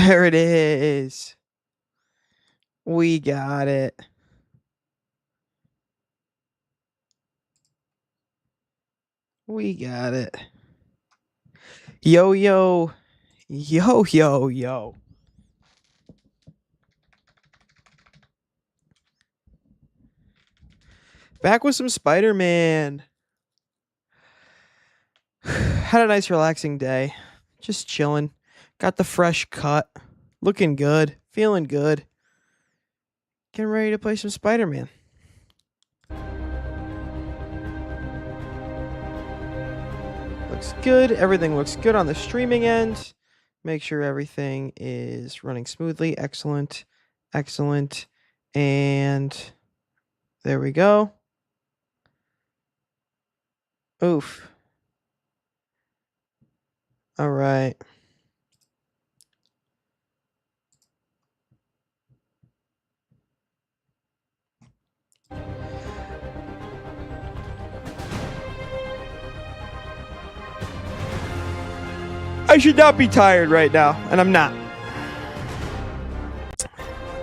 There it is. We got it. We got it. Yo, yo. Yo, yo, yo. Back with some Spider-Man. Had a nice relaxing day. Just chilling. Got the fresh cut. Looking good. Feeling good. Getting ready to play some Spider-Man. Looks good. Everything looks good on the streaming end. Make sure everything is running smoothly. Excellent. Excellent. And there we go. Oof. All right. I should not be tired right now, and I'm not.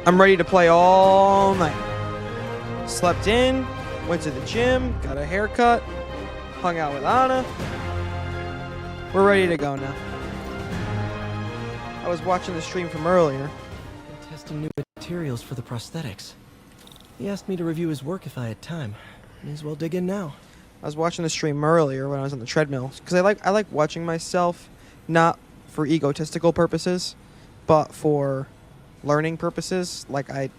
I'm ready to play all night. Slept in, went to the gym, got a haircut, hung out with Anna. We're ready to go now. I was watching the stream from earlier. I'm testing new materials for the prosthetics. He asked me to review his work if I had time. May as well dig in now. I was watching the stream earlier when I was on the treadmill because I like watching myself, not for egotistical purposes, but for learning purposes. Like I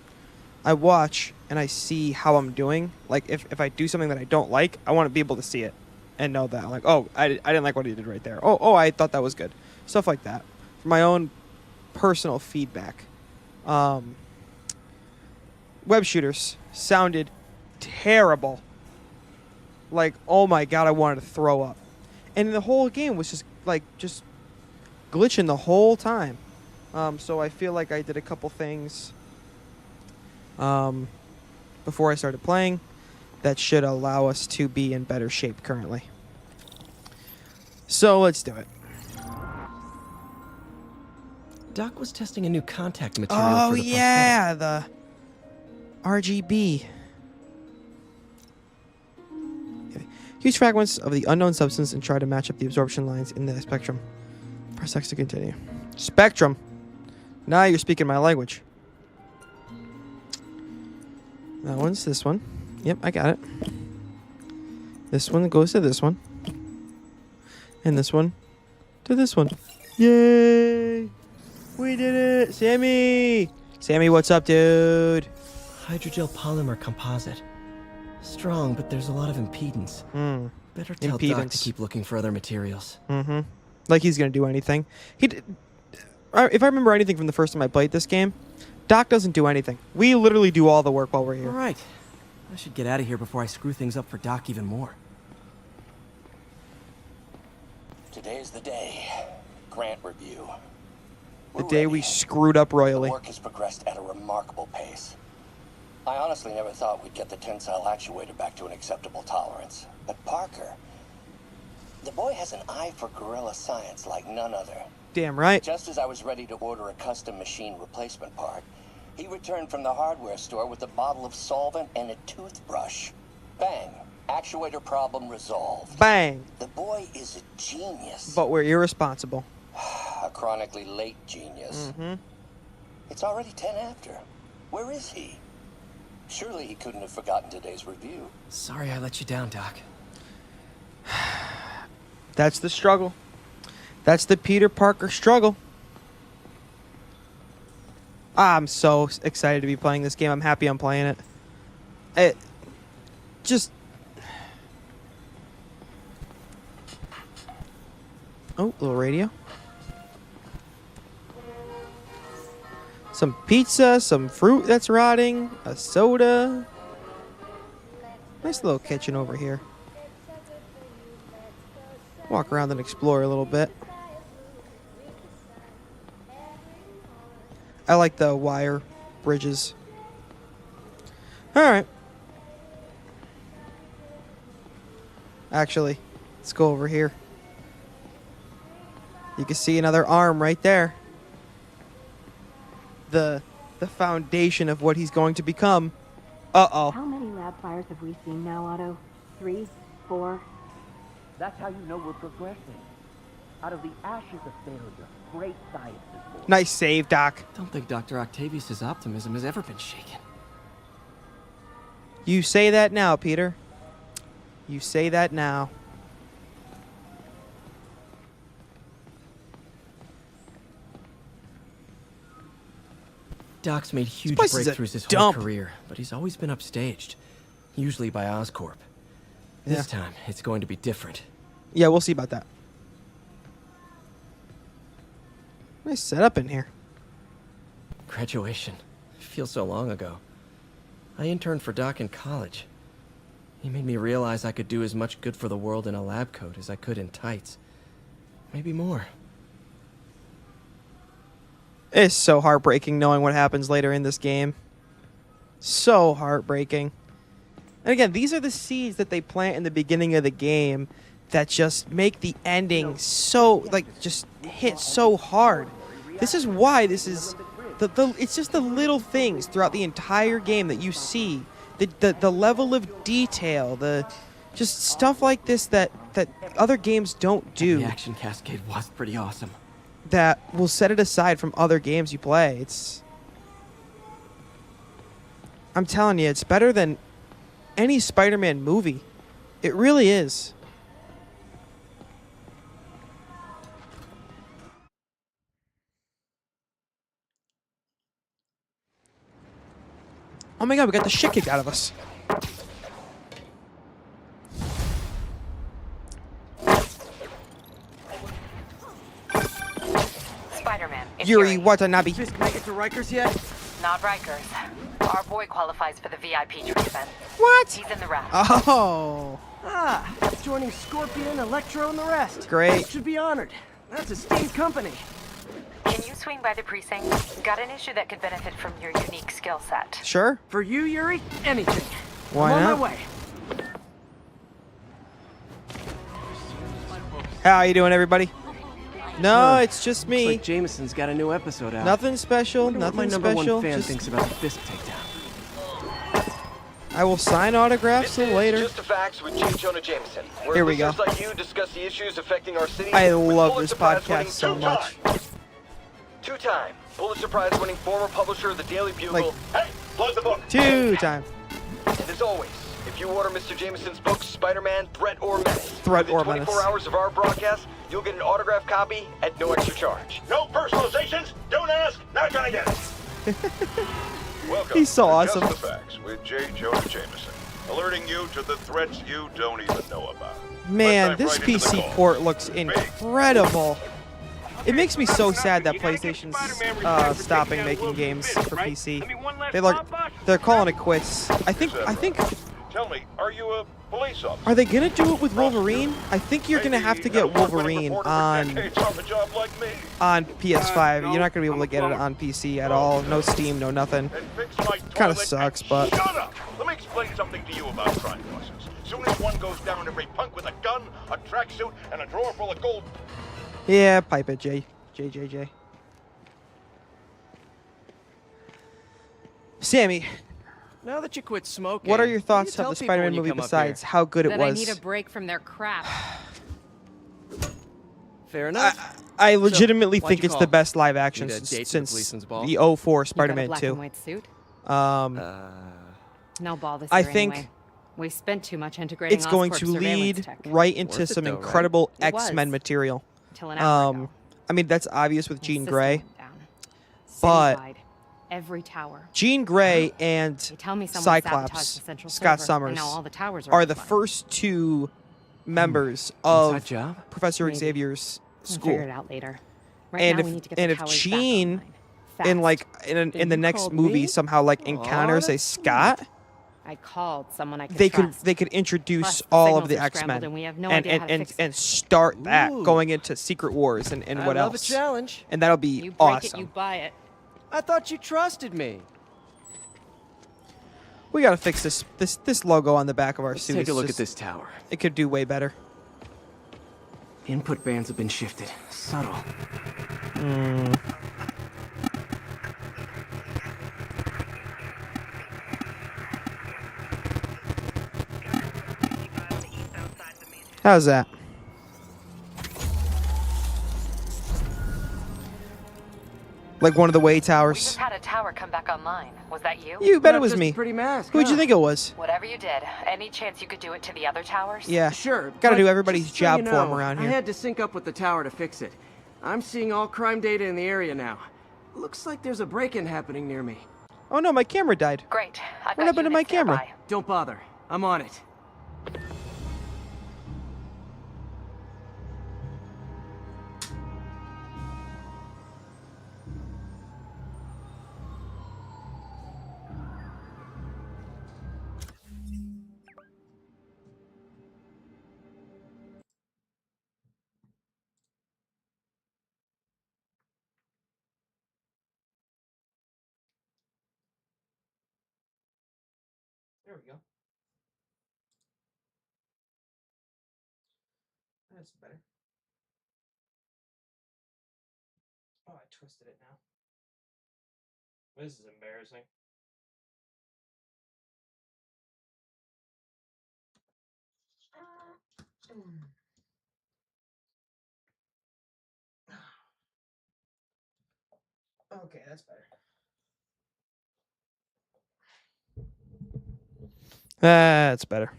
watch and I see how I'm doing. Like if I do something that I don't like, I want to be able to see it and know that. Like, oh, I didn't like what he did right there. Oh, I thought that was good. Stuff like that. For my own personal feedback. Web shooters sounded terrible. Like, oh my god, I wanted to throw up. And the whole game was just glitching the whole time. So I feel like I did a couple things before I started playing that should allow us to be in better shape currently. So let's do it. Doc was testing a new contact material for the yeah, the RGB. Use fragments of the unknown substance and try to match up the absorption lines in the spectrum. Press X to continue. Spectrum. Now you're speaking my language. That one's this one. Yep, I got it. This one goes to this one. And this one to this one. Yay! We did it! Sammy! Sammy, what's up, dude? Hydrogel polymer composite. Strong, but there's a lot of impedance. Better tell Doc to keep looking for other materials. Like he's gonna do anything. If I remember anything from the first time I played this game, Doc doesn't do anything. We literally do all the work while we're here. All right. I should get out of here before I screw things up for Doc even more. Today's the day. Grant review. The day we screwed up royally. The work has progressed at a remarkable pace. I honestly never thought we'd get the tensile actuator back to an acceptable tolerance. But Parker, the boy has an eye for guerrilla science like none other. Damn right. Just as I was ready to order a custom machine replacement part, he returned from the hardware store with a bottle of solvent and a toothbrush. Bang. Actuator problem resolved. Bang. The boy is a genius. But we're irresponsible. A chronically late genius. It's already 10 after. Where is he? Surely he couldn't have forgotten today's review. Sorry I let you down, Doc. That's the struggle. That's the Peter Parker struggle. I'm so excited to be playing this game. I'm happy I'm playing it. It just... Oh, little radio. Some pizza, some fruit that's rotting, a soda. Nice little kitchen over here. Walk around and explore a little bit. I like the wire bridges. Alright. Actually, let's go over here. You can see another arm right there. the foundation of what he's going to become. Uh-oh. How many lab fires have we seen now, Otto? 3? 4? That's how you know we're progressing. Out of the ashes of failure, great science is born. Nice save, Doc. Don't think Dr. Octavius' optimism has ever been shaken. You say that now, Peter. You say that now. Doc's made huge place is a breakthroughs his dump. whole career, but he's always been upstaged. Usually by Oscorp. This time, it's going to be different. Yeah, we'll see about that. Nice setup in here. Graduation. Feels so long ago. I interned for Doc in college. He made me realize I could do as much good for the world in a lab coat as I could in tights. Maybe more. It's so heartbreaking knowing what happens later in this game. So heartbreaking. And again, these are the seeds that they plant in the beginning of the game that just make the ending so, like, just hit so hard. This is why this is... it's just the little things throughout the entire game that you see. The level of detail, just stuff like this that other games don't do. The action cascade was pretty awesome. That will set it aside from other games you play. I'm telling you, it's better than any Spider-Man movie. It really is. Oh my god, we got the shit kicked out of us. Spider-Man, it's Yuri Watanabe. Can I get to Rikers yet? Not Rikers. Our boy qualifies for the VIP treatment. What? He's in the raft. Oh. Ah, joining Scorpion, Electro, and the rest. Great. Should be honored. That's a steamed company. Can you swing by the precinct? Got an issue that could benefit from your unique skill set. Sure. For you, Yuri, anything. Why I'm not? on my way. How you doing, everybody? No, it's just me. Looks like Jameson's got a new episode out. Nothing special. Wonder what Nothing my number special. one fan Just thinks about the Fisk takedown. I will sign autographs This is later. Just the Facts with J. Jonah Jameson. Where Here we go. listeners like you discuss the issues affecting our city. I with love this Pulitzer podcast Prize-winning so much. Two-time Pulitzer Prize-winning former publisher of the Daily Bugle. Like- Hey, plug the book. 2 times. And as always, if you order Mr. Jameson's book, Spider-Man: Threat or Menace, Threat within or 24 Menace. hours of our broadcast, you'll get an autographed copy at no extra charge. No personalizations. Don't ask. Not gonna get it. Welcome. He's so to awesome. Just the Facts with J. Jonah Jameson, alerting you to the threats you don't even know about. Man, Let's this dive right into the PC call. port looks incredible. It makes me so sad that PlayStation's stopping making games for PC. They're calling it quits. I think. Tell me, are you a police officer? Are they gonna do it with Wolverine? I think you're gonna have to get Wolverine on PS5. You're not gonna be able to get it on PC at all. No Steam, no nothing. Kinda sucks, but- Shut up! Let me explain something to you about crime bosses. Soon as one goes down, every punk with a gun, a tracksuit, and a drawer full of gold. Yeah, pipe it, JJJ. Sammy, Now that you quit smoking, what are your what do thoughts you of tell the people Spider-Man when you movie come up besides here? how good it that I need was? a break from their crap. Fair enough. I legitimately why'd think you it's the call? best live action Need a date to the since policeman's ball? the 04 You got a Spider-Man black 2. and white suit? No ball this I year think anyway. We spent too much integrating It's going Oscorp to surveillance lead tech. right into Worth it some though, right? incredible It was. X-Men material. Till an hour ago. I mean, that's obvious with The Jean system Grey. went down. but- Citywide, every tower. Jean Grey and They tell me someone sabotaged Cyclops, the central Scott server, Summers, and now all the towers are the offline. first two members Inside of job? Professor Maybe. Xavier's We'll figure it school. out later. Right And now if- we need to get and the if towers back Jean online. Fast. In like in Then the you next called movie me? somehow like Aw, encounters a that's Scott, I called someone I could they trust. could introduce Plus, the all signals of the are scrambled X-Men and we have no idea how to fix it. and start that Ooh. going into Secret Wars and I what love else. a challenge. And that'll be You break awesome. it, you buy it. I thought you trusted me. We gotta fix this logo on the back of our Let's suit. take It's a look just- at this tower. It could do way better. Input bands have been shifted. Subtle. How's that? Like one of the way We just towers. had a tower come back online. Was that you? You bet it Not was just me. a pretty mask, Who'd you huh? think it was? Whatever you did, any chance you could do it to the other towers? Yeah. Sure. Gotta but do everybody's just so job you for 'em know, around here. I had to sync up with the tower to fix it. I'm seeing all crime data in the area now. Looks like there's a break-in happening near me. Oh no, my camera died. Great. I've What got happened to my units camera? nearby. Don't bother. I'm on it. There we go. That's better. Oh, I twisted it now. This is embarrassing. Okay, that's better. That's better.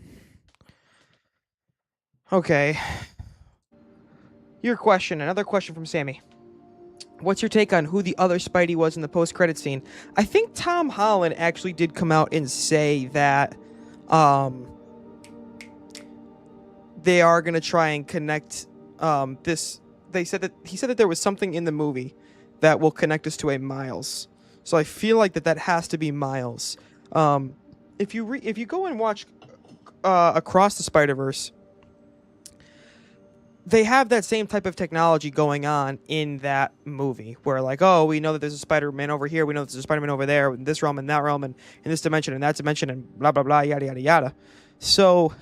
Okay. Your question, another question from Sammy. What's your take on who the other Spidey was in the post-credit scene? I think Tom Holland actually did come out and say that they are going to try and connect this. He said that there was something in the movie that will connect us to a Miles. So I feel like that has to be Miles. If you go and watch Across the Spider-Verse, they have that same type of technology going on in that movie where, like, oh, we know that there's a Spider-Man over here, we know there's a Spider-Man over there, in this realm and that realm, and in this dimension and that dimension, and blah, blah, blah, yada, yada, yada. So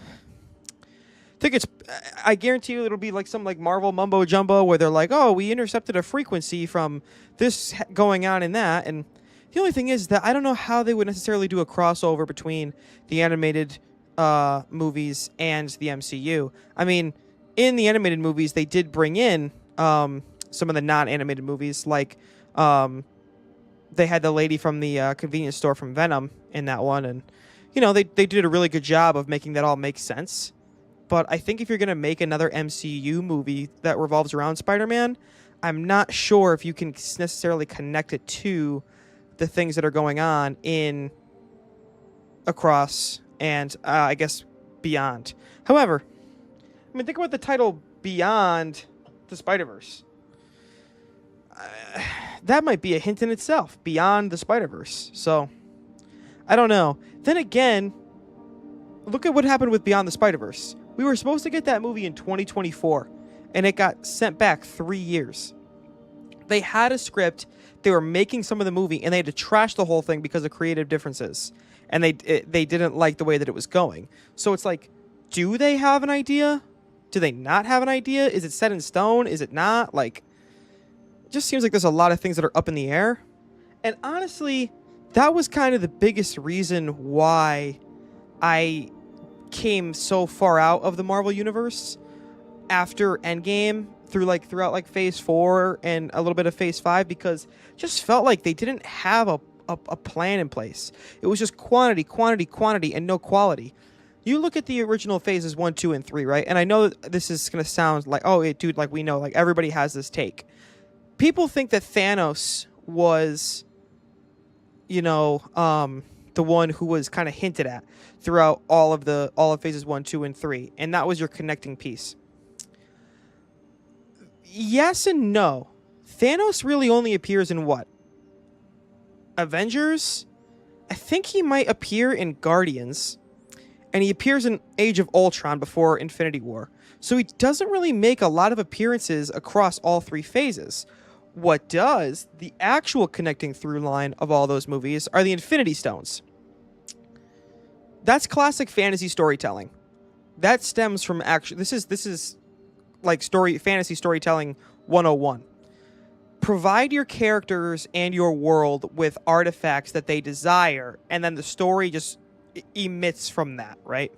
I guarantee you it'll be like some like Marvel mumbo jumbo where they're like, oh, we intercepted a frequency from this going on in that. And the only thing is that I don't know how they would necessarily do a crossover between the animated movies and the MCU. I mean, in the animated movies, they did bring in some of the non-animated movies, like they had the lady from the convenience store from Venom in that one. And, you know, they did a really good job of making that all make sense. But I think if you're going to make another MCU movie that revolves around Spider-Man, I'm not sure if you can necessarily connect it to the things that are going on in Across and, I guess, Beyond. However, I mean, think about the title Beyond the Spider-Verse. That might be a hint in itself, Beyond the Spider-Verse. So, I don't know. Then again, look at what happened with Beyond the Spider-Verse. We were supposed to get that movie in 2024, and it got sent back 3 years. They had a script, they were making some of the movie, and they had to trash the whole thing because of creative differences. And they didn't like the way that it was going. So it's like, do they have an idea? Do they not have an idea? Is it set in stone? Is it not? Like, it just seems like there's a lot of things that are up in the air. And honestly, that was kind of the biggest reason why I came so far out of the Marvel Universe after Endgame throughout like Phase 4 and a little bit of Phase 5, because it just felt like they didn't have a plan in place. It was just quantity, and no quality. You look at the original Phases 1, 2, and 3, right? And I know that this is going to sound like, oh, dude, like we know, like everybody has this take. People think that Thanos was, you know, the one who was kind of hinted at throughout all of Phases 1, 2, and 3, and that was your connecting piece. Yes and no. Thanos really only appears in what? Avengers? I think he might appear in Guardians, and he appears in Age of Ultron before Infinity War. So he doesn't really make a lot of appearances across all 3 phases. What does, the actual connecting through line of all those movies, are the Infinity Stones. That's classic fantasy storytelling. That stems from this is like fantasy storytelling 101. Provide your characters and your world with artifacts that they desire, and then the story just emits from that, right?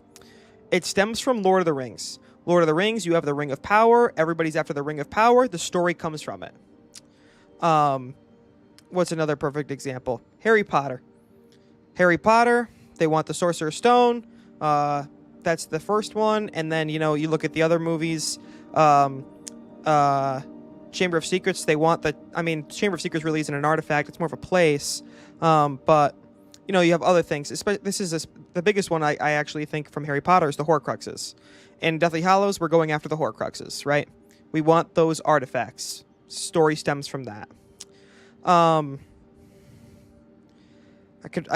It stems from Lord of the Rings. Lord of the Rings, you have the Ring of Power. Everybody's after the Ring of Power. The story comes from it. What's another perfect example? Harry Potter. Harry Potter, they want the Sorcerer's Stone. That's the first one. And then, you know, you look at the other movies. Chamber of Secrets, they want the... I mean, Chamber of Secrets really isn't an artifact. It's more of a place. But, you know, you have other things. This is the biggest one I actually think from Harry Potter is the Horcruxes. In Deathly Hallows, we're going after the Horcruxes, right? We want those artifacts. Story stems from that. I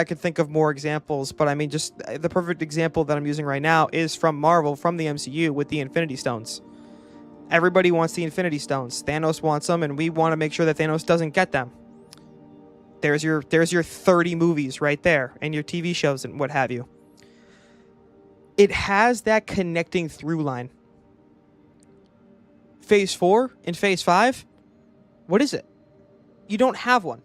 could think of more examples, but I mean, just the perfect example that I'm using right now is from Marvel, from the MCU, with the Infinity Stones. Everybody wants the Infinity Stones. Thanos wants them, and we want to make sure that Thanos doesn't get them. There's your 30 movies right there, and your TV shows and what have you. It has that connecting through line. Phase 4 and Phase 5, what is it? You don't have one.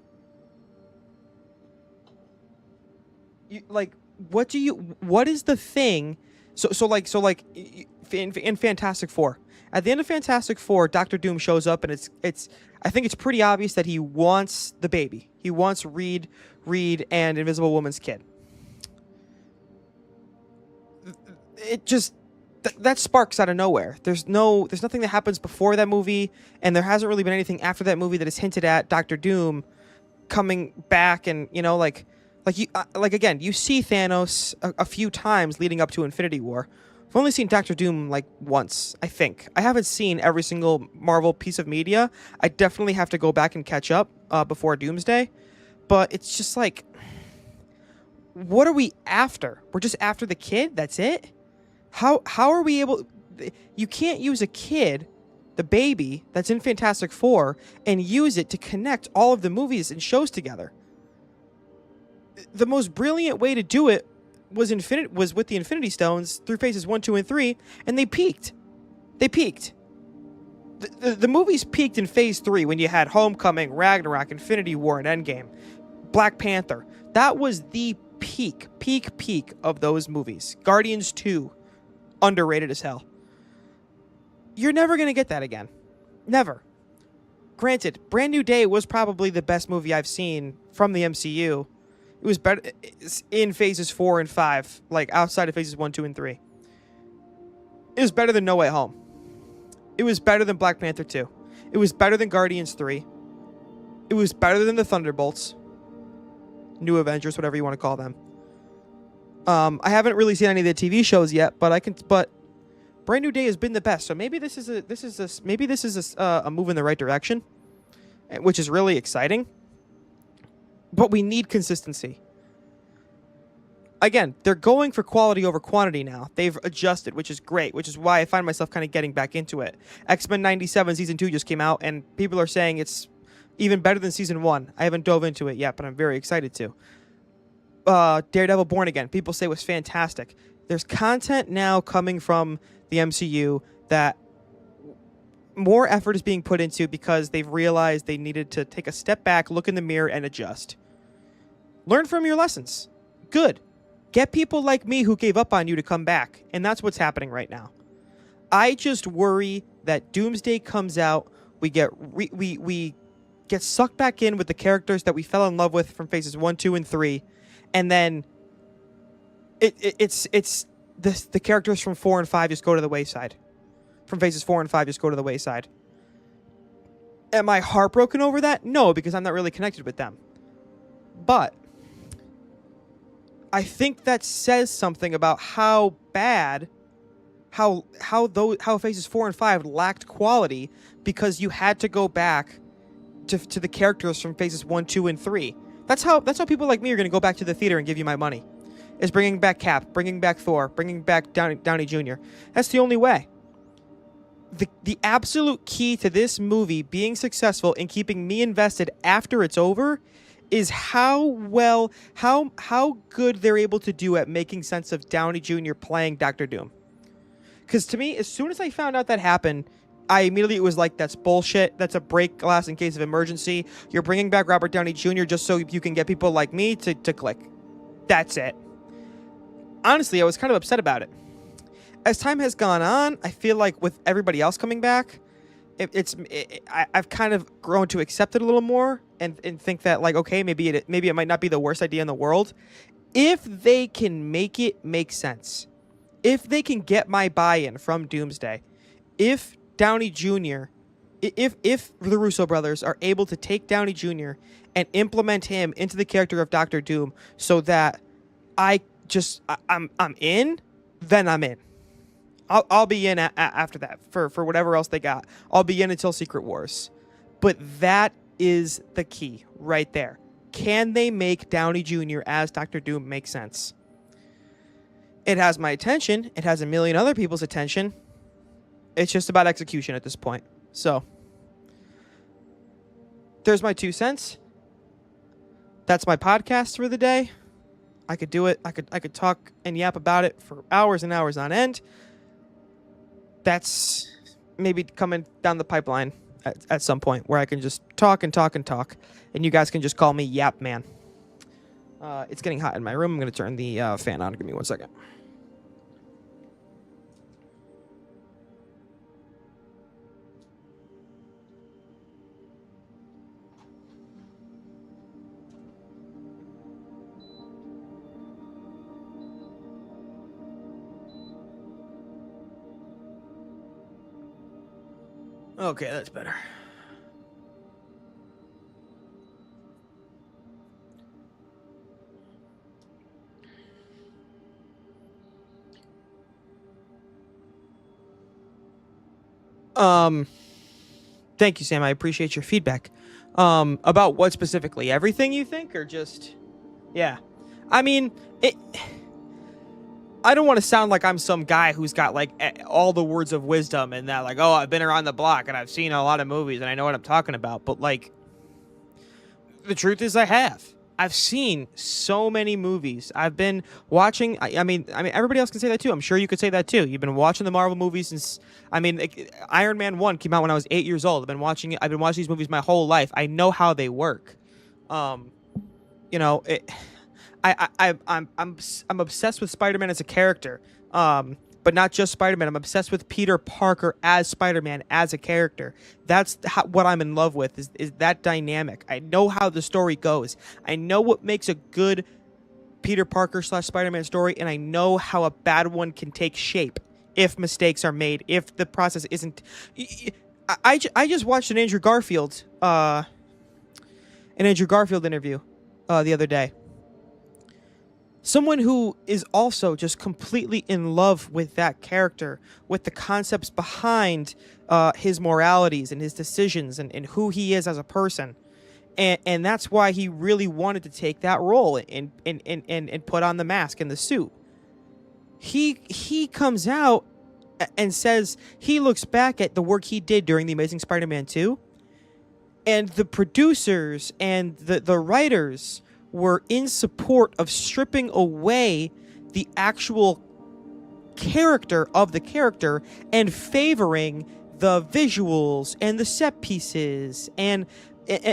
What is the thing? So in Fantastic Four, at the end of Fantastic Four, Doctor Doom shows up, and I think it's pretty obvious that he wants the baby. He wants Reed and Invisible Woman's kid. It just that sparks out of nowhere. There's nothing that happens before that movie, and there hasn't really been anything after that movie that has hinted at Doctor Doom coming back, and you know, again, you see Thanos a few times leading up to Infinity War. I've only seen Doctor Doom like once, I think. I haven't seen every single Marvel piece of media. I definitely have to go back and catch up before Doomsday. But it's just like, what are we after? We're just after the kid? That's it? How are we able... You can't use a kid, the baby, that's in Fantastic Four, and use it to connect all of the movies and shows together. The most brilliant way to do it was with the Infinity Stones through phases 1, 2, and 3, and they peaked. The movies peaked in phase 3 when you had Homecoming, Ragnarok, Infinity War, and Endgame. Black Panther. That was the peak of those movies. Guardians 2, underrated as hell. You're never going to get that again. Never. Granted, Brand New Day was probably the best movie I've seen from the MCU. It was better in phases 4 and 5, like outside of phases 1, 2, and 3. It was better than No Way Home. It was better than Black Panther 2. It was better than Guardians 3. It was better than the Thunderbolts. New Avengers, whatever you want to call them. I haven't really seen any of the TV shows yet, but Brand New Day has been the best. So maybe this is a move in the right direction, which is really exciting. But we need consistency. Again, they're going for quality over quantity now. They've adjusted, which is great, which is why I find myself kind of getting back into it. X-Men 97 Season 2 just came out, and people are saying it's even better than Season 1. I haven't dove into it yet, but I'm very excited to. Daredevil Born Again, people say was fantastic. There's content now coming from the MCU that more effort is being put into because they've realized they needed to take a step back, look in the mirror, and adjust. Learn from your lessons. Good. Get people like me who gave up on you to come back, and that's what's happening right now. I just worry that Doomsday comes out, we get sucked back in with the characters that we fell in love with from phases 1, 2, and 3, and then it's the characters from 4 and 5 just go to the wayside. From phases 4 and 5 just go to the wayside. Am I heartbroken over that? No, because I'm not really connected with them. But I think that says something about how bad, how phases 4 and 5 lacked quality because you had to go back to the characters from phases 1, 2, and 3. That's how people like me are going to go back to the theater and give you my money. Is bringing back Cap, bringing back Thor, bringing back Downey Jr. That's the only way. The absolute key to this movie being successful and keeping me invested after it's over is how good they're able to do at making sense of Downey Jr. playing Doctor Doom. Because to me, as soon as I found out that happened, I immediately was like, that's bullshit. That's a break glass in case of emergency. You're bringing back Robert Downey Jr. just so you can get people like me to click. That's it. Honestly, I was kind of upset about it. as time has gone on, I feel like with everybody else coming back, I've kind of grown to accept it a little more and think that, like, okay, maybe it might not be the worst idea in the world if they can make it make sense. If they can get my buy-in from Doomsday, if Downey Jr., if the Russo brothers are able to take Downey Jr. and implement him into the character of Doctor Doom, so that I'm in, then I'm in. I'll be in after that for whatever else they got. I'll be in until Secret Wars. But that is the key right there. Can they make Downey Jr. as Doctor Doom make sense? It has my attention. It has a million other people's attention. It's just about execution at this point. So, there's my 2 cents. That's my podcast for the day. I could do it. I could talk and yap about it for hours and hours on end. That's maybe coming down the pipeline at some point where I can just talk and talk and talk, and you guys can just call me Yap Man. It's getting hot in my room. I'm going to turn the fan on. Give me 1 second. Okay, that's better. Thank you, Sam. I appreciate your feedback. About what specifically? Everything you think, or just... Yeah. I mean, I don't want to sound like I'm some guy who's got, like, all the words of wisdom and that, like, oh, I've been around the block and I've seen a lot of movies and I know what I'm talking about. But, like, the truth is I have. I've seen so many movies. I've been watching... I mean, everybody else can say that, too. I'm sure you could say that, too. You've been watching the Marvel movies since... I mean, Iron Man 1 came out when I was 8 years old. I've been watching these movies my whole life. I know how they work. You know, I'm obsessed with Spider-Man as a character, but not just Spider-Man. I'm obsessed with Peter Parker as Spider-Man as a character. That's what I'm in love with, is that dynamic. I know how the story goes. I know what makes a good Peter Parker / Spider-Man story, and I know how a bad one can take shape if mistakes are made, if the process isn't... I just watched an Andrew Garfield interview the other day. Someone who is also just completely in love with that character, with the concepts behind his moralities and his decisions and who he is as a person. And that's why he really wanted to take that role and put on the mask and the suit. He comes out and says he looks back at the work he did during The Amazing Spider-Man 2, and the producers and the writers were in support of stripping away the actual character of the character and favoring the visuals and the set pieces and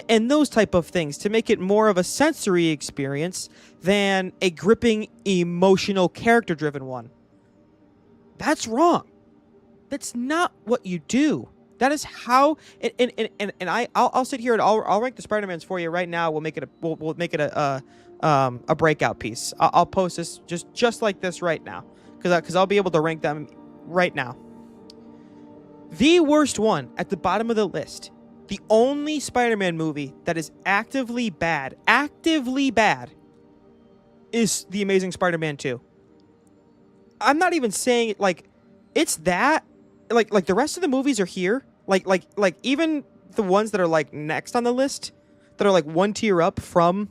those type of things to make it more of a sensory experience than a gripping, emotional, character-driven one. That's wrong. That's not what you do. That is how, and I'll sit here and I'll rank the Spider-Mans for you right now. We'll make it a breakout piece. I'll post this just like this right now, because I'll be able to rank them right now. The worst one at the bottom of the list, the only Spider-Man movie that is actively bad, is The Amazing Spider-Man 2. I'm not even saying like it's that. Like the rest of the movies are here. Like even the ones that are like next on the list, that are like one tier up from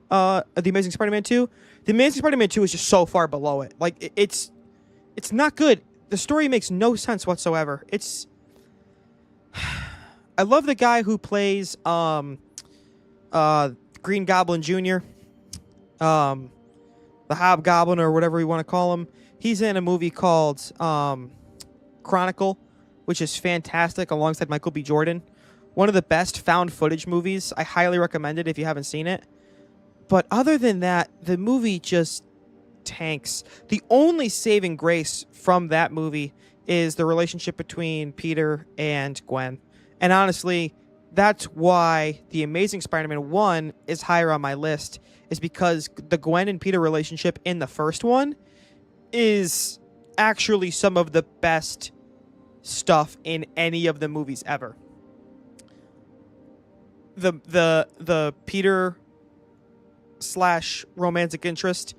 The Amazing Spider-Man 2. The Amazing Spider-Man 2 is just so far below it. Like it's not good. The story makes no sense whatsoever. I love the guy who plays Green Goblin Jr., the Hobgoblin or whatever you want to call him. He's in a movie called Chronicle, which is fantastic, alongside Michael B. Jordan. One of the best found footage movies. I highly recommend it if you haven't seen it. But other than that, the movie just tanks. The only saving grace from that movie is the relationship between Peter and Gwen. And honestly, that's why The Amazing Spider-Man 1 is higher on my list, is because the Gwen and Peter relationship in the first one is actually some of the best stuff in any of the movies ever. The Peter / romantic interest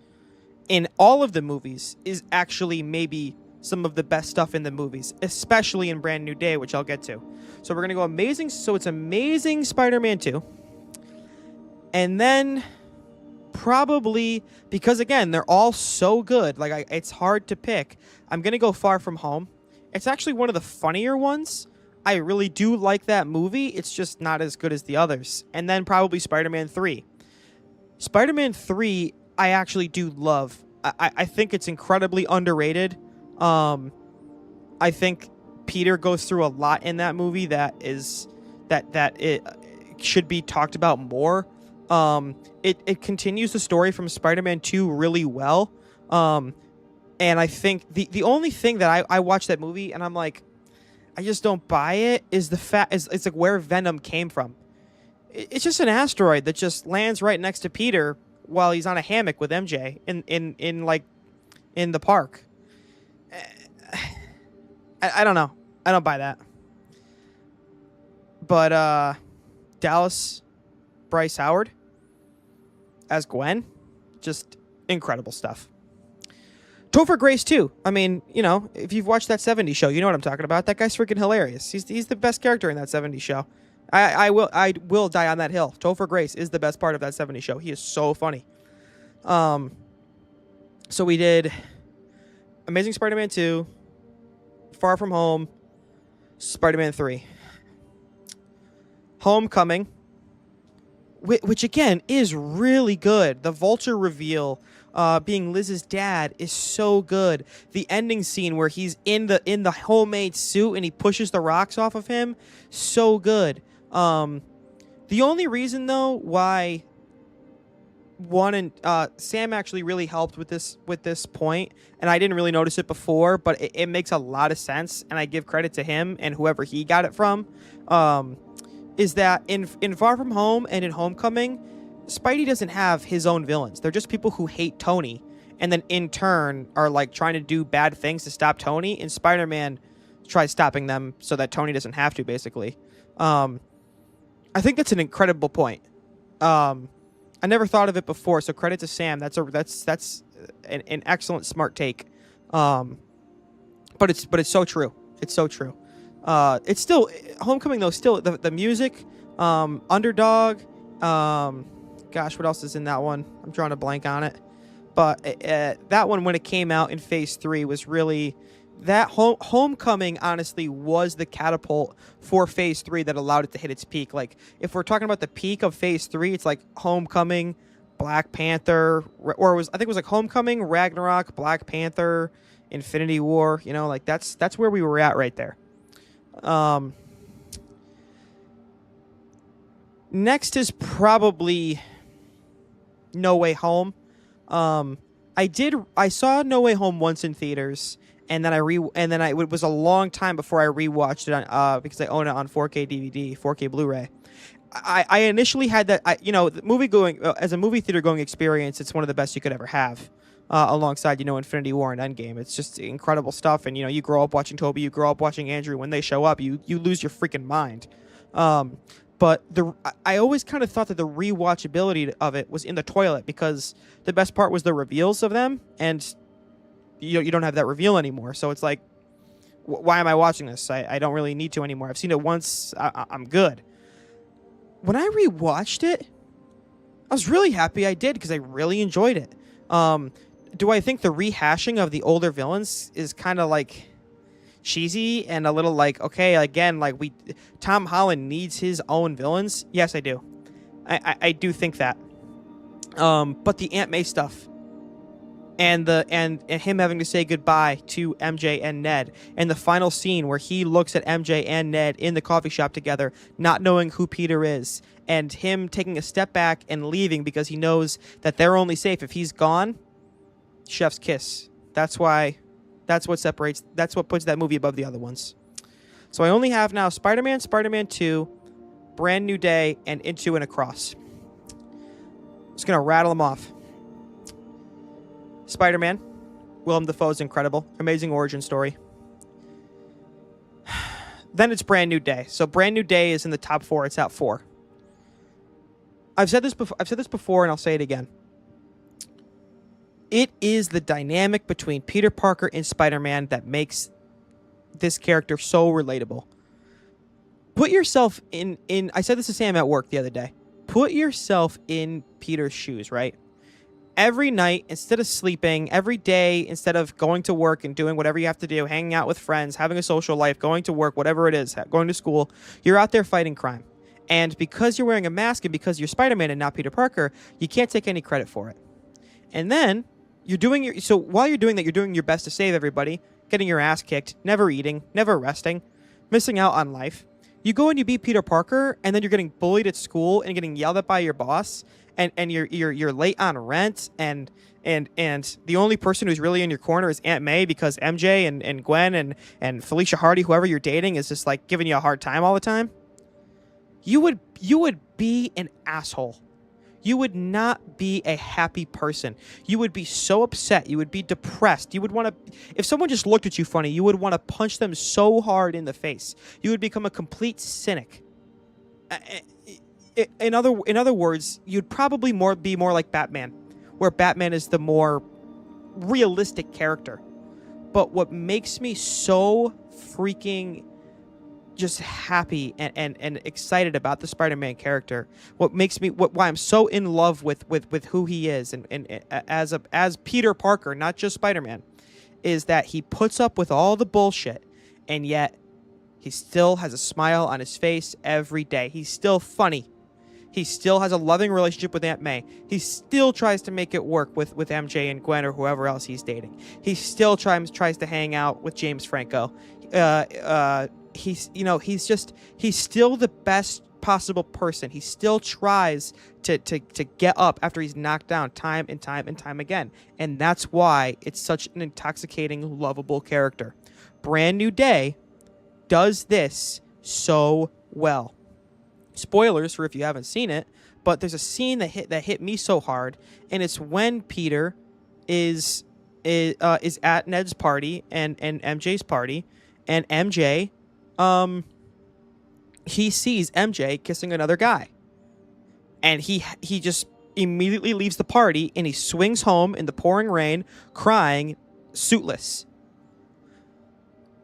in all of the movies is actually maybe some of the best stuff in the movies, especially in Brand New Day, which I'll get to. So we're going to go amazing. So it's Amazing Spider-Man 2. And then probably, because again, they're all so good, like it's hard to pick, I'm going to go Far From Home. It's actually one of the funnier ones. I really do like that movie. It's just not as good as the others. And then probably Spider-Man 3. Spider-Man 3, I actually do love. I think it's incredibly underrated. I think Peter goes through a lot in that movie that it should be talked about more. It continues the story from Spider-Man 2 really well. And I think the only thing that I watched that movie and I'm like, I just don't buy it, is the fact it's like where Venom came from. It's just an asteroid that just lands right next to Peter while he's on a hammock with MJ in the park. I don't know. I don't buy that. But Dallas Bryce Howard as Gwen, just incredible stuff. Topher Grace too. I mean, you know, if you've watched that 70s show, you know what I'm talking about. That guy's freaking hilarious. He's the best character in that 70s show. I will die on that hill. Topher Grace is the best part of that 70s show. He is so funny. So we did Amazing Spider-Man 2, Far From Home, Spider-Man 3. Homecoming, which again is really good. The Vulture reveal, being Liz's dad, is so good. The ending scene where he's in the homemade suit and he pushes the rocks off of him, so good. The only reason though why Sam actually really helped with this point, and I didn't really notice it before, but it makes a lot of sense, and I give credit to him and whoever he got it from. Is that in Far From Home and in Homecoming, Spidey doesn't have his own villains. They're just people who hate Tony, and then in turn are like trying to do bad things to stop Tony. And Spider-Man tries stopping them so that Tony doesn't have to. Basically, I think that's an incredible point. I never thought of it before, so credit to Sam. That's an excellent, smart take. But it's so true. It's so true. It's still Homecoming though. Still the music, Underdog. Gosh, what else is in that one? I'm drawing a blank on it. But that one, when it came out in Phase 3, was really that Homecoming. Honestly, was the catapult for Phase 3 that allowed it to hit its peak. Like if we're talking about the peak of Phase 3, it's like Homecoming, Black Panther, or I think it was like Homecoming, Ragnarok, Black Panther, Infinity War. You know, like that's where we were at right there. Next is probably No Way Home. I saw No Way Home once in theaters, and then it was a long time before I rewatched it on because I own it on 4K DVD, 4K Blu-ray. I initially had that, the movie going as a movie theater going experience. It's one of the best you could ever have. Alongside, Infinity War and Endgame. It's just incredible stuff. And, you grow up watching Toby, you grow up watching Andrew. When they show up, you lose your freaking mind. But I always kind of thought that the rewatchability of it was in the toilet, because the best part was the reveals of them. And you don't have that reveal anymore. So it's like, why am I watching this? I don't really need to anymore. I've seen it once. I'm good. When I rewatched it, I was really happy I did, because I really enjoyed it. Do I think the rehashing of the older villains is kind of like cheesy and a little like, okay, again, like Tom Holland needs his own villains? Yes, I do. I do think that. But the Aunt May stuff and him having to say goodbye to MJ and Ned, and the final scene where he looks at MJ and Ned in the coffee shop together, not knowing who Peter is, and him taking a step back and leaving because he knows that they're only safe if he's gone. chef's kiss. That's what puts that movie above the other ones. So I only have now Spider-Man, Spider-Man 2, Brand New Day, and Into and Across. Just going to rattle them off. Spider-Man. Willem Dafoe's incredible. Amazing origin story. Then it's Brand New Day. So Brand New Day is in the top 4. It's at 4. I've said this before, and I'll say it again. It is the dynamic between Peter Parker and Spider-Man that makes this character so relatable. Put yourself in I said this to Sam at work the other day. Put yourself in Peter's shoes, right? Every night, instead of sleeping, every day, instead of going to work and doing whatever you have to do, hanging out with friends, having a social life, going to work, whatever it is, going to school, you're out there fighting crime. And because you're wearing a mask and because you're Spider-Man and not Peter Parker, you can't take any credit for it. And then so while you're doing that, you're doing your best to save everybody, getting your ass kicked, never eating, never resting, missing out on life. You go and you beat Peter Parker, and then you're getting bullied at school and getting yelled at by your boss, and you're late on rent, and the only person who's really in your corner is Aunt May because MJ and Gwen and Felicia Hardy, whoever you're dating, is just like giving you a hard time all the time. You would be an asshole. You would not be a happy person. You would be so upset. You would be depressed. You would want to, if someone just looked at you funny, you would want to punch them so hard in the face. You would become a complete cynic. In other words, you'd probably be more like Batman, where Batman is the more realistic character. But what makes me so freaking just happy and excited about the Spider-Man character, why I'm so in love with who he is and as Peter Parker, not just Spider-Man, is that he puts up with all the bullshit, and yet he still has a smile on his face every day. He's still funny. He still has a loving relationship with Aunt May. He still tries to make it work with MJ and Gwen or whoever else he's dating. He still tries to hang out with James Franco. He's still the best possible person. He still tries to get up after he's knocked down time and time again. And that's why it's such an intoxicating, lovable character. Brand New Day does this so well. Spoilers for if you haven't seen it, but there's a scene that hit me so hard, and it's when Peter is at Ned's party and MJ's party, and MJ he sees MJ kissing another guy, and he just immediately leaves the party and he swings home in the pouring rain, crying, suitless.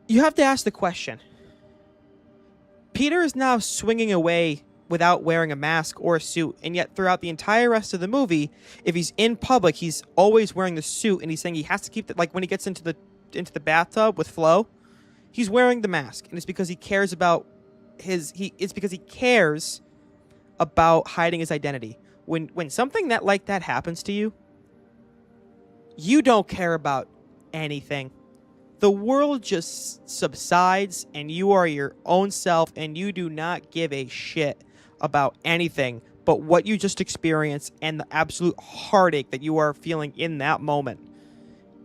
You have to ask the question. Peter is now swinging away without wearing a mask or a suit, and yet throughout the entire rest of the movie, if he's in public, he's always wearing the suit, and he's saying he has to keep like when he gets into the bathtub with Flo, he's wearing the mask, and it's because he cares about hiding his identity. When something like that happens to you, you don't care about anything. The world just subsides, and you are your own self, and you do not give a shit about anything but what you just experienced and the absolute heartache that you are feeling in that moment.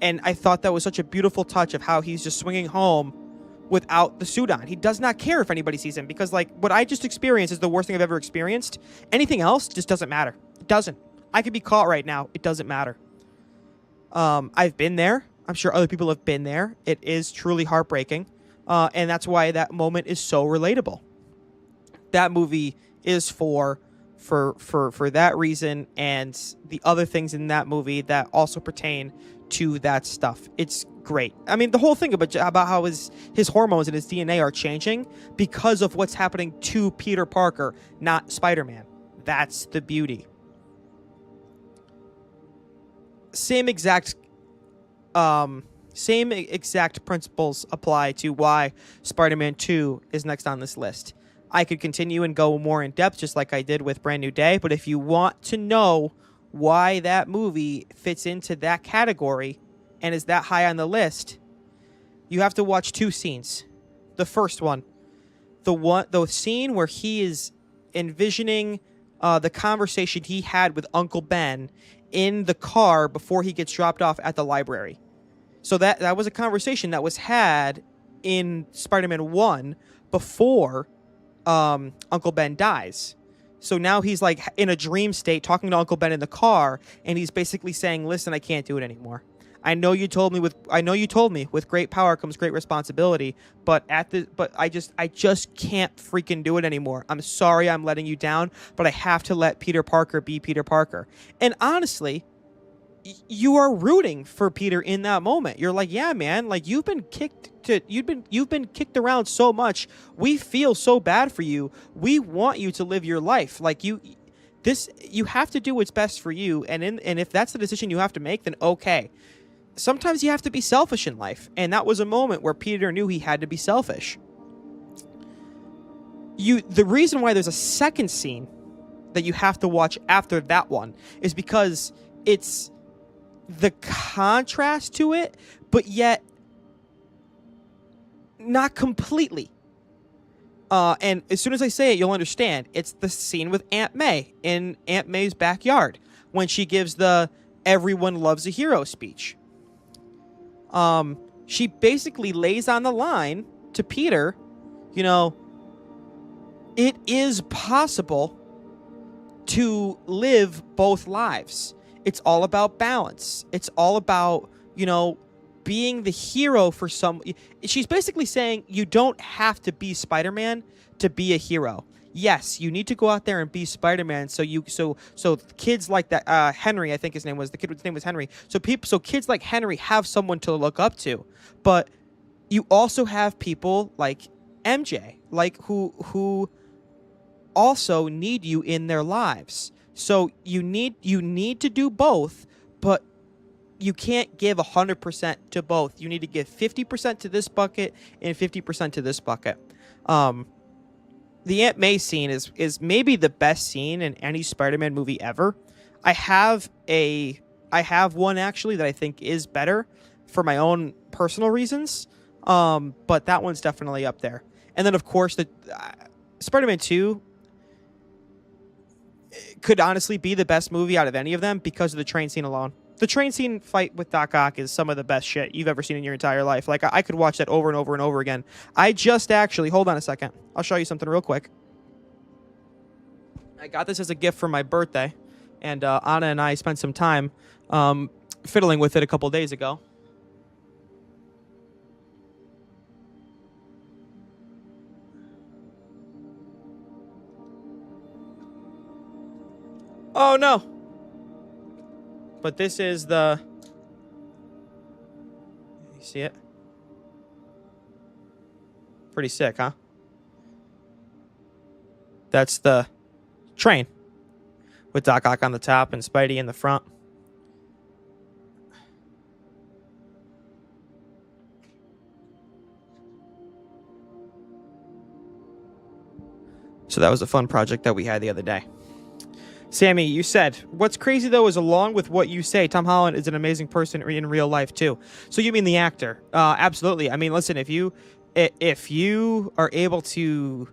And I thought that was such a beautiful touch of how he's just swinging home without the suit on. He does not care if anybody sees him, because like what I just experienced is the worst thing I've ever experienced. Anything else just doesn't matter. It doesn't. I could be caught right now. It doesn't matter. I've been there. I'm sure other people have been there. It is truly heartbreaking. And that's why that moment is so relatable. That movie is for that reason, and the other things in that movie that also pertain to that stuff. It's great. I mean, the whole thing about how his hormones and his DNA are changing because of what's happening to Peter Parker, not Spider-Man. That's the beauty. Same exact principles apply to why Spider-Man 2 is next on this list. I could continue and go more in depth, just like I did with Brand New Day, but if you want to know why that movie fits into that category and is that high on the list, you have to watch two scenes. The first one, the scene where he is envisioning the conversation he had with Uncle Ben in the car before he gets dropped off at the library. So that was a conversation that was had in Spider-Man 1 before Uncle Ben dies. So now he's like in a dream state talking to Uncle Ben in the car, and he's basically saying, "Listen, I can't do it anymore. I know you told me with great power comes great responsibility, but I just can't freaking do it anymore. I'm sorry I'm letting you down, but I have to let Peter Parker be Peter Parker." And honestly, you are rooting for Peter in that moment. You're like, "Yeah, man, like you've been kicked around so much. We feel so bad for you. We want you to live your life. Like you have to do what's best for you, and if that's the decision you have to make, then okay." Sometimes you have to be selfish in life, and that was a moment where Peter knew he had to be selfish. The reason why there's a second scene that you have to watch after that one is because it's the contrast to it, but yet not completely. And as soon as I say it, you'll understand. It's the scene with Aunt May in Aunt May's backyard when she gives the "everyone loves a hero" speech. She basically lays on the line to Peter, it is possible to live both lives. It's all about balance. It's all about, being the hero for some. She's basically saying you don't have to be Spider-Man to be a hero. Yes, you need to go out there and be Spider-Man. So kids like that, Henry, I think his name was Henry. So kids like Henry have someone to look up to, but you also have people like MJ, like who also need you in their lives. So you need to do both, but you can't give 100% to both. You need to give 50% to this bucket and 50% to this bucket. The Aunt May scene is maybe the best scene in any Spider-Man movie ever. I have one actually that I think is better for my own personal reasons. But that one's definitely up there. And then of course the Spider-Man 2 could honestly be the best movie out of any of them because of the train scene alone. The train scene fight with Doc Ock is some of the best shit you've ever seen in your entire life. Like, I could watch that over and over and over again. I just actually... Hold on a second. I'll show you something real quick. I got this as a gift for my birthday, and Anna and I spent some time fiddling with it a couple days ago. Oh, no! But this is the... You see it? Pretty sick, huh? That's the train. With Doc Ock on the top and Spidey in the front. So that was a fun project that we had the other day. Sammy, you said, what's crazy, though, is along with what you say, Tom Holland is an amazing person in real life, too. So you mean the actor? Absolutely. I mean, listen, if you are able to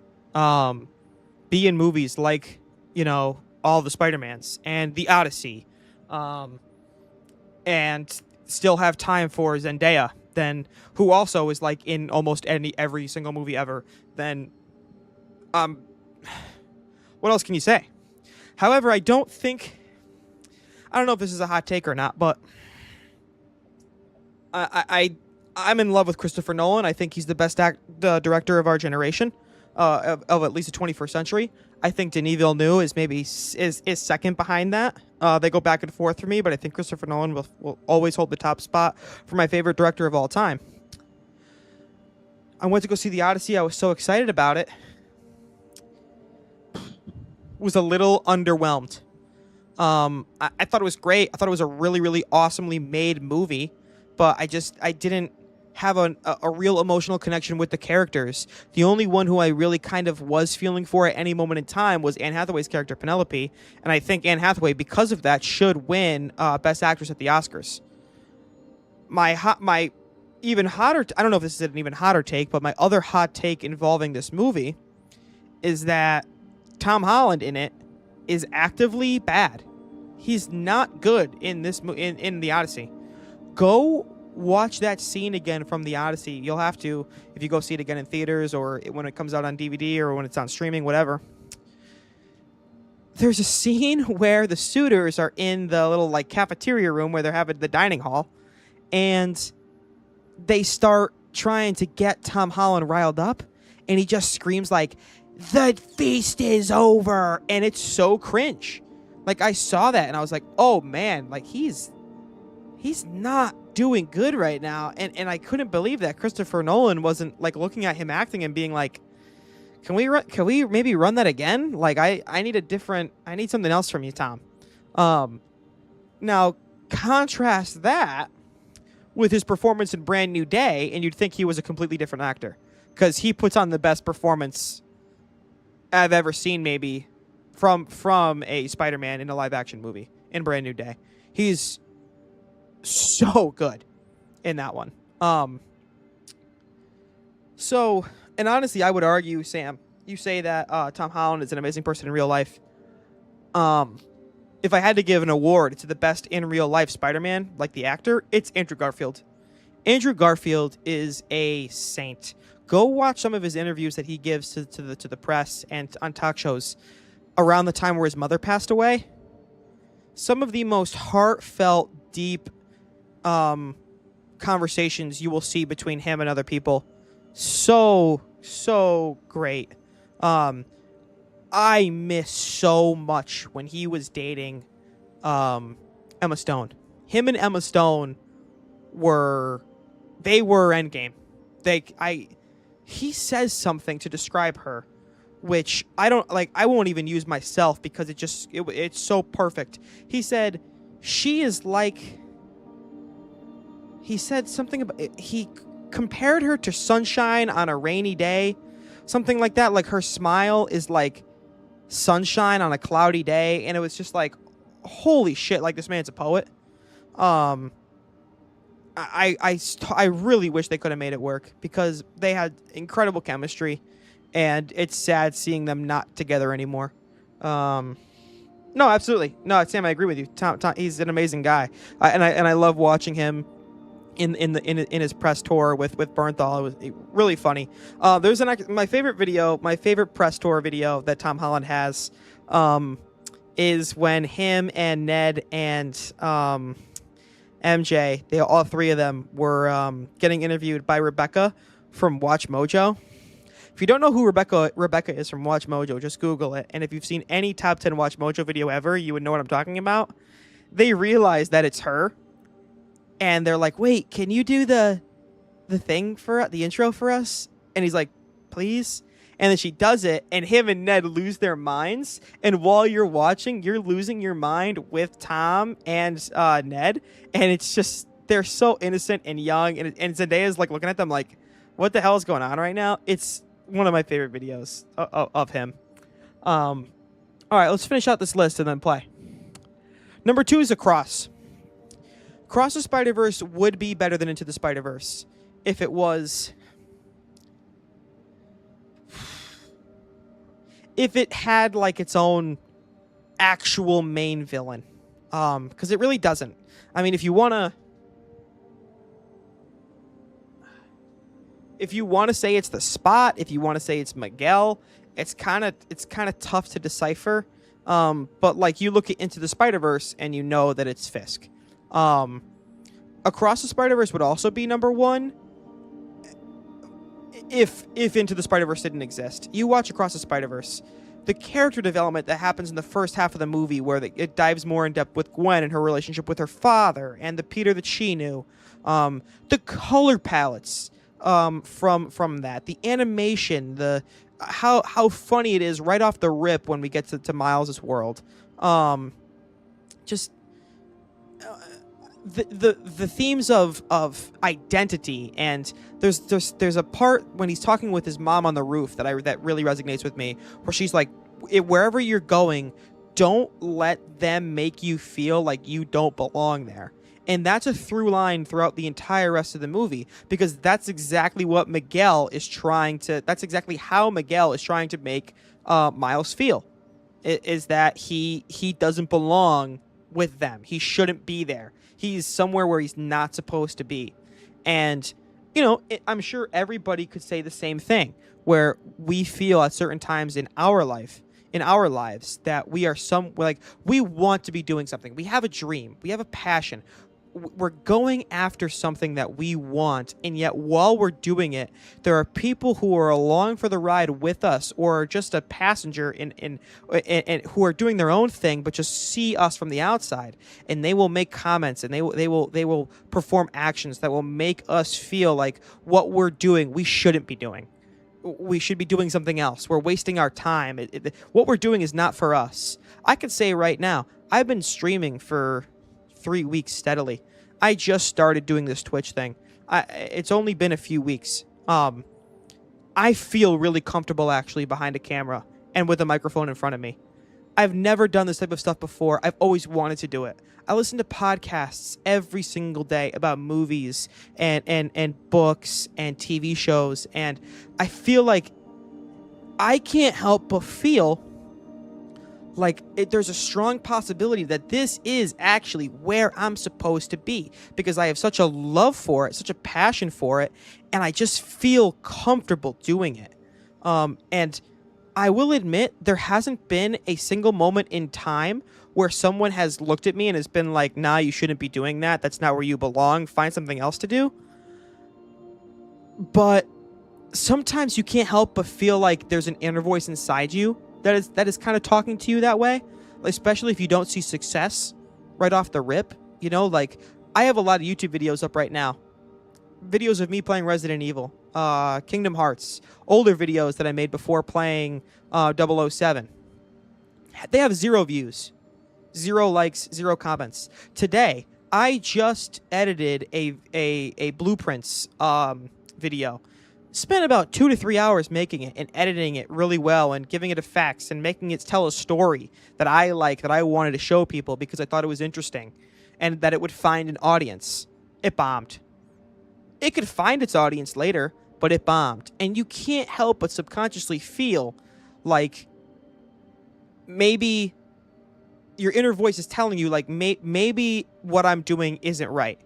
be in movies like, all the Spider-Mans and the Odyssey, and still have time for Zendaya, then who also is like in almost every single movie ever, then what else can you say? However, I don't know if this is a hot take or not, but I'm in love with Christopher Nolan. I think he's the best director of our generation, of at least the 21st century. I think Denis Villeneuve is maybe is second behind that. They go back and forth for me, but I think Christopher Nolan will always hold the top spot for my favorite director of all time. I went to go see The Odyssey. I was so excited about it. Was a little underwhelmed. I thought it was great. I thought it was a really, really awesomely made movie, but I didn't have a real emotional connection with the characters. The only one who I really kind of was feeling for at any moment in time was Anne Hathaway's character, Penelope, and I think Anne Hathaway, because of that, should win Best Actress at the Oscars. My even hotter... I don't know if this is an even hotter take, but my other hot take involving this movie is that Tom Holland in it is actively bad. He's not good in this in the Odyssey. Go watch that scene again from the Odyssey. You'll have to if you go see it again in theaters or when it comes out on DVD or when it's on streaming, whatever. There's a scene where the suitors are in the little like cafeteria room where they're having the dining hall, and they start trying to get Tom Holland riled up, and he just screams like, "The feast is over," and it's so cringe. Like, I saw that and I was like, oh man, like he's not doing good right now, and I couldn't believe that Christopher Nolan wasn't like looking at him acting and being like, can we maybe run that again? Like, I need something else from you, Tom. Now contrast that with his performance in Brand New Day, and you'd think he was a completely different actor, because he puts on the best performance I've ever seen, maybe from a Spider-Man in a live-action movie in Brand New Day. He's so good in that one. So, and honestly, I would argue, Sam, you say that Tom Holland is an amazing person in real life. If I had to give an award to the best in real life Spider-Man, like the actor, it's Andrew Garfield. Andrew Garfield is a saint. Go watch some of his interviews that he gives to the press and on talk shows around the time where his mother passed away. Some of the most heartfelt, deep conversations you will see between him and other people. So great. I miss so much when he was dating Emma Stone. Him and Emma Stone were endgame. He says something to describe her, which I don't like. I won't even use myself because it's so perfect. He said she is like. He said something about. He compared her to sunshine on a rainy day, something like that. Like, her smile is like sunshine on a cloudy day, and it was just like, holy shit! Like, this man's a poet. I really wish they could have made it work, because they had incredible chemistry, and it's sad seeing them not together anymore. No, absolutely. No, Sam, I agree with you. Tom, he's an amazing guy, and I love watching him in his press tour with Bernthal. It was really funny. There's my favorite press tour video that Tom Holland has, is when him and Ned and MJ, all three of them were getting interviewed by Rebecca from Watch Mojo. If you don't know who Rebecca is from Watch Mojo, just Google it. And if you've seen any top 10 Watch Mojo video ever, you would know what I'm talking about. They realize that it's her, and they're like, "Wait, can you do the thing for the intro for us?" And he's like, "Please." And then she does it, and him and Ned lose their minds. And while you're watching, you're losing your mind with Tom and Ned. And it's just, they're so innocent and young. And Zendaya's like looking at them like, what the hell is going on right now? It's one of my favorite videos of him. All right, let's finish out this list and then play. Number 2 is Across. Across the Spider-Verse would be better than Into the Spider-Verse if it was... if it had like its own actual main villain, because it really doesn't. I mean, if you want to say it's the Spot, if you want to say it's Miguel, it's kind of tough to decipher. But like, you look Into the Spider-Verse and you know that it's Fisk. Across the Spider-Verse would also be number 1 if Into the Spider-Verse didn't exist. You watch Across the Spider-Verse, the character development that happens in the first half of the movie, where it dives more in depth with Gwen and her relationship with her father and the Peter that she knew, the color palettes from that, the animation, the how funny it is right off the rip when we get to Miles' world, just. The themes of identity, and there's a part when he's talking with his mom on the roof that really resonates with me, where she's like, wherever you're going, don't let them make you feel like you don't belong there. And that's a through line throughout the entire rest of the movie, because that's exactly what that's exactly how Miguel is trying to make Miles feel, is that he doesn't belong with them. He shouldn't be there. He's somewhere where he's not supposed to be. And, I'm sure everybody could say the same thing, where we feel at certain times in our lives, that we are we want to be doing something. We have a dream. We have a passion. We're going after something that we want, and yet while we're doing it, there are people who are along for the ride with us, or just a passenger in who are doing their own thing, but just see us from the outside, and they will make comments, and they will perform actions that will make us feel like what we're doing we shouldn't be doing. We should be doing something else. We're wasting our time. What we're doing is not for us. I can say right now, I've been streaming for 3 weeks steadily. I just started doing this Twitch thing. It's only been a few weeks. I feel really comfortable actually behind a camera and with a microphone in front of me. I've never done this type of stuff before. I've always wanted to do it. I listen to podcasts every single day about movies and books and TV shows, and I feel like I can't help but feel like there's a strong possibility that this is actually where I'm supposed to be, because I have such a love for it, such a passion for it, and I just feel comfortable doing it. And I will admit, there hasn't been a single moment in time where someone has looked at me and has been like, nah, you shouldn't be doing that. That's not where you belong. Find something else to do. But sometimes you can't help but feel like there's an inner voice inside you that is kind of talking to you that way, especially if you don't see success right off the rip. Like, I have a lot of YouTube videos up right now. Videos of me playing Resident Evil, Kingdom Hearts, older videos that I made before playing 007. They have 0 views, 0 likes, 0 comments. Today, I just edited a Blueprints video. Spent about 2 to 3 hours making it and editing it really well and giving it effects and making it tell a story that I wanted to show people because I thought it was interesting and that it would find an audience. It bombed. It could find its audience later, but it bombed. And you can't help but subconsciously feel like maybe your inner voice is telling you, like, maybe what I'm doing isn't right.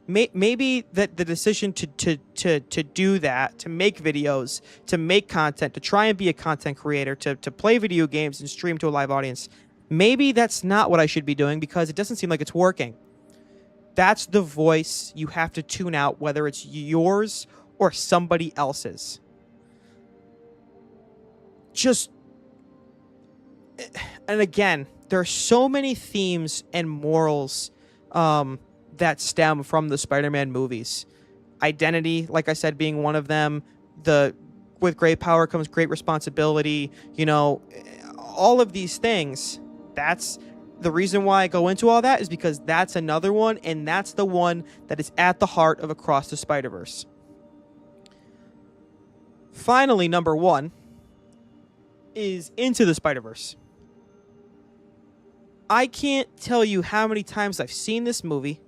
Maybe that the decision to do that, to make videos, to make content, to try and be a content creator, to play video games and stream to a live audience, maybe that's not what I should be doing because it doesn't seem like it's working. That's the voice you have to tune out, whether it's yours or somebody else's. And again, there are so many themes and morals that stem from the Spider-Man movies. Identity, like I said, being one of them. With great power comes great responsibility. All of these things. That's the reason why I go into all that, is because that's another one, and that's the one that is at the heart of Across the Spider-Verse. Finally, number 1 is Into the Spider-Verse. I can't tell you how many times I've seen this movie.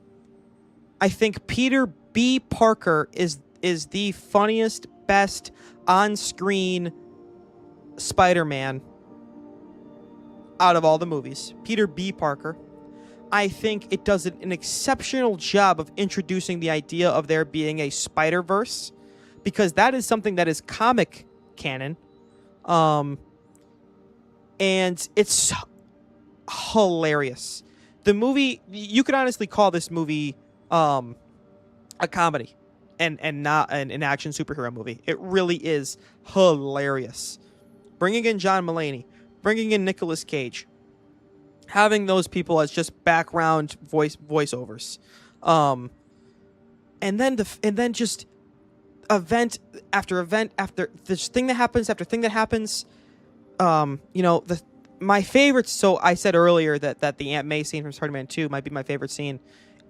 I think Peter B. Parker is the funniest, best on-screen Spider-Man out of all the movies. Peter B. Parker. I think it does an exceptional job of introducing the idea of there being a Spider-Verse, because that is something that is comic canon. And it's hilarious. The movie, you could honestly call this movie a comedy and not an action superhero movie. It really is hilarious. Bringing in John Mulaney, bringing in Nicolas Cage, having those people as just background voiceovers, and then just event after event after this thing that happens after thing that happens. My favorite. So I said earlier that the Aunt May scene from Spider-Man 2 might be my favorite scene.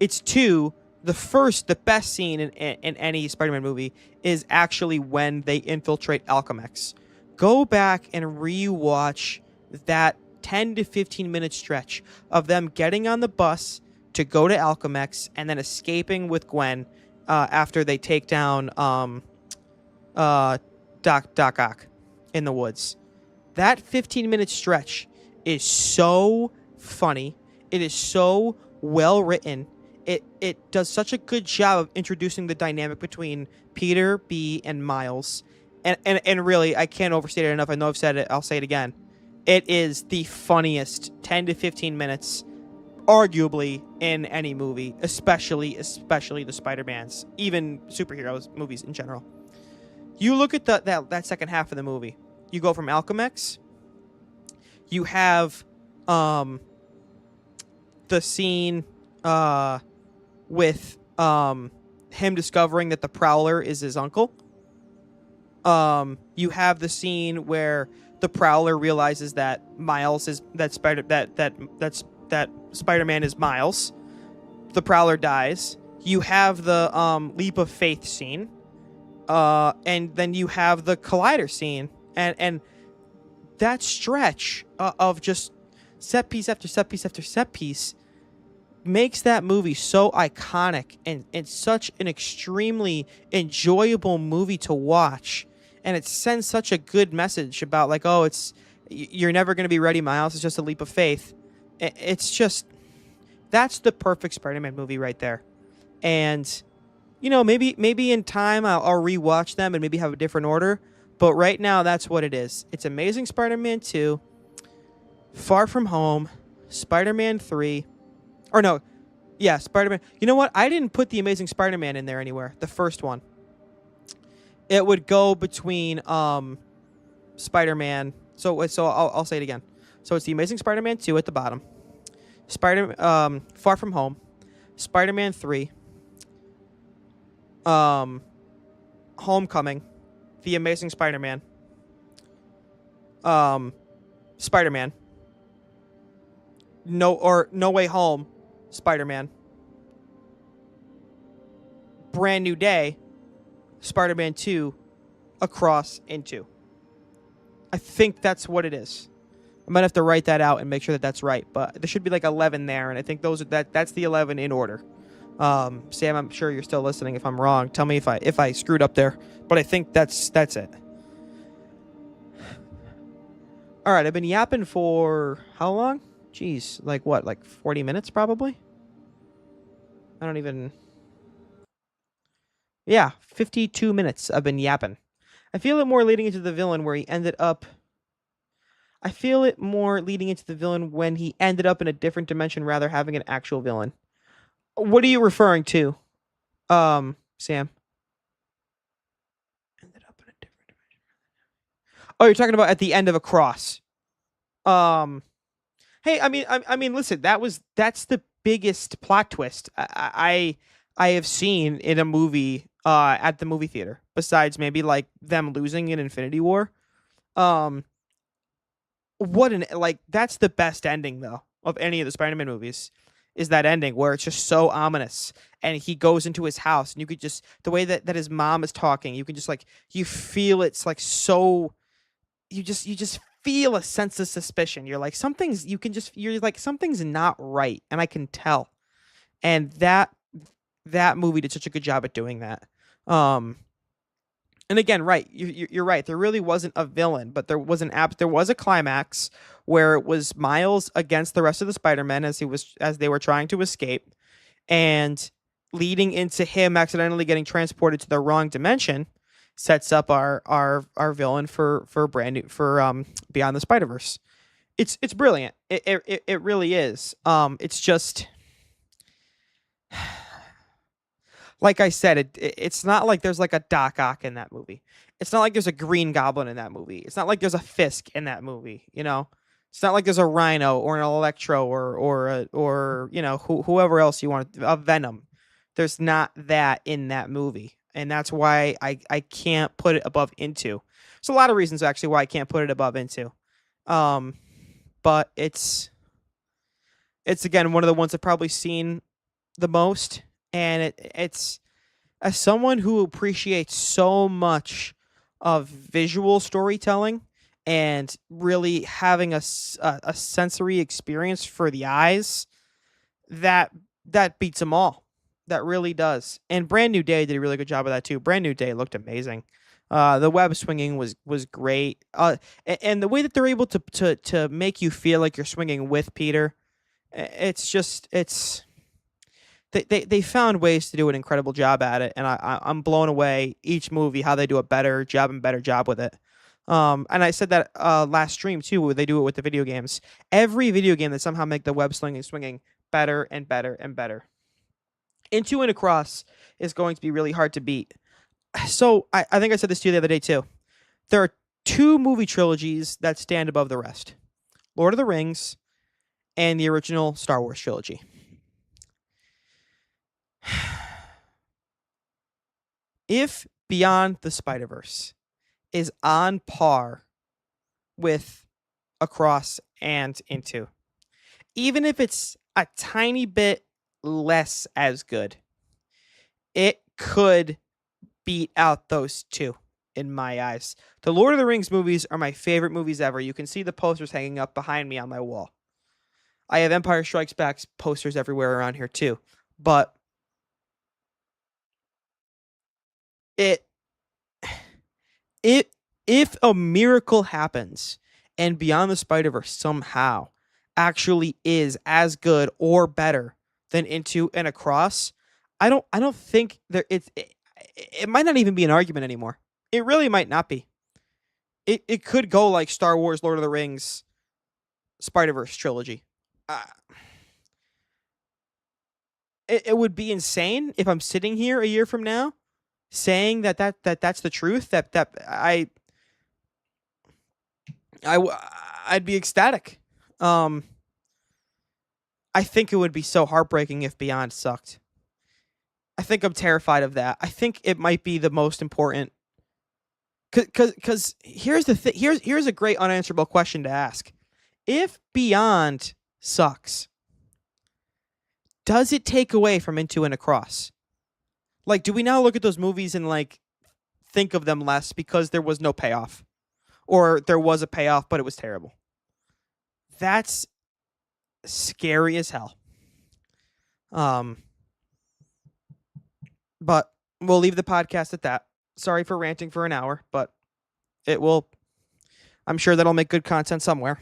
It's 2. The best scene in any Spider-Man movie is actually when they infiltrate Alchemax. Go back and rewatch that 10 to 15 minute stretch of them getting on the bus to go to Alchemax and then escaping with Gwen after they take down Doc Ock in the woods. That 15-minute stretch is so funny. It is so well written. It does such a good job of introducing the dynamic between Peter, B, and Miles. And really, I can't overstate it enough. I know I've said it. I'll say it again. It is the funniest 10 to 15 minutes, arguably, in any movie, especially the Spider-Mans, even superheroes movies in general. You look at that second half of the movie. You go from Alchemax. You have the scene with him discovering that the Prowler is his uncle. You have the scene where the Prowler realizes that Miles is that Spider-Man is Miles. The Prowler dies. You have the leap of faith scene. And then you have the Collider scene. And that stretch of just set piece after set piece after set piece makes that movie so iconic and such an extremely enjoyable movie to watch. And it sends such a good message about, like, oh, you're never going to be ready, Miles. It's just a leap of faith. It's just, that's the perfect Spider-Man movie right there. And, you know, maybe in time I'll rewatch them and maybe have a different order. But right now, that's what it is. It's Amazing Spider-Man 2, Far From Home, Spider-Man 3, or no, yeah, Spider-Man. You know what? I didn't put the Amazing Spider-Man in there anywhere. The first one. It would go between Spider-Man. So I'll say it again. So it's the Amazing Spider-Man 2 at the bottom. Far From Home, Spider-Man 3, Homecoming, The Amazing Spider-Man, Spider-Man, No Way Home, Spider-Man, Brand New Day, Spider-Man 2, Across, Into. I think that's what it is. I might have to write that out and make sure that that's right, but there should be like 11 there, and I think that's the 11 in order. Sam, I'm sure you're still listening. If I'm wrong, tell me if I screwed up there, but I think that's it. All right, I've been yapping for how long? Jeez, like 40 minutes probably? I don't even... Yeah, 52 minutes I've been yapping. I feel it more leading into the villain where he ended up... I feel it more leading into the villain when he ended up in a different dimension rather having an actual villain. What are you referring to, Sam? Ended up in a different dimension. Oh, you're talking about at the end of Across. Hey, I mean, listen, that's the biggest plot twist I have seen in a movie at the movie theater, besides maybe like them losing in Infinity War. That's the best ending though of any of the Spider-Man movies, is that ending where it's just so ominous and he goes into his house and you could just, the way that his mom is talking, you can just like, you feel it's like so, you just feel a sense of suspicion. You're like, you're like, something's not right. And I can tell. And that movie did such a good job at doing that. And again, right, you're right. There really wasn't a villain, but there was a climax where it was Miles against the rest of the Spider-Men as they were trying to escape, and leading into him accidentally getting transported to the wrong dimension sets up our villain for Beyond the Spider-Verse. It's brilliant. It really is. It's just. Like I said, it's not like there's like a Doc Ock in that movie. It's not like there's a Green Goblin in that movie. It's not like there's a Fisk in that movie. You know, it's not like there's a Rhino or an Electro or you know, whoever else you want, a Venom. There's not that in that movie, and that's why I can't put it above Into. There's a lot of reasons actually why I can't put it above Into, but it's again one of the ones I've probably seen the most. And it's, as someone who appreciates so much of visual storytelling and really having a sensory experience for the eyes, that beats them all. That really does. And Brand New Day did a really good job of that too. Brand New Day looked amazing. The web swinging was great. And the way that they're able to make you feel like you're swinging with Peter It's just they found ways to do an incredible job at it, and I'm blown away each movie how they do a better job and better job with it. And I said that last stream too, where they do it with the video games. Every video game that somehow make the web slinging swinging better and better and better. Into and Across is going to be really hard to beat. So I think I said this to you the other day too. There are 2 movie trilogies that stand above the rest: Lord of the Rings and the original Star Wars trilogy. If Beyond the Spider-Verse is on par with Across and Into, even if it's a tiny bit less as good, it could beat out those 2 in my eyes. The Lord of the Rings movies are my favorite movies ever. You can see the posters hanging up behind me on my wall. I have Empire Strikes Back posters everywhere around here too. But if a miracle happens and Beyond the Spider-Verse somehow actually is as good or better than Into and Across, I don't think there it might not even be an argument anymore. It really might not be. It could go like Star Wars, Lord of the Rings, Spider-Verse trilogy. It would be insane if I'm sitting here a year from now saying that's the truth. I'd be ecstatic. I think it would be so heartbreaking if Beyond sucked. I think I'm terrified of that. I think it might be the most important. Because here's the thing. Here's a great unanswerable question to ask. If Beyond sucks, does it take away from Into and Across? Like, do we now look at those movies and like think of them less because there was no payoff, or there was a payoff but it was terrible? That's scary as hell. But we'll leave the podcast at that. Sorry for ranting for an hour, but I'm sure that'll make good content somewhere.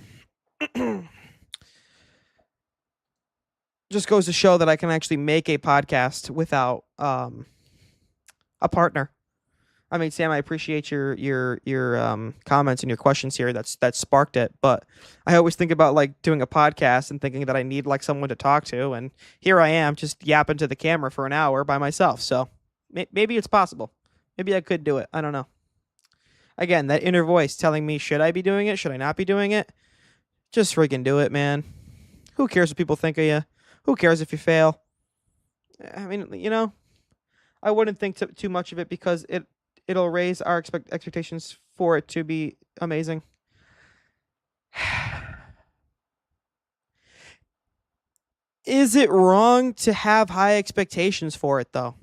Just goes to show that I can actually make a podcast without a partner. I mean, Sam, I appreciate your comments and your questions here. That sparked it. But I always think about like doing a podcast and thinking that I need like someone to talk to, and here I am just yapping to the camera for an hour by myself. So maybe it's possible. Maybe I could do it. I don't know. Again, that inner voice telling me, should I be doing it? Should I not be doing it? Just freaking do it, man. Who cares what people think of you? Who cares if you fail? I mean, I wouldn't think too much of it because it'll raise our expectations for it to be amazing. Is it wrong to have high expectations for it, though?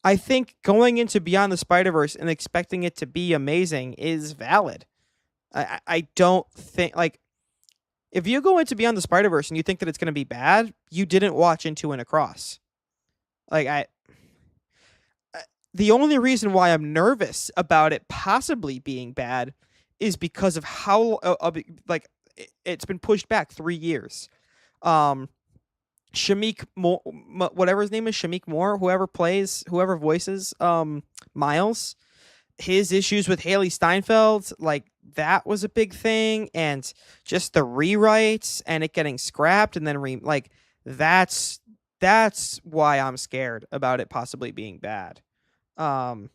I think going into Beyond the Spider-Verse and expecting it to be amazing is valid. I don't think, like, if you go into Beyond the Spider-Verse and you think that it's going to be bad, you didn't watch Into and Across. Like, the only reason why I'm nervous about it possibly being bad is because of how, it's been pushed back 3 years. Shamik Moore, whatever his name is, Shamik Moore, whoever voices Miles, his issues with Haley Steinfeld, like, that was a big thing, and just the rewrites and it getting scrapped and then that's why I'm scared about it possibly being bad. Well,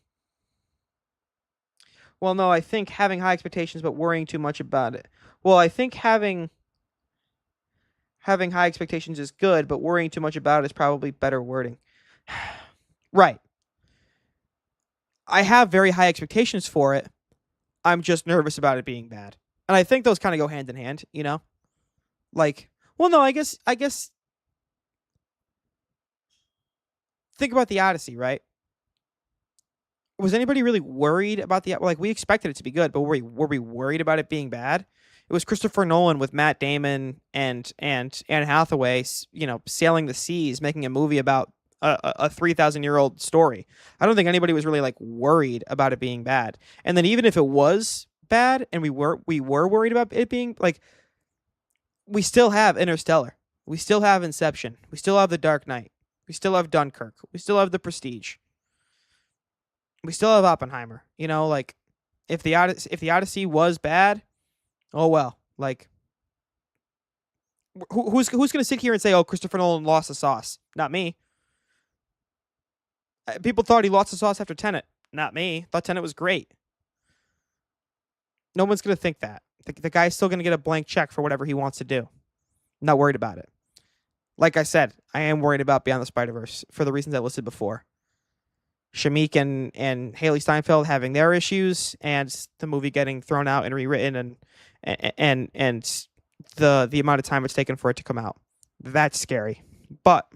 no, I think having high expectations but worrying too much about it. Well, I think having high expectations is good, but worrying too much about it is probably better wording. Right. I have very high expectations for it. I'm just nervous about it being bad. And I think those kind of go hand in hand, Like, well, no, I guess think about the Odyssey, right? Was anybody really worried about we expected it to be good, but were we worried about it being bad? It was Christopher Nolan with Matt Damon and Anne Hathaway, sailing the seas, making a movie about a 3,000-year-old story. I don't think anybody was really worried about it being bad. And then even if it was bad and we were worried about it being we still have Interstellar. We still have Inception. We still have The Dark Knight. We still have Dunkirk. We still have The Prestige. We still have Oppenheimer. You know, like, if the Odyssey was bad, oh well. Like, who's going to sit here and say, oh, Christopher Nolan lost the sauce? Not me. People thought he lost the sauce after Tenet. Not me. Thought Tenet was great. No one's going to think that. The guy's still going to get a blank check for whatever he wants to do. Not worried about it. Like I said, I am worried about Beyond the Spider-Verse for the reasons I listed before. Shameik and Haley Steinfeld having their issues, and the movie getting thrown out and rewritten, and the amount of time it's taken for it to come out. That's scary. But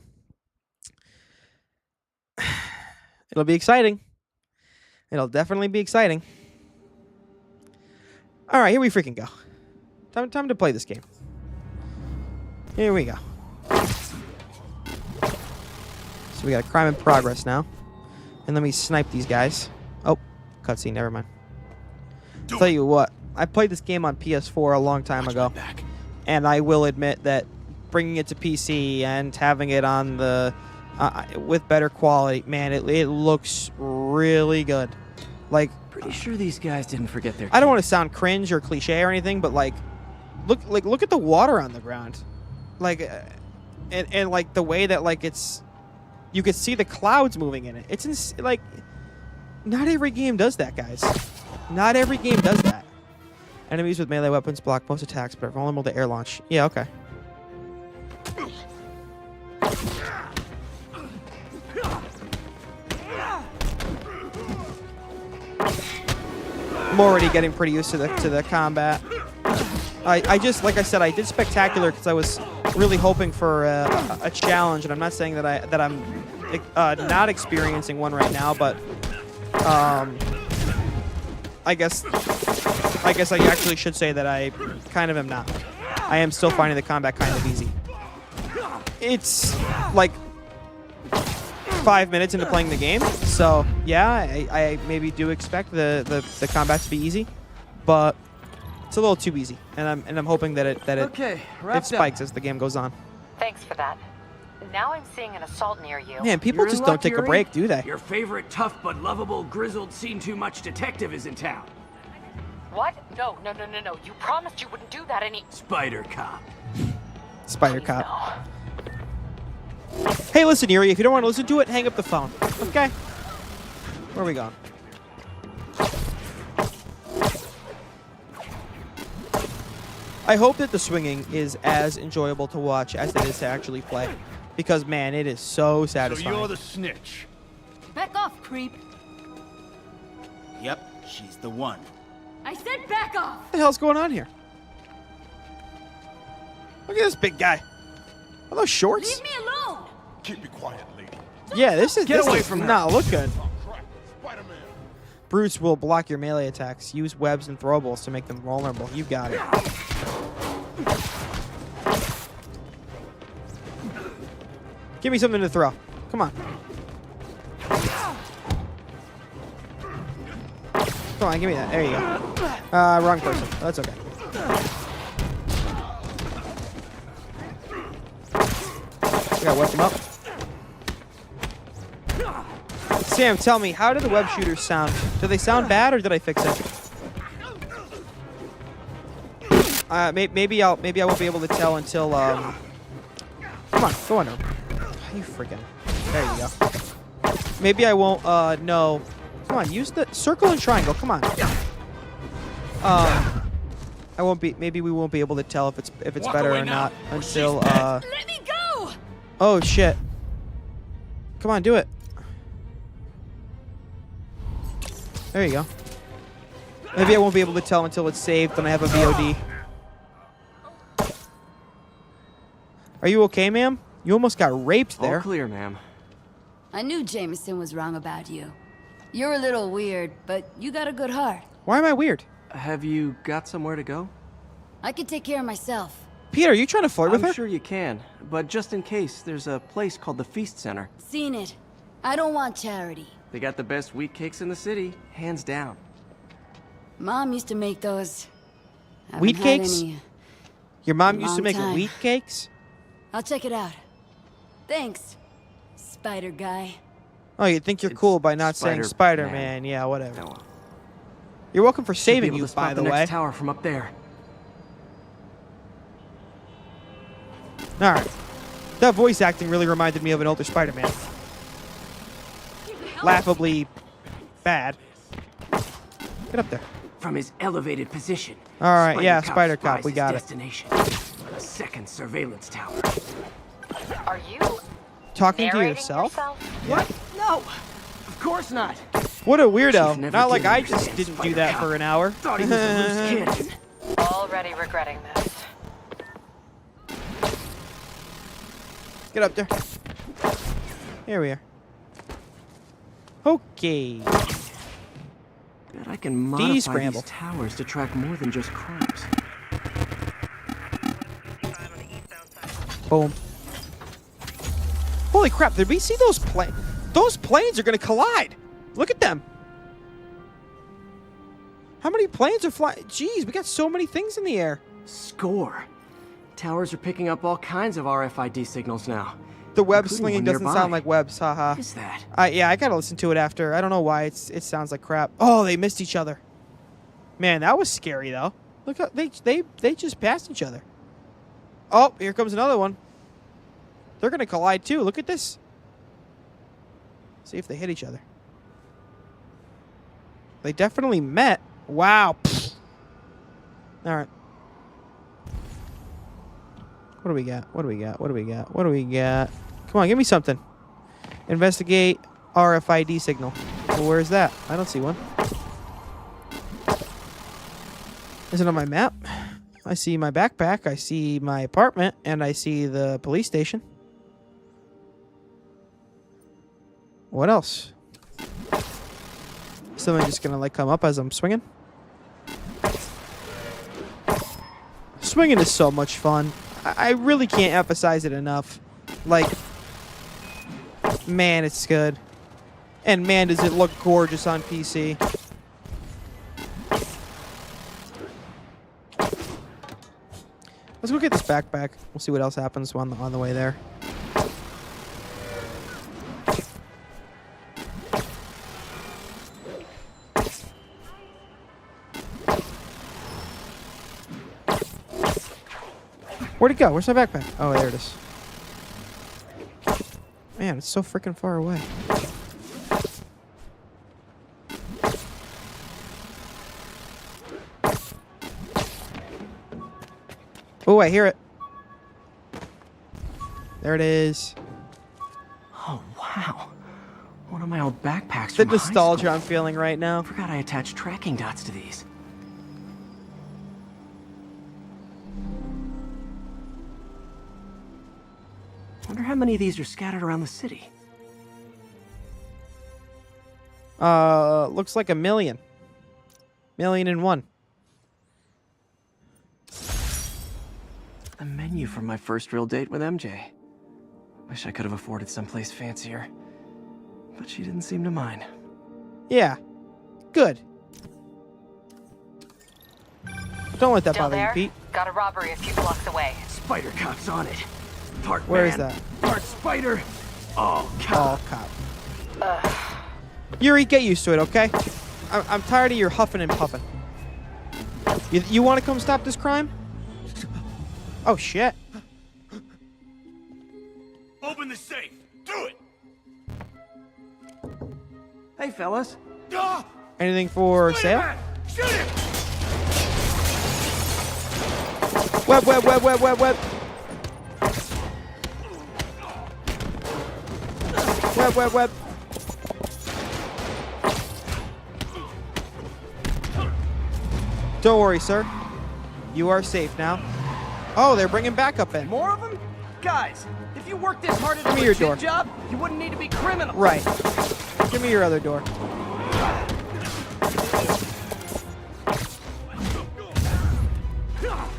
it'll be exciting. It'll definitely be exciting. All right, here we freaking go. Time to play this game. Here we go. So we got a crime in progress now. And let me snipe these guys. Oh, cutscene, never mind. Tell you what, I played this game on PS4 a long time ago. And I will admit that bringing it to PC and having it on the with better quality, man, it looks really good. Like, Pretty sure these guys didn't forget their I don't keys. want to sound cringe or cliche or anything, but like, look at the water on the ground, like, and like the way that like you could see the clouds moving in it. It's like, not every game does that, guys. Not every game does that. Enemies with melee weapons block most attacks, but are vulnerable to air launch. Yeah, okay. I'm already getting pretty used to the combat. I just, like I said, I did Spectacular because I was really hoping for a challenge, and I'm not saying that I'm not experiencing one right now, but I guess I actually should say that I kind of am not. I am still finding the combat kind of easy. It's like 5 minutes into playing the game, so yeah, I maybe do expect the combat to be easy, but it's a little too easy, and I'm hoping that it spikes as the game goes on. Thanks for that. Now I'm seeing an assault near you. Man, people just don't take a break, do they? Your favorite tough but lovable, grizzled, seen-too-much detective is in town. What? No. You promised you wouldn't do that Spider Cop. Spider Please, Cop. no. Hey, listen, Yuri, if you don't want to listen to it, hang up the phone. Okay? Where are we going? I hope that the swinging is as enjoyable to watch as it is to actually play. Because, man, it is so satisfying. So you're the snitch. Back off, creep. Yep, she's the one. I said back off! What the hell's going on here? Look at this big guy. Are those shorts? Leave me alone! Keep it quiet, lady. Yeah, this Get away from her. not look good. Oh, crap. Spider-Man. Bruce will block your melee attacks. Use webs and throwables to make them vulnerable. You got it. Give me something to throw. Come on. Come on, give me that. There you go. Wrong person. That's okay. I gotta whip him up. Sam, tell me, how do the web shooters sound? Do they sound bad, or did I fix it? Maybe I won't be able to tell until Come on, go on. You freaking. There you go. Maybe I won't know. Come on, use the circle and triangle. Come on. I won't be. Maybe we won't be able to tell if it's better or not until Let me go! Oh shit. Come on, do it. There you go. Maybe I won't be able to tell until it's saved and I have a VOD. Are you okay, ma'am? You almost got raped there. All clear, ma'am. I knew Jameson was wrong about you. You're a little weird, but you got a good heart. Why am I weird? Have you got somewhere to go? I can take care of myself. Peter, are you trying to flirt with her? I'm sure you can, but just in case, there's a place called the Feast Center. Seen it. I don't want charity. They got the best wheat cakes in the city, hands down. Mom used to make those. Wheat Haven't had cakes? any Your mom used to Long make time. wheat cakes? I'll check it out. Thanks, Spider Guy. Oh, you think you're It's cool by not saying Spider-Man. Spider-Man. Yeah, whatever. No. You're welcome for Should be saving able you, to spot by the next way. tower from up there. Alright. That voice acting really reminded me of an older Spider-Man. Laughably bad. Get up there. From his elevated position. Alright, yeah, Cop Spider Cop, spies we his got it. destination. A second surveillance tower. Are you Talking to narrating yourself? What? No! Of course not! What a Chief weirdo. never Not like did I just understand didn't do Spider that Cop. for an hour. Thought he was a loose cannon. Already regretting this. Get up there. Here we are. Okay. Bet I can modify scramble. these towers to track more than just crimes. Boom. Holy crap, did we see those planes? Those planes are going to collide. Look at them. How many planes are flying? Jeez, we got so many things in the air. Score. Towers are picking up all kinds of RFID signals now. The web Including slinging one doesn't nearby. sound like webs, haha. What is that? Yeah, I gotta listen to it after. I don't know why it sounds like crap. Oh, they missed each other. Man, that was scary though. Look how they just passed each other. Oh, here comes another one. They're gonna collide too. Look at this. See if they hit each other. They definitely met. Wow. All right. What do we got? What do we got? What do we got? What do we got? Come on, give me something. Investigate RFID signal. Well, where's that? I don't see one. Is it on my map? I see my backpack, I see my apartment, and I see the police station. What else? Something just gonna like come up as I'm swinging? Swinging is so much fun. I really can't emphasize it enough. Like, man, it's good. And man, does it look gorgeous on PC. Let's go get this backpack. We'll see what else happens on the way there. Where'd it go? Where's my backpack? Oh, there it is. Man, it's so freaking far away. Oh, I hear it. There it is. Oh, wow. One of my old backpacks The from high nostalgia school. I'm feeling right now. Forgot I attached tracking dots to these. Wonder how many of these are scattered around the city. Looks like 1,000,000. 1,000,001. The menu from my first real date with MJ. Wish I could have afforded someplace fancier. But she didn't seem to mind. Yeah. Good. Don't let that Still bother you, there? Pete. Got a robbery a few blocks away. Spider Cop's on it. Part Where man, is that? part spider. All Oh, cop. cop. Yuri, get used to it, okay? I'm tired of your huffing and puffing. You want to come stop this crime? Oh, shit. Open the safe. Do it. Hey, fellas. Ah! Anything for sale? Spider-Man! Shoot him! Web, web, web, web, web, web. Web, web, web. Don't worry, sir. You are safe now. Oh, they're bringing backup in. More of them? Guys, if you worked this hard at a Give me your legit door. job, you wouldn't need to be criminals. Right. Give me your other door.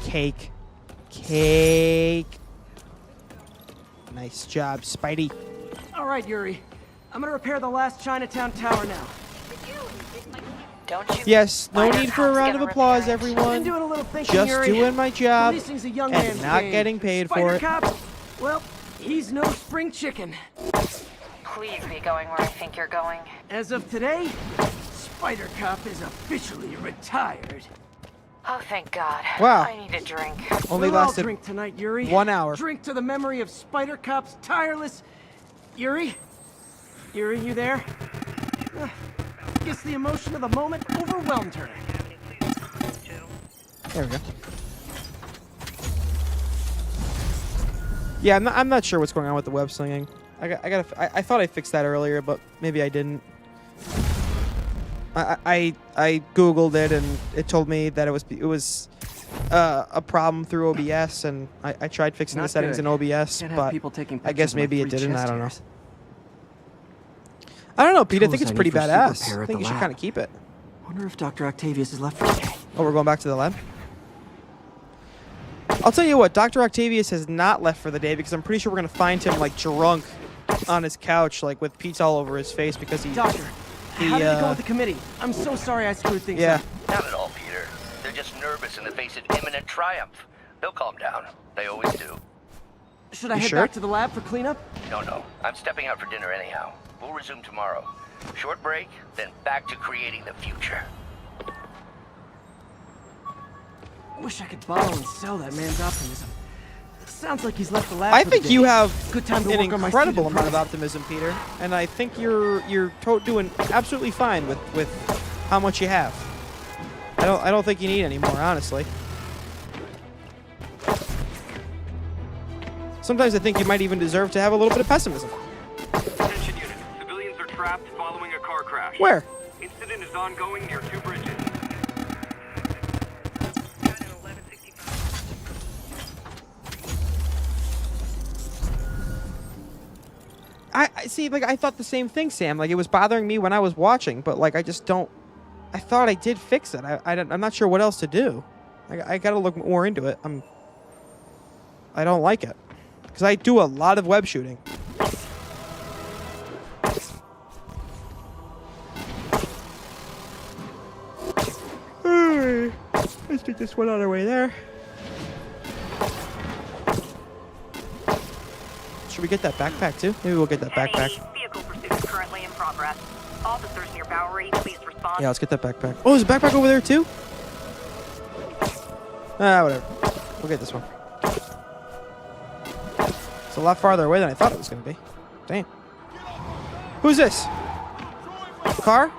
Cake. Cake. Nice job, Spidey. All right, Yuri. I'm gonna repair the last Chinatown tower now. Don't you? Yes, no Spider need for a Cop's round of gonna applause, rip your edge. everyone. Been doing a little thinking, Just Yuri. doing my job Policing's a young and man's not game. getting paid for Spider it. Cop, well, he's no spring chicken. Please be going where I think you're going. As of today, Spider Cop is officially retired. Oh, thank God. Wow. I need a drink. Only We'll all lasted drink tonight, Yuri. 1 hour. Drink to the memory of Spider Cop's tireless... Yuri? Yuri, you there? Guess the emotion of the moment overwhelmed her. There we go. Yeah, I'm not sure what's going on with the web slinging. I thought I fixed that earlier, but maybe I didn't. I googled it and it told me that it was a problem through OBS, and I tried fixing the Not settings good. in OBS, Can't have but people taking I guess pictures of my maybe it 3 didn't. chest I don't know. hairs. I don't know, Pete. I think Tools it's I pretty need for super badass. repair I at think the you should lab. kind of keep it. Wonder if Dr. Octavius is left for the day. Oh, we're going back to the lab? I'll tell you what, Dr. Octavius has not left for the day because I'm pretty sure we're going to find him, like, drunk on his couch, like, with pizza all over his face because he... Doctor, how did it go with the committee? I'm so sorry I screwed things Yeah. up. Not at all, Peter. They're just nervous in the face of imminent triumph. They'll calm down. They always do. Should I You head sure? back to the lab for cleanup? No. I'm stepping out for dinner anyhow. We'll resume tomorrow. Short break, then back to creating the future. Wish I could borrow and sell that man's optimism. Sounds like he's left the lab I for the think day. you have Good time to an work on my incredible student amount of project. optimism, Peter, and I think you're doing absolutely fine with how much you have. I don't think you need any more, honestly. Sometimes I think you might even deserve to have a little bit of pessimism. Attention unit. Civilians are trapped following a car crash. Where? Incident is ongoing near 2 bridges. I see, like, I thought the same thing, Sam. Like, it was bothering me when I was watching, but, like, I just don't... I thought I did fix it. I'm not sure what else to do. I gotta look more into it. I don't like it. Because I do a lot of web shooting. Let's take this one on our way there. Should we get that backpack too? Maybe we'll get that backpack. Vehicle pursuit is currently in progress. Officers near Bowery, please respond. Yeah, let's get that backpack. Oh, there's a backpack over there too? Ah, whatever. We'll get this one. It's a lot farther away than I thought it was going to be. Damn. Who's this? Car?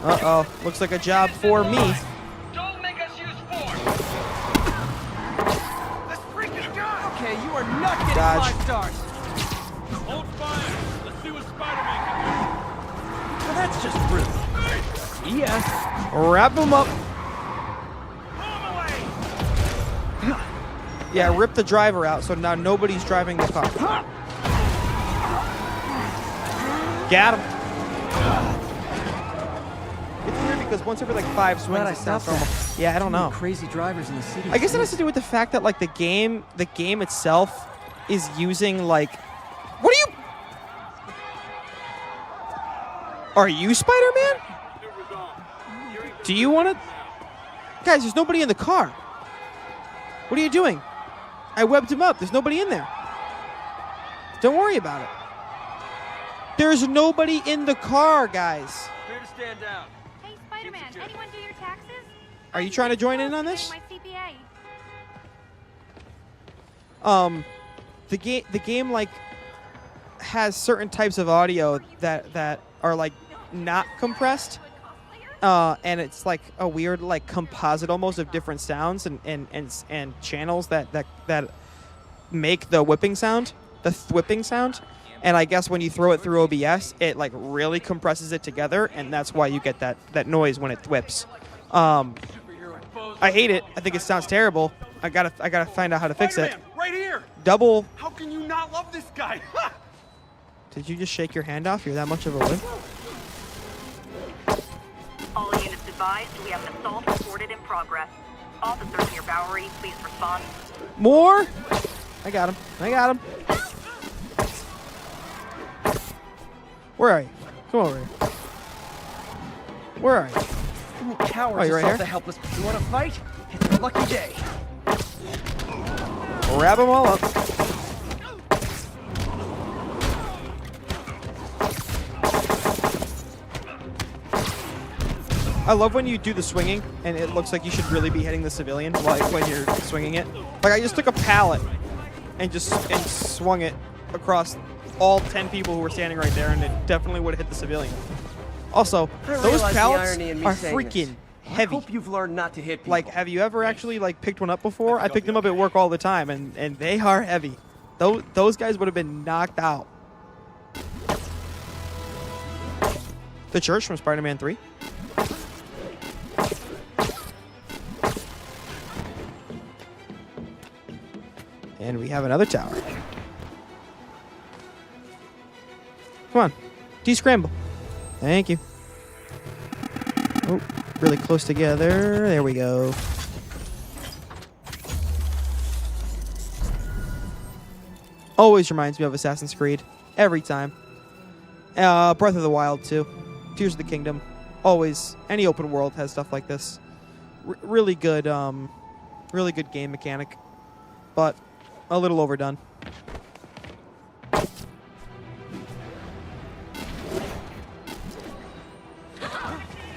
Uh-oh. Looks like a job for me. Don't make us use force! Let's freaking go! Okay, you are not getting Dodge. 5 stars. Hold fire. Let's see what Spider-Man can Well, that's just rude. Yeah. Wrap him up. Yeah, rip the driver out so now nobody's driving the car. Got him. It's weird because once every like 5 swings, Glad I it sounds stopped normal. that. Yeah, I don't Too many know. Crazy drivers in the city. I guess it has to do with the fact that like the game itself is using like, what are you? Are you Spider-Man? Do you want to? Guys, there's nobody in the car. What are you doing? I webbed him up. There's nobody in there. Don't worry about it. There's nobody in the car, guys. Clear to stand down. Hey, Spider-Man, anyone do your taxes? Are you trying to join in on this? My CPA. The game like has certain types of audio that are like not compressed, and it's like a weird like composite almost of different sounds and channels that make the whipping sound, the thwipping sound. And I guess when you throw it through OBS, it like really compresses it together, and that's why you get that noise when it thwips. I hate it. I think it sounds terrible. I gotta find out how to fix it. Spider-Man, right here. Double. How can you not love this guy? Did you just shake your hand off? You're that much of a wimp? All units advised, we have an assault reported in progress. Officers near Bowery, please respond. More? I got him. I got him. Where are you? Come over here. Where are you? Shouldn't cower Oh, you're right yourself here? to helpless. You want to fight? It's your lucky day. Wrap them all up. I love when you do the swinging and it looks like you should really be hitting the civilian, like when you're swinging it. Like I just took a pallet and swung it across all 10 people who were standing right there, and it definitely would have hit the civilian. Also, I those realize the pallets irony in me are saying this. freaking I heavy. hope you've learned not to hit people. Like, have you ever actually like picked one up before? I pick them up at work all the time, and they are heavy. Those guys would have been knocked out. The church from Spider-Man 3. And we have another tower. Come on. Descramble. Thank you. Oh, really close together. There we go. Always reminds me of Assassin's Creed. Every time. Breath of the Wild, too. Tears of the Kingdom. Always. Any open world has stuff like this. Really good game mechanic. But a little overdone.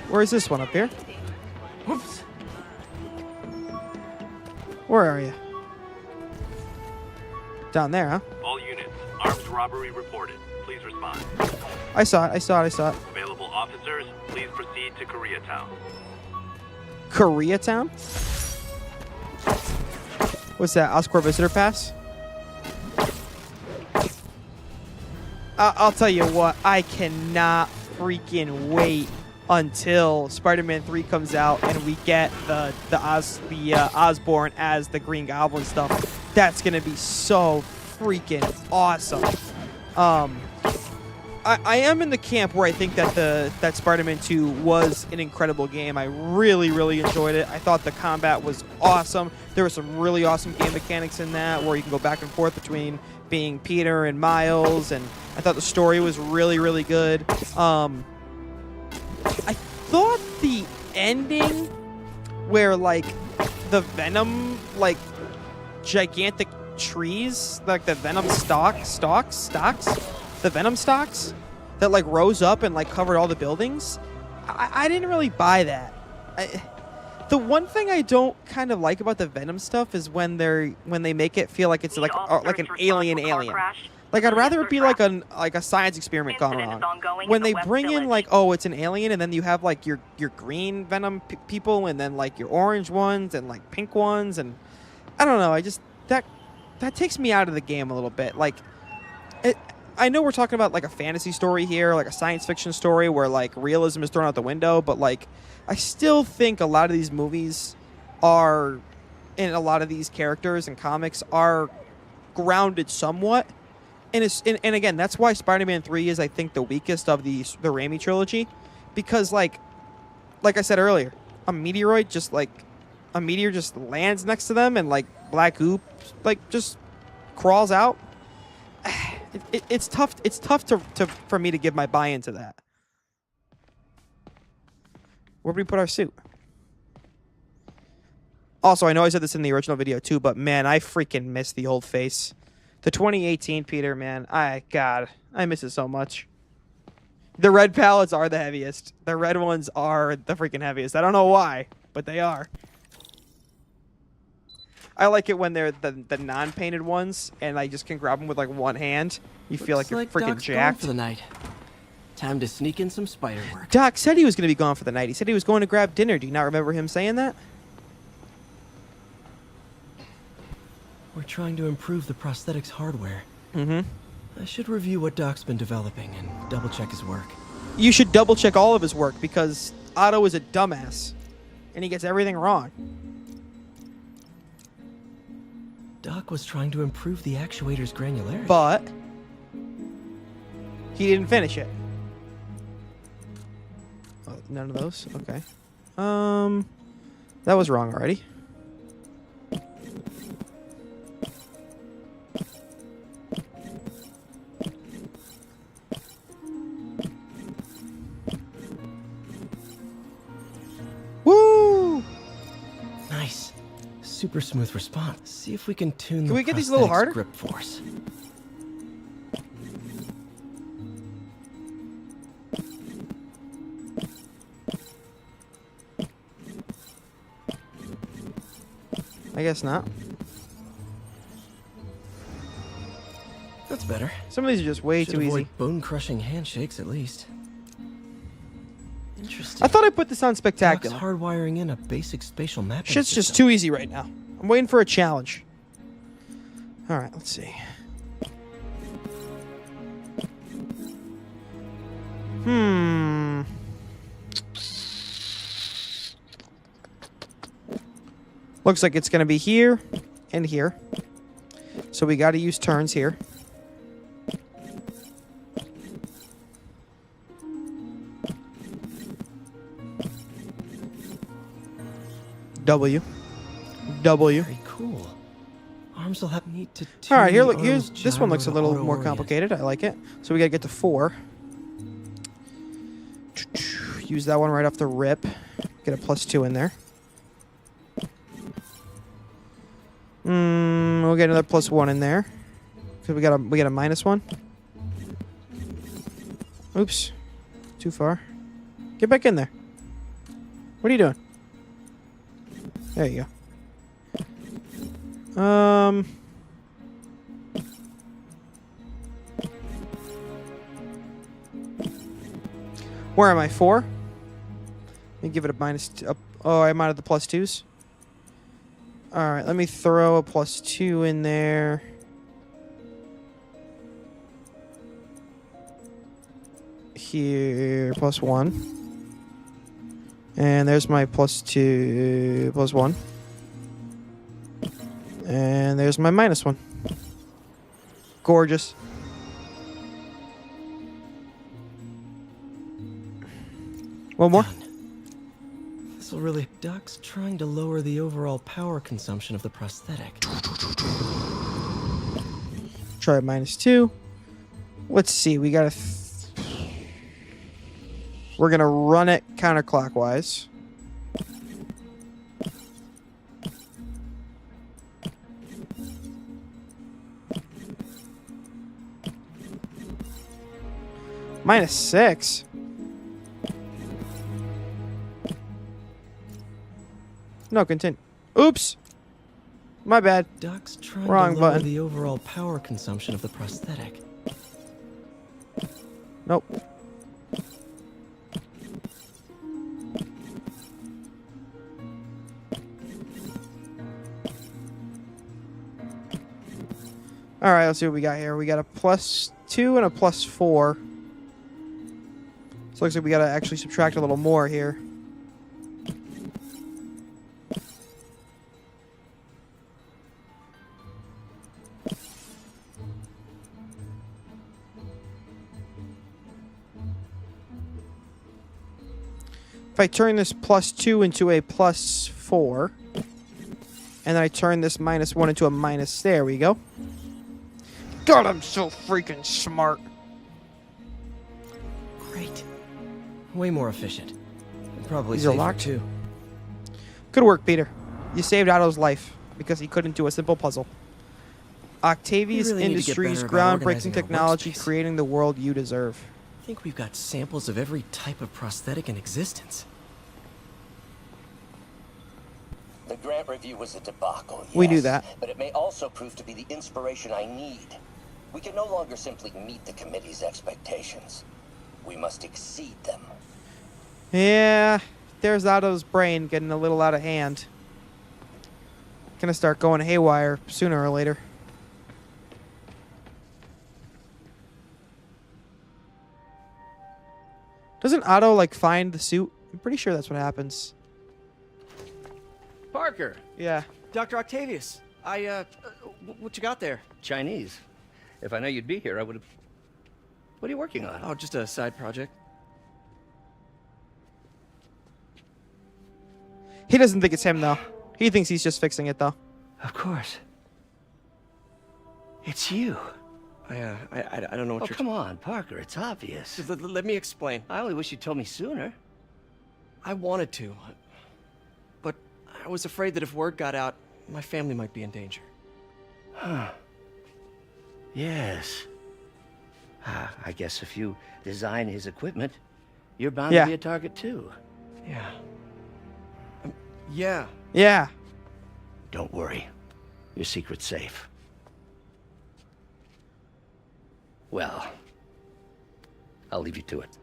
Where is this one? Up here? Whoops. Where are you? Down there, huh? All units, armed robbery reported. Please respond. I saw it. Available officers, please proceed to Koreatown. Koreatown? What's that? Oscorp Visitor Pass? I'll tell you what. I cannot freaking wait until Spider-Man 3 comes out and we get the Osborn as the Green Goblin stuff. That's gonna be so freaking awesome. I am in the camp where I think that that Spider-Man 2 was an incredible game. I really, really enjoyed it. I thought the combat was awesome. There were some really awesome game mechanics in that where you can go back and forth between being Peter and Miles, and I thought the story was really, really good. I thought the ending where, like, the Venom, like, gigantic trees, like the Venom stocks, the Venom stalks that, like, rose up and, like, covered all the buildings, I didn't really buy that. The one thing I don't kind of like about the Venom stuff is when they make it feel like it's like an alien. Like, I'd rather it be like a science experiment gone wrong. When they bring in, like, oh, it's an alien, and then you have, like, your green Venom people, and then, like, your orange ones, and, like, pink ones, and I don't know. I just that takes me out of the game a little bit. Like, I know we're talking about, like, a fantasy story here, like a science fiction story where, like, realism is thrown out the window, but, like, I still think a lot of these movies are, and a lot of these characters and comics are grounded somewhat. And again, that's why Spider-Man 3 is, I think, the weakest of the Raimi trilogy, because like I said earlier, a meteor just lands next to them, and, like, black goop, like, just crawls out. It's tough for me to give my buy-in to that. Where do we put our suit? Also, I know I said this in the original video too, but man, I freaking miss the old face. The 2018 Peter, man. God, I miss it so much. The red pallets are the heaviest. The red ones are the freaking heaviest. I don't know why, but they are. I like it when they're the non-painted ones, and I just can grab them with, like, one hand. You feel like you're freaking Doc's gone jacked. for the night. Time to sneak in some spider work. Doc said he was going to be gone for the night. He said he was going to grab dinner. Do you not remember him saying that? We're trying to improve the prosthetics hardware. Mm-hmm. I should review what Doc's been developing and double-check his work. You should double-check all of his work, because Otto is a dumbass, and he gets everything wrong. Doc was trying to improve the actuator's granularity. But he didn't finish it. Oh, none of those? Okay. That was wrong already. super smooth response. See if we can tune Can the we get these a little prosthetics harder? grip force. I guess not. That's better. Some of these are just way Should too avoid easy. bone-crushing handshakes at least. Interesting. I thought I put this on Doc's spectacular. hardwiring in a basic spatial mapping Shit's just system. too easy right now. I'm waiting for a challenge. All right, let's see. Looks like it's going to be here and here. So we got to use turns here. W. W. Very cool. Arms will have need to. All right, here tune look. the Here's arms this one gyro looks a to little more auto-orient. complicated. I like it. So we got to get to 4. Use that one right off the rip. Get a +2 in there. We'll get another +1 in there. Cause we got a -1. Oops, too far. Get back in there. What are you doing? There you go. Where am I? 4? Let me give it a -2. Oh, I'm out of the +2s. All right, let me throw a +2 in there. Here, +1. And there's my +2, +1. And there's my -1. Gorgeous. One more. This will really. Doc's trying to lower the overall power consumption of the prosthetic. Try a -2. Let's see. We got we're gonna run it counterclockwise. -6. No, continue. Oops. My bad. Doc's trying Wrong to lower button. the overall power consumption of the prosthetic. Nope. All right, let's see what we got here. We got a +2 and a +4. So it looks like we got to actually subtract a little more here. If I turn this +2 into a +4, and then I turn this -1 into a minus, there we go. God, I'm so freaking smart. Great. Way more efficient. And probably These are safer locked? too. Good work, Peter. You saved Otto's life because he couldn't do a simple puzzle. Octavius We really need to get Industries, better about groundbreaking organizing our technology, workspace. creating the world you deserve. I think we've got samples of every type of prosthetic in existence. The grant review was a debacle, yes, We knew that. but it may also prove to be the inspiration I need. We can no longer simply meet the committee's expectations. We must exceed them. Yeah, there's Otto's brain getting a little out of hand. Gonna start going haywire sooner or later. Doesn't Otto, like, find the suit? I'm pretty sure that's what happens. Parker, Yeah. Dr. Octavius, what you got there? Chinese. If I know you'd be here, I would have. What are you working on? Oh, just a side project. He doesn't think it's him, though. He thinks he's just fixing it, though. Of course. It's you. I don't know what Oh, you're. come on, Parker. It's obvious. Let me explain. I only wish you told me sooner. I wanted to, but I was afraid that if word got out, my family might be in danger. Huh. Yes. I guess if you design his equipment, you're bound to be a target too. Yeah. Yeah. Yeah. Don't worry. Your secret's safe. Well, I'll leave you to it.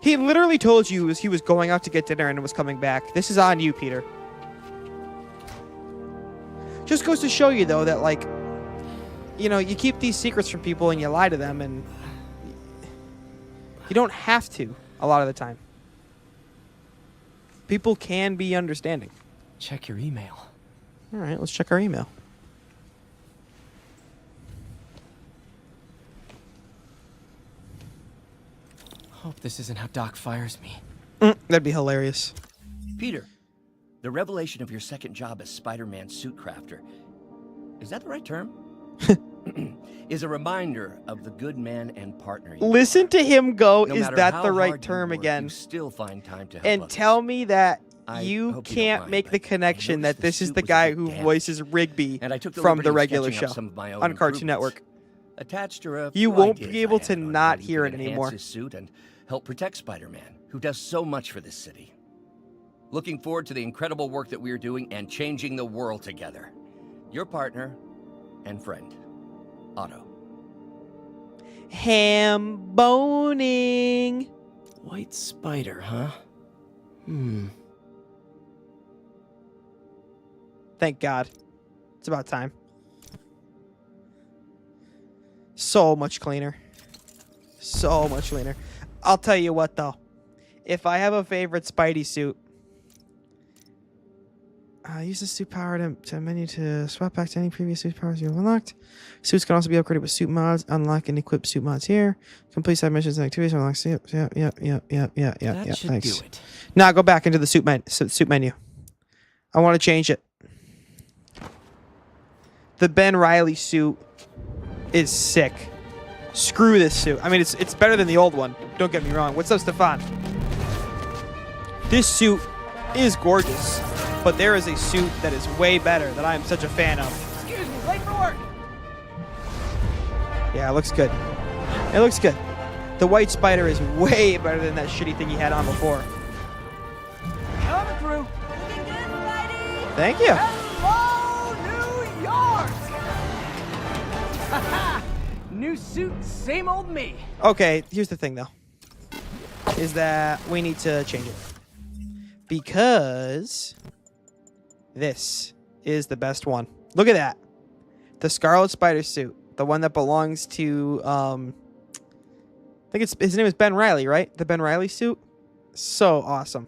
He literally told you he was going out to get dinner and was coming back. This is on you, Peter. Just goes to show you, though, that, like, you know, you keep these secrets from people and you lie to them, and you don't have to a lot of the time. People can be understanding. Check your email. All right, let's check our email. Hope this isn't how Doc fires me. That'd be hilarious. Peter, the revelation of your second job as Spider-Man suit crafter, is that the right term? Is a reminder of the good man and partner. Listen to him go, No is matter that how the right hard you term work, again? You still find time to help And others. tell me that I you hope you don't can't mind, make the but connection I that noticed this the is suit the was a guy bit who damaged. voices Rigby And I took the from the liberty of regular sketching show up some of my own on Cartoon improvements. Network. Attached are a You few won't ideas be able I to had on not how hear you it can anymore. enhance his suit and help protect Spider-Man, who does so much for this city. Looking forward to the incredible work that we are doing and changing the world together. Your partner and friend, Otto. Ham boning. White Spider, huh? Thank God. It's about time. So much cleaner. So much cleaner. I'll tell you what, though. If I have a favorite Spidey suit, use the suit power to menu to swap back to any previous suit powers you have unlocked. Suits can also be upgraded with suit mods. Unlock and equip suit mods here. Complete side missions and activities. Unlock. Yep. That should Thanks. do it. Now go back into the suit menu. I want to change it. The Ben Reilly suit is sick. Screw this suit. I mean, it's better than the old one. Don't get me wrong. What's up, Stefan? This suit is gorgeous, but there is a suit that is way better that I am such a fan of. Excuse me, late for work. Yeah, it looks good. It looks good. The White Spider is way better than that shitty thing he had on before. Coming through. Thank you. Hello, New York! New suit, same old me. Okay, here's the thing, though. Is that we need to change it. Because this is the best one. Look at that. The Scarlet Spider suit. The one that belongs to, I think his name is Ben Reilly, right? The Ben Reilly suit. So awesome.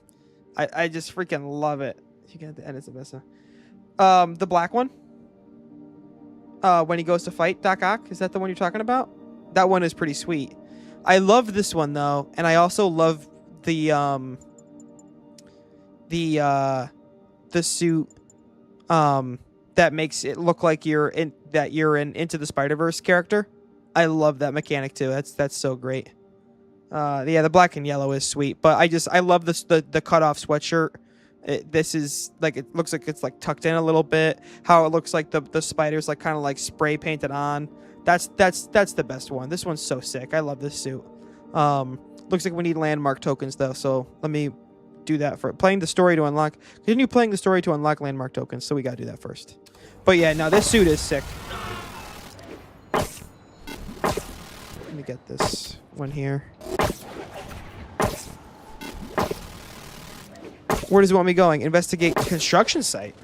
I just freaking love it. You get the end, it's the best one. The black one. When he goes to fight Doc Ock. Is that the one you're talking about? That one is pretty sweet. I love this one, though. And I also love the suit that makes it look like you're in Into the Spider-Verse character. I love that mechanic too. That's so great. Yeah, the black and yellow is sweet, but I love the cut off sweatshirt. This is like, it looks like it's like tucked in a little bit. How it looks like the spider's like kind of like spray painted on. That's the best one. This one's so sick. I love this suit. Looks like we need landmark tokens though, so let me do that for playing the story to unlock. Continue playing the story to unlock landmark tokens, so we gotta do that first. But yeah, no, this suit is sick. Let me get this one here. Where does it want me going? Investigate construction site.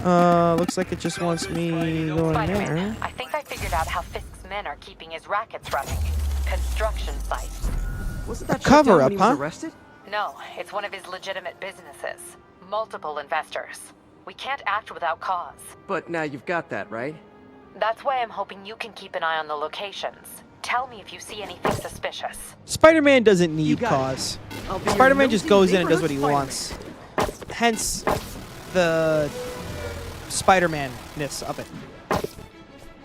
Looks like it just wants me going Spider-Man, there. I think I figured out how Fisk's men are keeping his rackets running. Construction site. Wasn't that Cover shut down up, when he was huh? arrested? No, it's one of his legitimate businesses. Multiple investors. We can't act without cause. But now you've got that, right? That's why I'm hoping you can keep an eye on the locations. Tell me if you see anything suspicious. Spider-Man doesn't need got it. cause. I'll be your Spider-Man just nosy goes in and does what neighborhood he Spider-Man. wants. Hence the Spider-Man-ness of it.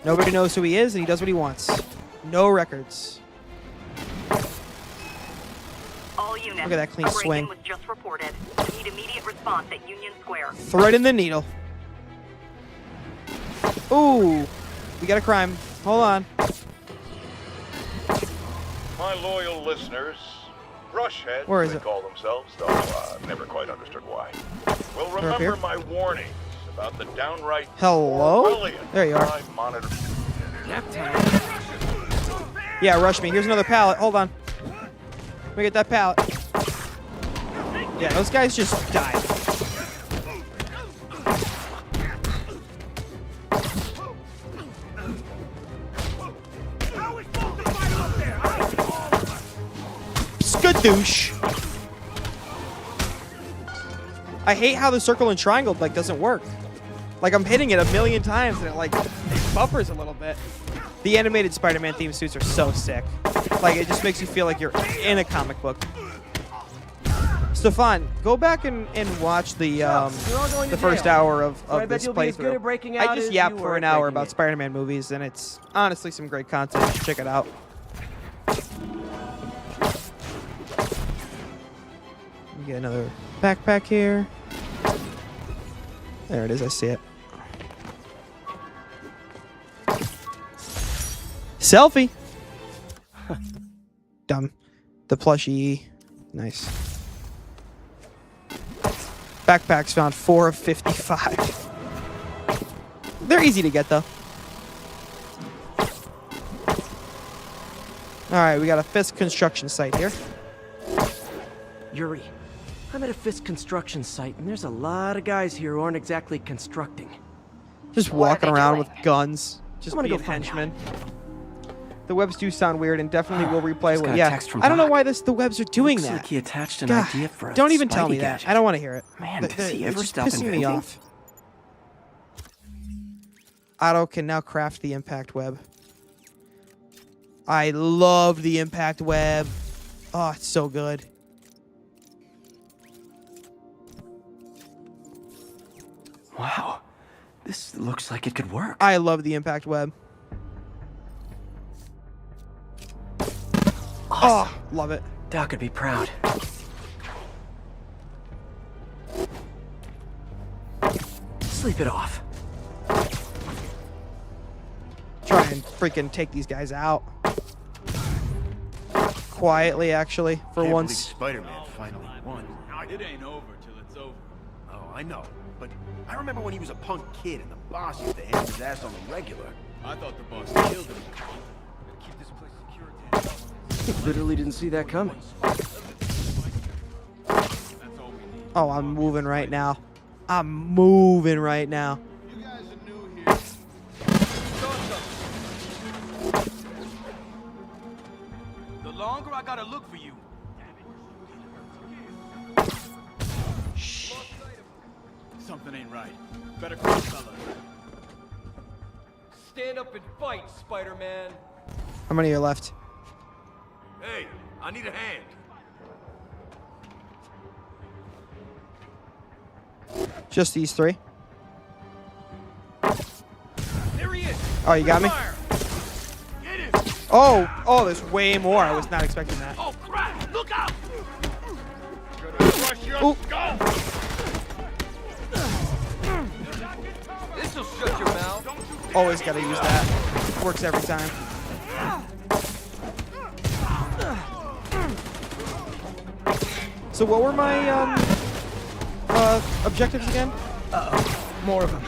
Nobody knows who he is, and he does what he wants. No records. All units. Look at that clean A break-in swing. was just reported. Need immediate response at Union Square. Thread in the needle. Ooh, we got a crime. Hold on. My loyal listeners, Rushheads, Where is they it? call themselves, though never quite understood why, will They're up here? remember my warnings about the downright Hello? Orwellian There you are. live monitor. Yeah, rush me. Here's another pallet. Hold on. Let me get that pallet. Yeah, those guys just died. Skadoosh. I hate how the circle and triangle like doesn't work. Like I'm hitting it a million times and it like buffers a little bit. The animated Spider-Man theme suits are so sick. Like it just makes you feel like you're in a comic book. Stefan, go back and watch the first hour of I bet this you'll be as good playthrough. at breaking I out just as yapped you for were an at hour breaking about it. Spider-Man movies, and it's honestly some great content. Check it out. Let me get another backpack here. There it is. I see it. Selfie. Dumb. The plushie. Nice. Backpacks found 4 of 55. They're easy to get, though. Alright, we got a Fisk construction site here. Yuri, I'm at a Fisk construction site, and there's a lot of guys here who aren't exactly constructing. Just What are walking they around doing? with guns. Just I'm gonna being go find henchmen. The webs do sound weird and definitely will replay Just what. got a Yeah, text from I don't know Doc. why the webs are doing Looks that. like he attached an God, idea for a don't even tell Spidey me that. gadget. I don't want to hear it. Man, Th- does he it's ever just stop pissing me inventing? off. Otto can now craft the impact web. I love the impact web. Oh, it's so good. Wow, this looks like it could work. I love the impact web. Awesome. Oh, love it. Doc could be proud. Sleep it off. Try and freaking take these guys out. Quietly, actually, for once. Spider-Man finally won. It ain't over till it's over. Oh, I know. But I remember when he was a punk kid and the boss used to hand his ass on the regular. I thought the boss killed him. Gotta keep this place secure. Literally didn't see that coming. Oh, I'm moving right now. I'm moving right now. You guys are new here. The longer I gotta look for you. Shh. Something ain't right. Better call fella. Stand up and fight, Spider-Man. How many are left? Hey, I need a hand. Just these 3? There he is. Oh, you got me? Fire. Get him. Oh, there's way more. I was not expecting that. Oh crap! Look out! Gonna crush your Ooh. skull. This'll shut your mouth. Always gotta use that. Works every time. So what were my objectives again? More of them.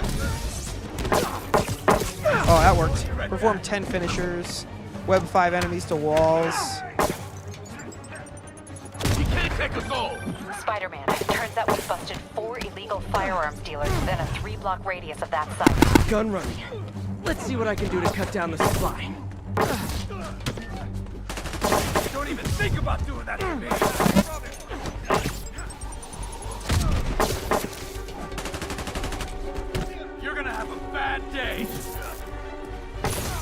Oh, that worked. Perform 10 finishers. Web 5 enemies to walls. He can't take us all. Spider-Man, turns out we busted 4 illegal firearms dealers within a 3-block radius of that site. Gun running. Let's see what I can do to cut down the supply. Don't even think about doing that to me. You're gonna have a bad day.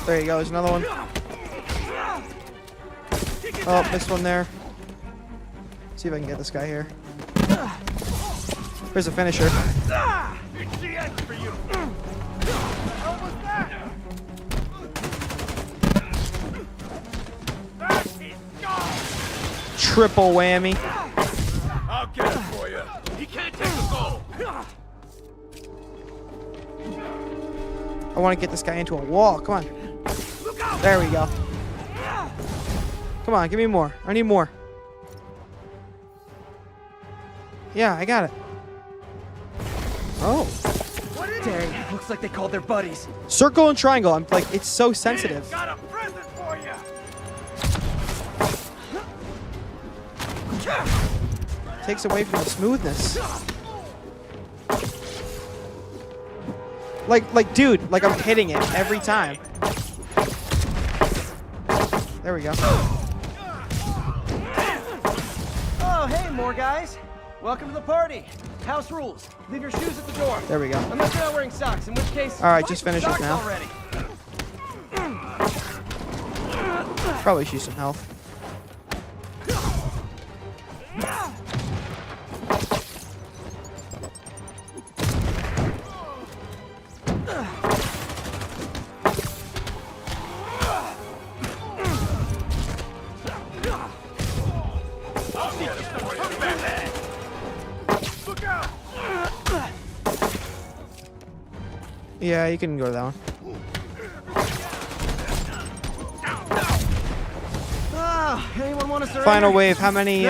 There you go. There's another one. Oh, missed one there. See if I can get this guy here. Here's a finisher. It's the end for you. What was that? That is gone. Triple whammy. Can't take the goal. I want to get this guy into a wall. Come on. There we go. Come on, give me more. I need more. Yeah, I got it. Oh. Dang, looks like they called their buddies. Circle and triangle. I'm like, it's so sensitive. Got a present for you. Takes away from the smoothness. Like, dude, like I'm hitting it every time. There we go. Oh, hey, more guys. Welcome to the party. House rules. Leave your shoes at the door. There we go. Unless you're not wearing socks, in which case... All right, just finish it socks now. Already. Probably shoot some health. Yeah, you can go to that one. Ah, anyone want to surrender? Final wave. How many?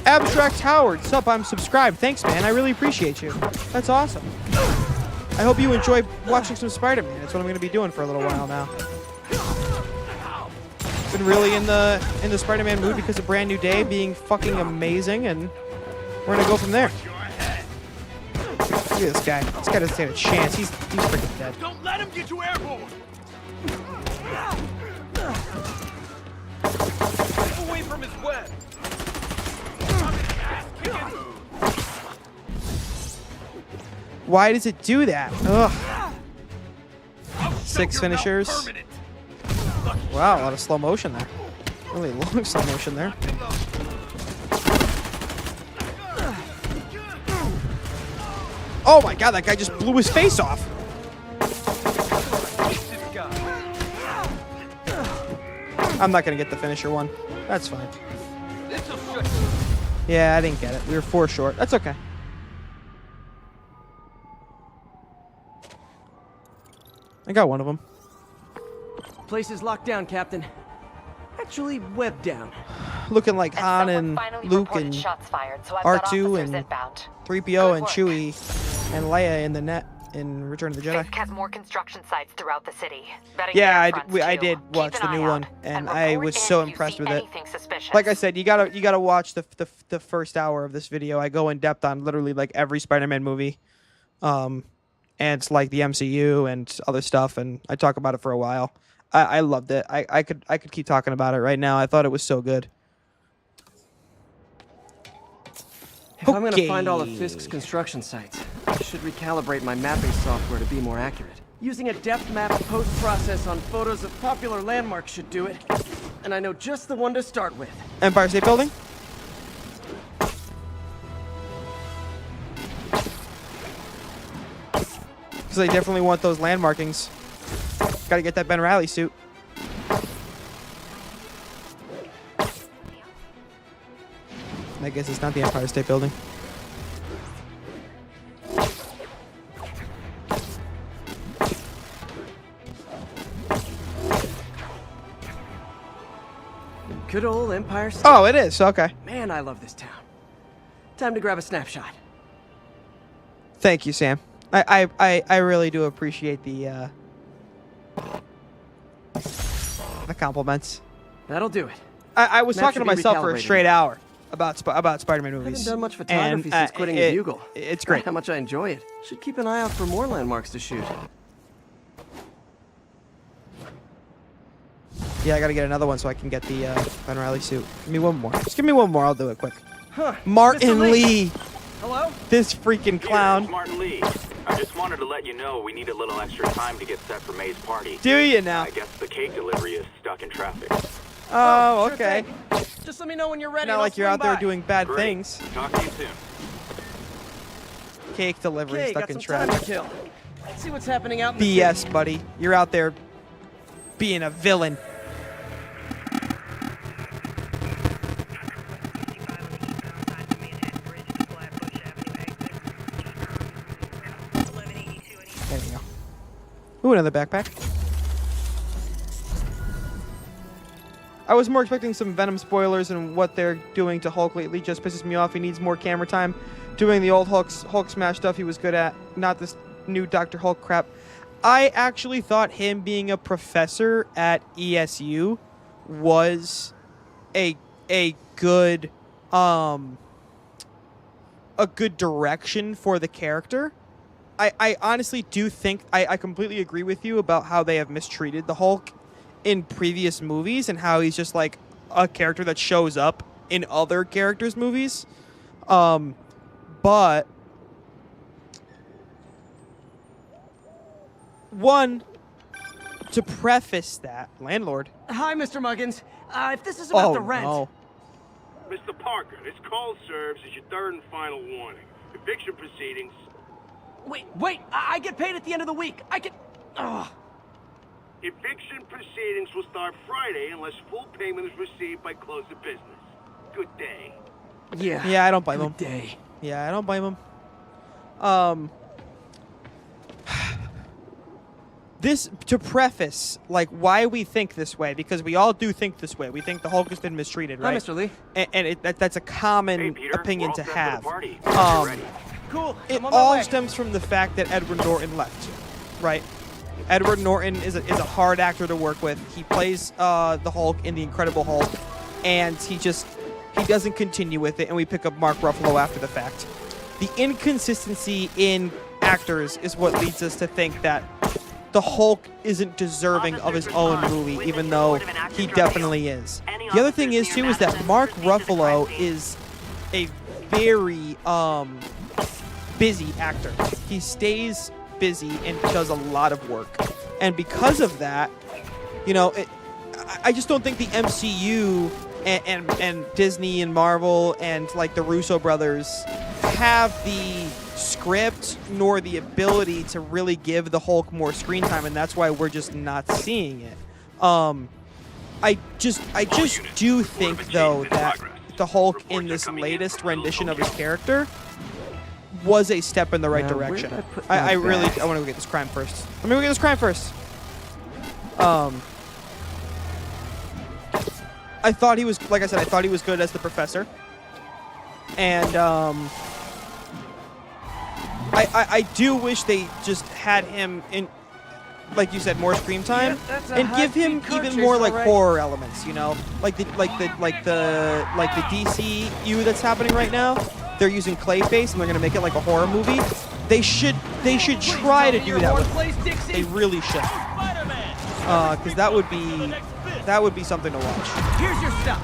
Abstract Howard. Sup? I'm subscribed. Thanks, man. I really appreciate you. That's awesome. I hope you enjoy watching some Spider-Man. That's what I'm going to be doing for a little while now. Been really in the Spider-Man mood because of Brand New Day being fucking amazing, and we're gonna go from there. Look at this guy. This guy doesn't stand a chance. He's freaking dead. Don't let him get you airborne. Keep away from his web. Why does it do that? Ugh. 6 finishers. Wow, a lot of slow motion there. Really long slow motion there. Oh my god, that guy just blew his face off. I'm not gonna get the finisher one. That's fine. Yeah, I didn't get it. We were 4 short. That's okay. I got one of them. Place is locked down, Captain. Actually, webbed down. Looking like Han and Luke and shots fired, so I've got R2 officers and inbound. 3PO and Chewie and Leia in the net in Return of the Jedi. Fisk has more construction sites throughout the city. Yeah, I did watch the new one, and I was so impressed with it. Like I said, you gotta watch the first hour of this video. I go in depth on literally like every Spider-Man movie, and it's like the MCU and other stuff, and I talk about it for a while. I loved it. I could keep talking about it right now. I thought it was so good. If I'm gonna find all of Fisk's construction sites, I should recalibrate my mapping software to be more accurate. Using a depth map post-process on photos of popular landmarks should do it. And I know just the one to start with. Empire State Building? Because I definitely want those land markings. Gotta get that Ben Reilly suit. I guess it's not the Empire State Building. Good old Empire State. Oh, it is. Okay. Man, I love this town. Time to grab a snapshot. Thank you, Sam. I really do appreciate the compliments. That'll do it. I was Map talking should to be myself for a recalibrated. straight hour about Spider-Man movies. I haven't done much photography and, since quitting the Bugle. It's great. How much I enjoy it. Should keep an eye out for more landmarks to shoot. Yeah, I gotta get another one so I can get the Ben Reilly suit. Give me one more. Just give me one more. I'll do it quick. Huh. Martin Mr. Lee. Hello? This freaking clown. Martin Lee. I just wanted to let you know we need a little extra time to get set for May's party. Do you now? I guess the cake delivery is stuck in traffic. Oh, sure okay. thing. Just let me know when you're ready. Not and like I'll you're out swing there by. doing bad Great. things. Talk to you soon. Cake delivery Okay, stuck got in some time traffic. to kill. Let's see what's happening out in the BS, city. buddy. You're out there being a villain. Ooh, another backpack. I was more expecting some Venom spoilers, and what they're doing to Hulk lately just pisses me off. He needs more camera time. Doing the old Hulk smash stuff he was good at, not this new Dr. Hulk crap. I actually thought him being a professor at ESU was a good direction for the character. I honestly do think I completely agree with you about how they have mistreated the Hulk in previous movies and how he's just like a character that shows up in other characters' movies. But one, to preface that, landlord. Hi, Mr. Muggins. If this is about the rent. No. Mr. Parker, this call serves as your third and final warning. Eviction proceedings. Wait! I get paid at the end of the week. I can. Ugh. Eviction proceedings will start Friday unless full payment is received by close of business. Good day. Yeah, I don't blame him. Good day. Yeah, I don't blame him. This, to preface, like, why we think this way, because we all do think this way. We think the Hulk has been mistreated, right? Hi, Mr. Lee. And that's a common opinion to have. Cool. It all stems from the fact that Edward Norton left, right? Edward Norton is a hard actor to work with. He plays the Hulk in The Incredible Hulk, and he doesn't continue with it, and we pick up Mark Ruffalo after the fact. The inconsistency in actors is what leads us to think that the Hulk isn't deserving of his own movie, even though he definitely is. The other thing is, too, is that Mark Ruffalo is a very busy actor. He stays busy and does a lot of work. And because of that, you know, I just don't think the MCU and Disney and Marvel and, like, the Russo brothers have the script nor the ability to really give the Hulk more screen time, and that's why we're just not seeing it. I just do think, though, that the Hulk in this latest rendition of his character was a step in the right direction. I want to go get this crime first. Let me go get this crime first. I thought he was, like I said, I thought he was good as the professor. And I do wish they just had him in, like you said, more screen time, and give him even more like horror elements. You know, like the DCU that's happening right now. They're using Clayface and they're gonna make it like a horror movie. They should try to do that with him. They really should. Because that would be something to watch. Here's your stuff.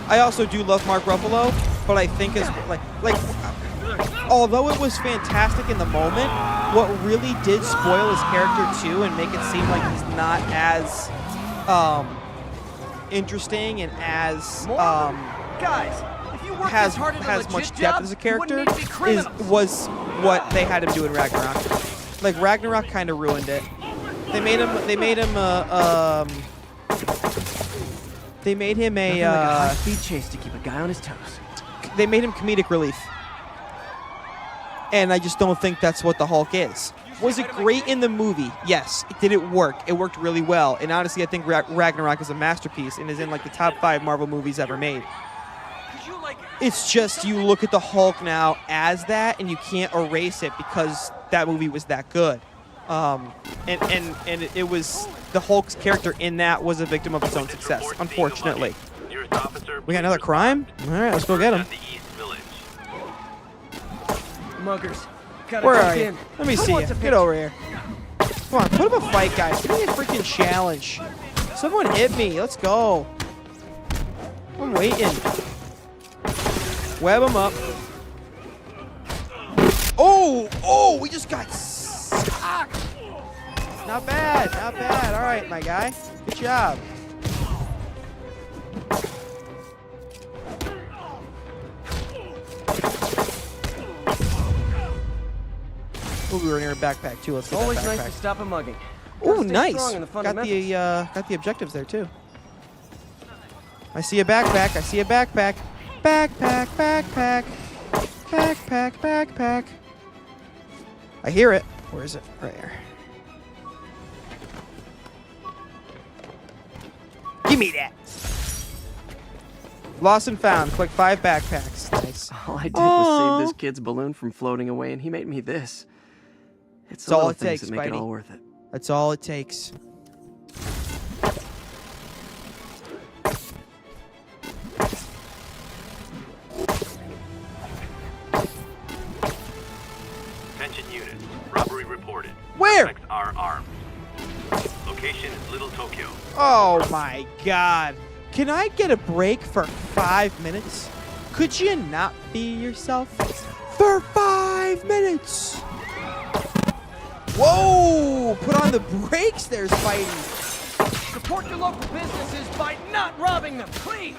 I also do love Mark Ruffalo, but I think as although it was fantastic in the moment, what really did spoil his character too and make it seem like he's not as interesting and as Guys, if you work has hard at a legit much depth job, as a character was what they had him do in Ragnarok. Like, Ragnarok kind of ruined it. They made him Nothing like a high-speed chase to keep a guy on his toes. They made him comedic relief. And I just don't think that's what the Hulk is. Was it great in the movie? Yes. Did it work? It worked really well. And honestly, I think Ragnarok is a masterpiece and is in like the top 5 Marvel movies ever made. It's just you look at the Hulk now as that, and you can't erase it because that movie was that good. And it was the Hulk's character in that was a victim of its own success, unfortunately. We got another crime? All right, let's go get him. Muggers. Where are you? Let me see you. Get over here. Come on, put up a fight, guys. Give me a freaking challenge. Someone hit me. Let's go. I'm waiting. Web him up. Oh, we just got socked. Not bad, not bad. All right, my guy. Good job. Oh, we were near a backpack too. Let's get Always that backpack. nice to stop a mugging. Oh, nice. Got the objectives there too. I see a backpack. I see a backpack. Backpack. I hear it. Where is it? Right here. Give me that. Lost and found. Collect 5 backpacks. Nice. All I did was save this kid's balloon from floating away, and he made me this. It's That's all little it things takes, that make it Spidey. all worth it. That's all it takes. Attention unit. Robbery reported. Where? Suspects are armed. Location is Little Tokyo. Oh my god. Can I get a break for 5 minutes? Could you not be yourself? For 5 minutes! Whoa! Put on the brakes there, Spidey. Support your local businesses by not robbing them, please!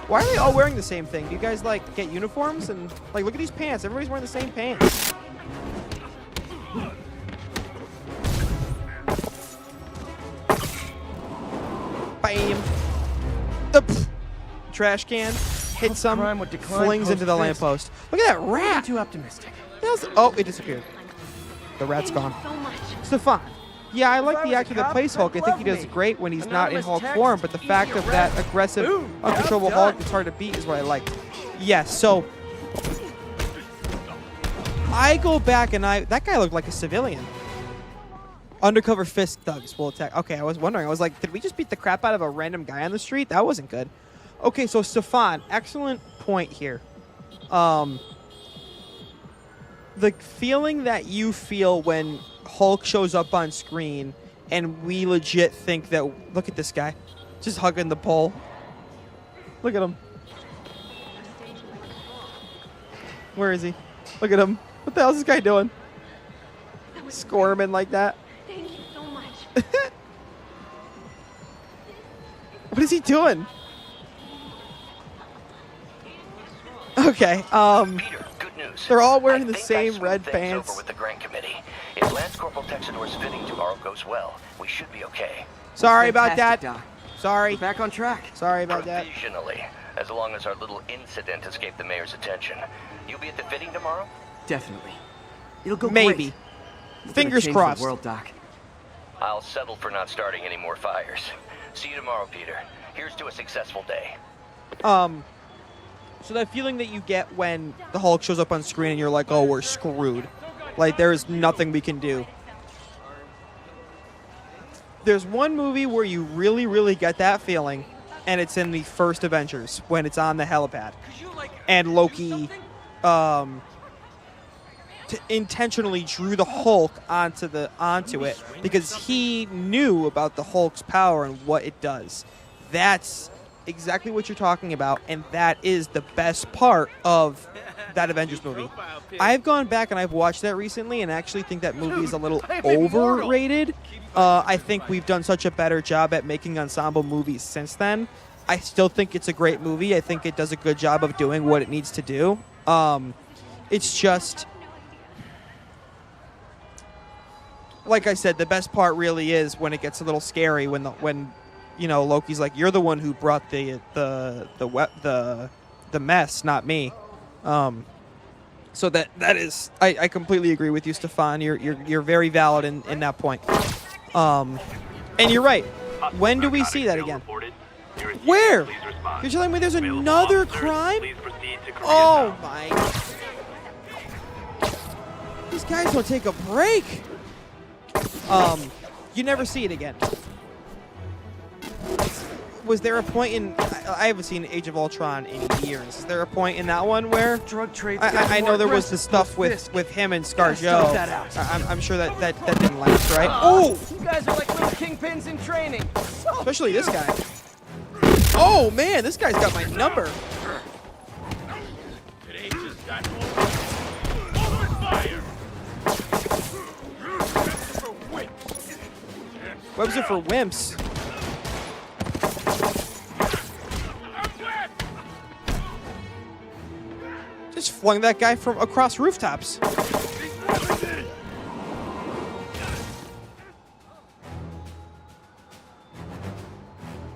Why are they all wearing the same thing? Do you guys, like, get uniforms? And, like, look at these pants. Everybody's wearing the same pants. Bam. Trash can. Hit some. Crime would decline Flings into the post-fist. lamppost. Look at that rat. Too optimistic. Oh, it disappeared. The rat's gone. Stefan. Yeah, I like the actor that plays Hulk. I think he does great when he's not in Hulk form, but the fact of that aggressive, uncontrollable Hulk that's hard to beat is what I like. Yes, so I go back and that guy looked like a civilian. Undercover fist thugs will attack. Okay, I was wondering. I was like, did we just beat the crap out of a random guy on the street? That wasn't good. Okay, so Stefan, excellent point here. The feeling that you feel when Hulk shows up on screen and we legit think that, look at this guy, just hugging the pole. Look at him. Where is he? Look at him. What the hell is this guy doing? Squirming like that. Thank you so much. What is he doing? Okay, Peter, good news. they're all wearing I the think I same smoothed red things pants. over with the Grant Committee. If Lance Corporal Texador's fitting tomorrow goes well, we should be okay. Sorry about that. Fantastic, Doc. Sorry. We're back on track. Sorry about that. Provisionally, as long as our little incident escaped the mayor's attention. You'll be at the fitting tomorrow? Definitely. It'll go Maybe. great. It's gonna Fingers change crossed. The world, Doc. I'll settle for not starting any more fires. See you tomorrow, Peter. Here's to a successful day. So that feeling that you get when the Hulk shows up on screen and you're like, oh, we're screwed. Like, there's nothing we can do. There's one movie where you really, really get that feeling, and it's in the first Avengers, when it's on the helipad. And Loki intentionally drew the Hulk onto it because he knew about the Hulk's power and what it does. That's exactly what you're talking about, and that is the best part of that Avengers movie. I've gone back and I've watched that recently and actually think that movie is a little overrated. I think we've done such a better job at making ensemble movies since then. I still think it's a great movie. I think it does a good job of doing what it needs to do. It's just, like I said, the best part really is when it gets a little scary when you know, Loki's like, you're the one who brought the mess, not me. So that is, I completely agree with you, Stefan. You're very valid in that point. And you're right. When do we see that again? Where? You're telling me there's another crime? Oh my! These guys don't take a break. You never see it again. Was there a point in... I haven't seen Age of Ultron in years. Is there a point in that one where... Drug trade. I know there was the stuff with him and ScarJo. I'm sure that didn't last, right? Oh! You guys are like little kingpins in training. Especially this guy. Oh, man, this guy's got my number. Today just got open fire. Webs are for wimps. Just flung that guy from across rooftops.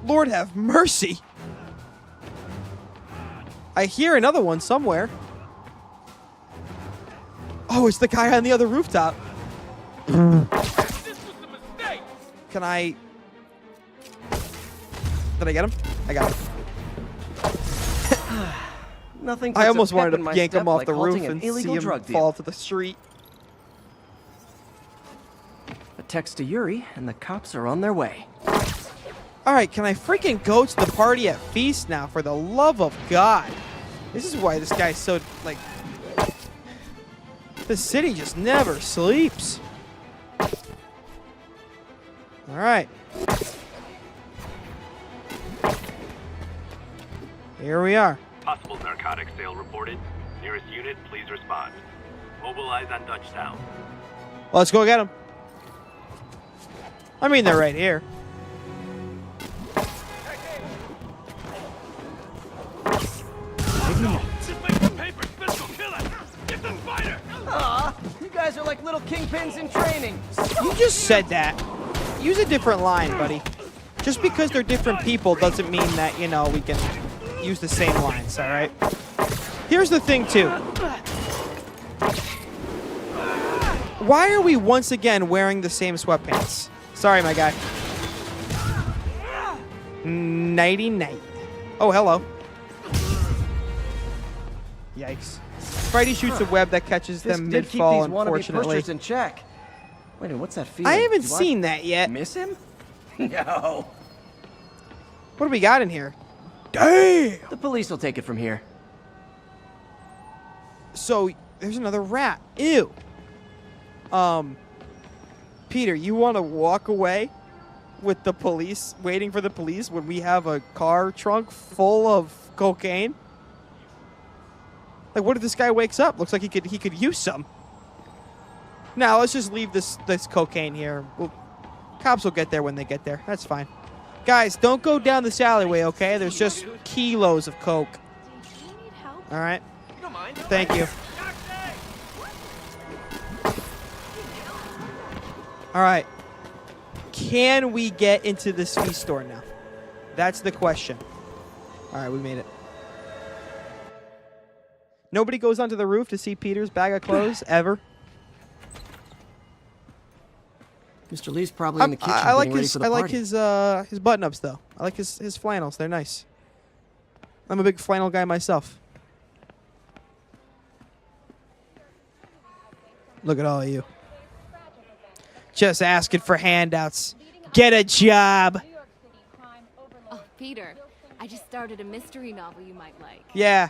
Lord have mercy. I hear another one somewhere. Oh, it's the guy on the other rooftop. Can I... Did I get him? I got him. Nothing. I almost puts a pep wanted in my to yank him step off like the halting roof an and see illegal him drug deal. fall to the street. A text to Yuri, and the cops are on their way. Alright, can I freaking go to the party at Feast now, for the love of God? This is why this guy's so, like... The city just never sleeps. Alright. Here we are. Possible narcotics sale reported. Nearest unit, please respond. Mobilize on Dutchtown. Let's go get him. I mean, they're right here. Aw, you guys are like little kingpins in training. You just said that. Use a different line, buddy. Just because they're different people doesn't mean that, you know, we can use the same lines, all right? Here's the thing, too. Why are we once again wearing the same sweatpants? Sorry, my guy. Nighty-night. Oh, hello. Yikes. Spidey shoots a web that catches them This did keep mid-fall, these wannabe unfortunately. pushers in check. Wait a minute, what's that feeling? I haven't Do seen that yet. Miss him? No. What do we got in here? Damn! The police will take it from here. So, there's another rat. Ew. Peter, you want to walk away with the police, waiting for the police when we have a car trunk full of cocaine? Like, what if this guy wakes up? Looks like he could use some. Now, let's just leave this cocaine here. Cops will get there when they get there. That's fine. Guys, don't go down this alleyway, okay? There's just kilos of coke. All right? Thank you. All right. Can we get into this Feast store now? That's the question. All right, we made it. Nobody goes onto the roof to see Peter's bag of clothes ever. Mr. Lee's probably in the kitchen I like getting ready his for the party. his button-ups though. I like his flannels. They're nice. I'm a big flannel guy myself. Look at all of you. Just asking for handouts. Get a job. Oh, Peter, I just started a mystery novel you might like. Yeah.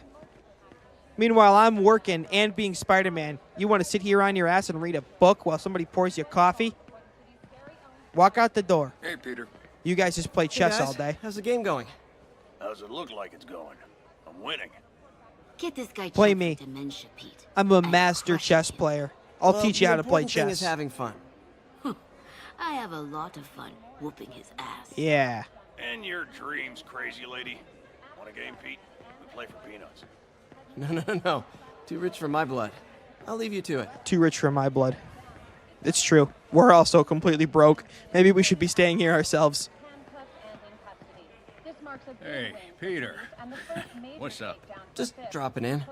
Meanwhile, I'm working and being Spider-Man. You want to sit here on your ass and read a book while somebody pours you coffee? Walk out the door. Hey, Peter. You guys just play chess all day. How's the game going? How's it look like it's going? I'm winning. Get this guy Play checked me. for dementia, Pete. I'm a master chess player. I'll teach you how to play The important thing is chess. having fun. I have a lot of fun whooping his ass. Yeah. And your dreams, crazy lady. Want a game, Pete? We play for peanuts. No. Too rich for my blood. I'll leave you to it. Too rich for my blood. It's true. We're also completely broke. Maybe we should be staying here ourselves. Hey, Peter. What's up? Just dropping in.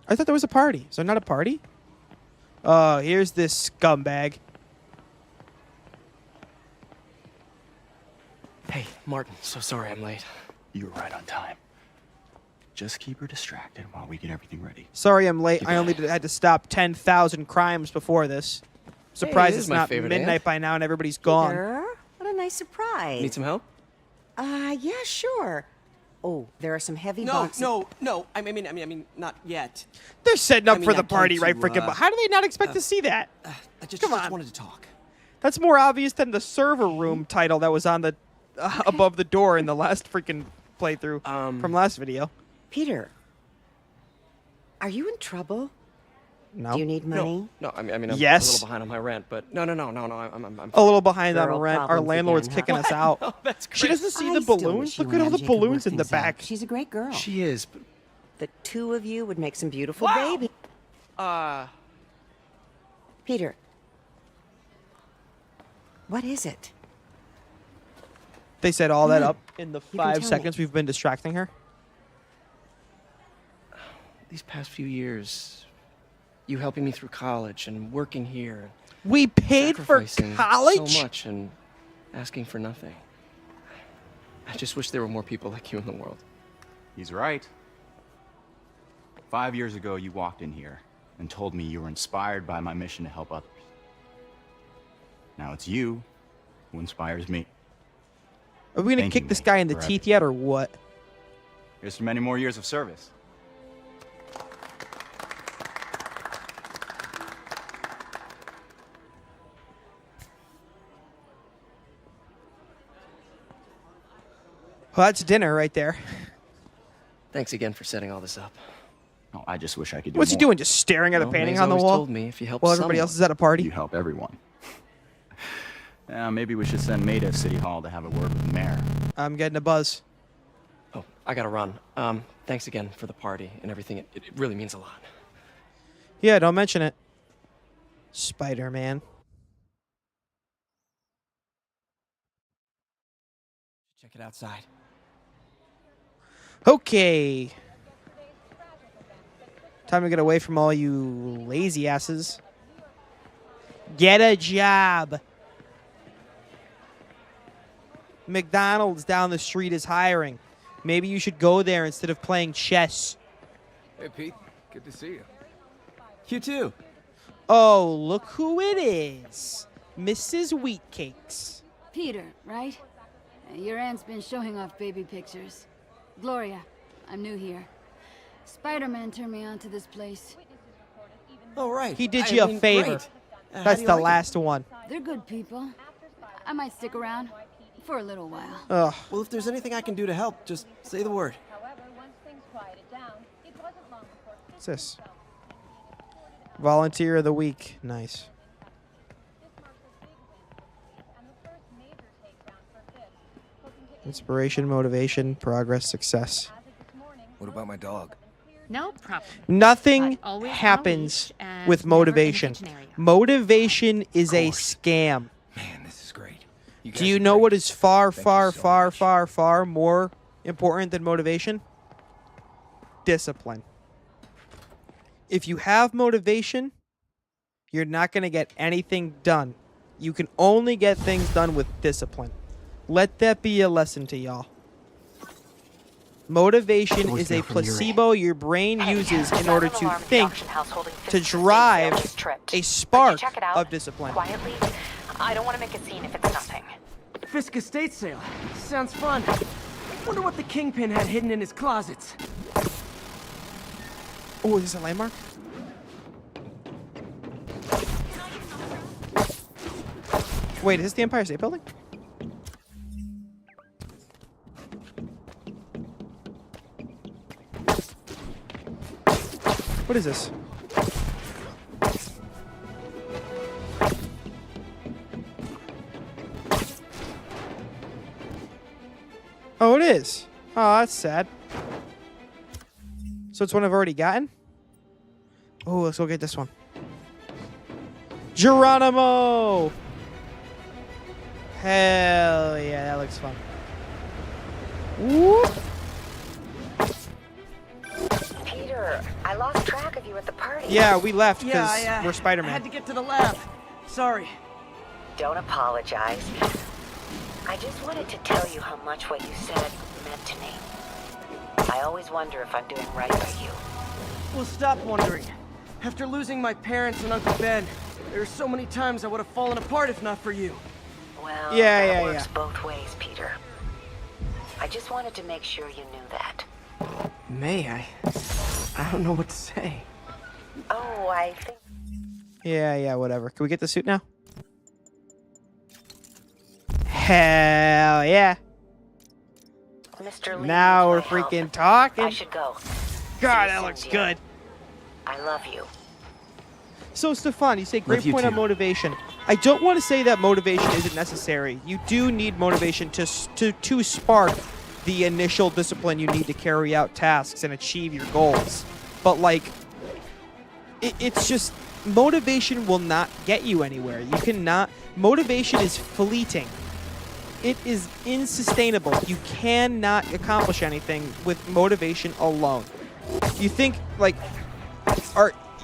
I thought there was a party. Is there not a party? Oh, here's this scumbag. Hey, Martin, so sorry I'm late. You were right on time. Just keep her distracted while we get everything ready. Sorry I'm late. I only had to stop 10,000 crimes before this. Surprised this it's is my not favorite midnight aunt. by now and everybody's gone. Peter, what a nice surprise. Need some help? Yeah, sure. Oh, there are some heavy boxes. No. I mean, not yet. They're setting up I mean, for the I'm going party to, right freaking. But how do they not expect to see that? I just Come on. wanted to talk. That's more obvious than the server room title that was on the above the door in the last freaking playthrough from last video. Peter, are you in trouble? No. Do you need money? No, I mean, I'm Yes. a little behind on my rent, but no, I'm A little behind on Girl rent. Our problems landlord's again, kicking huh? us out. Oh, that's She great. doesn't see I the still balloons. wish you Look and at all the MJ could work balloons in the things out. back. She's a great girl. She is, but... The two of you would make some beautiful babies. Peter, what is it? They set all that Come on. up in the You can 5 tell me. seconds we've been distracting her. these past few years, you helping me through college and working here, We paid for sacrificing college? so much and asking for nothing. I just wish there were more people like you in the world. He's right. 5 years ago, you walked in here and told me you were inspired by my mission to help others. Now it's you who inspires me. Are we gonna Thanking kick this me guy in the for teeth yet, or what? Here's to many more years of service. Well, that's dinner right there. Thanks again for setting all this up. Oh, I just wish I could do What's he more. doing? Just staring at a Well, painting May's on the always wall? told me if you help While everybody someone, else is at a party? You help everyone. Maybe we should send May to City Hall to have a word with the mayor. I'm getting a buzz. Oh, I gotta run. Thanks again for the party and everything. It really means a lot. Yeah, don't mention it. Spider-Man. Check it outside. Okay. Time to get away from all you lazy asses. Get a job. McDonald's down the street is hiring. Maybe you should go there instead of playing chess. Hey, Pete. Good to see you. You too. Oh, look who it is. Mrs. Wheatcakes. Peter, right? Your aunt's been showing off baby pictures. Gloria, I'm new here. Spider-Man turned me on to this place. Oh, right. He did you a favor. great. How That's do you the like it? last one. They're good people. I might stick around for a little while. Ugh. Well, if there's anything I can do to help, just say the word. What's this? Volunteer of the week. Nice. Inspiration, motivation, progress, success. What about my dog? No problem. Nothing But always on a happens leash and with never in a motivation. kitchen area. Motivation is a scam. Man, this is great. Do you know what is far, far, far, far, far more important than motivation? Discipline. If you have motivation, you're not going to get anything done. You can only get things done with discipline. Let that be a lesson to y'all. Motivation is a placebo your brain uses in order to think, to drive a spark of discipline. Quietly. I don't want to make a scene if it's nothing. Fisk estate sale. Sounds fun. Wonder what the Kingpin had hidden in his closets. Oh, is this a landmark? Wait, is this the Empire State Building? What is this? Oh, it is. Oh, that's sad. So it's one I've already gotten? Oh, let's go get this one. Geronimo! Hell yeah, that looks fun. Whoop! Peter, I lost track of you at the party. Yeah, we left Yeah, because we're I Spider-Man. had to get to the lab. Sorry. Don't apologize. I just wanted to tell you how much what you said meant to me. I always wonder if I'm doing right by you. Well, stop wondering. After losing my parents and Uncle Ben, there are so many times I would have fallen apart if not for you. Well, Yeah, that yeah, works yeah. both ways, Peter. I just wanted to make sure you knew that. May I don't know what to say. Oh, I think... Yeah, whatever. Can we get the suit now? Hell yeah. Mr. Lee Now we're needs my help. freaking talking. I should go. God, that looks good. I love you. So, Stefan, you say great Love you point on too. motivation. I don't want to say that motivation isn't necessary. You do need motivation to spark the initial discipline you need to carry out tasks and achieve your goals. But, like, it's just motivation will not get you anywhere. You cannot. Motivation is fleeting. It is insustainable. You cannot accomplish anything with motivation alone. You think like,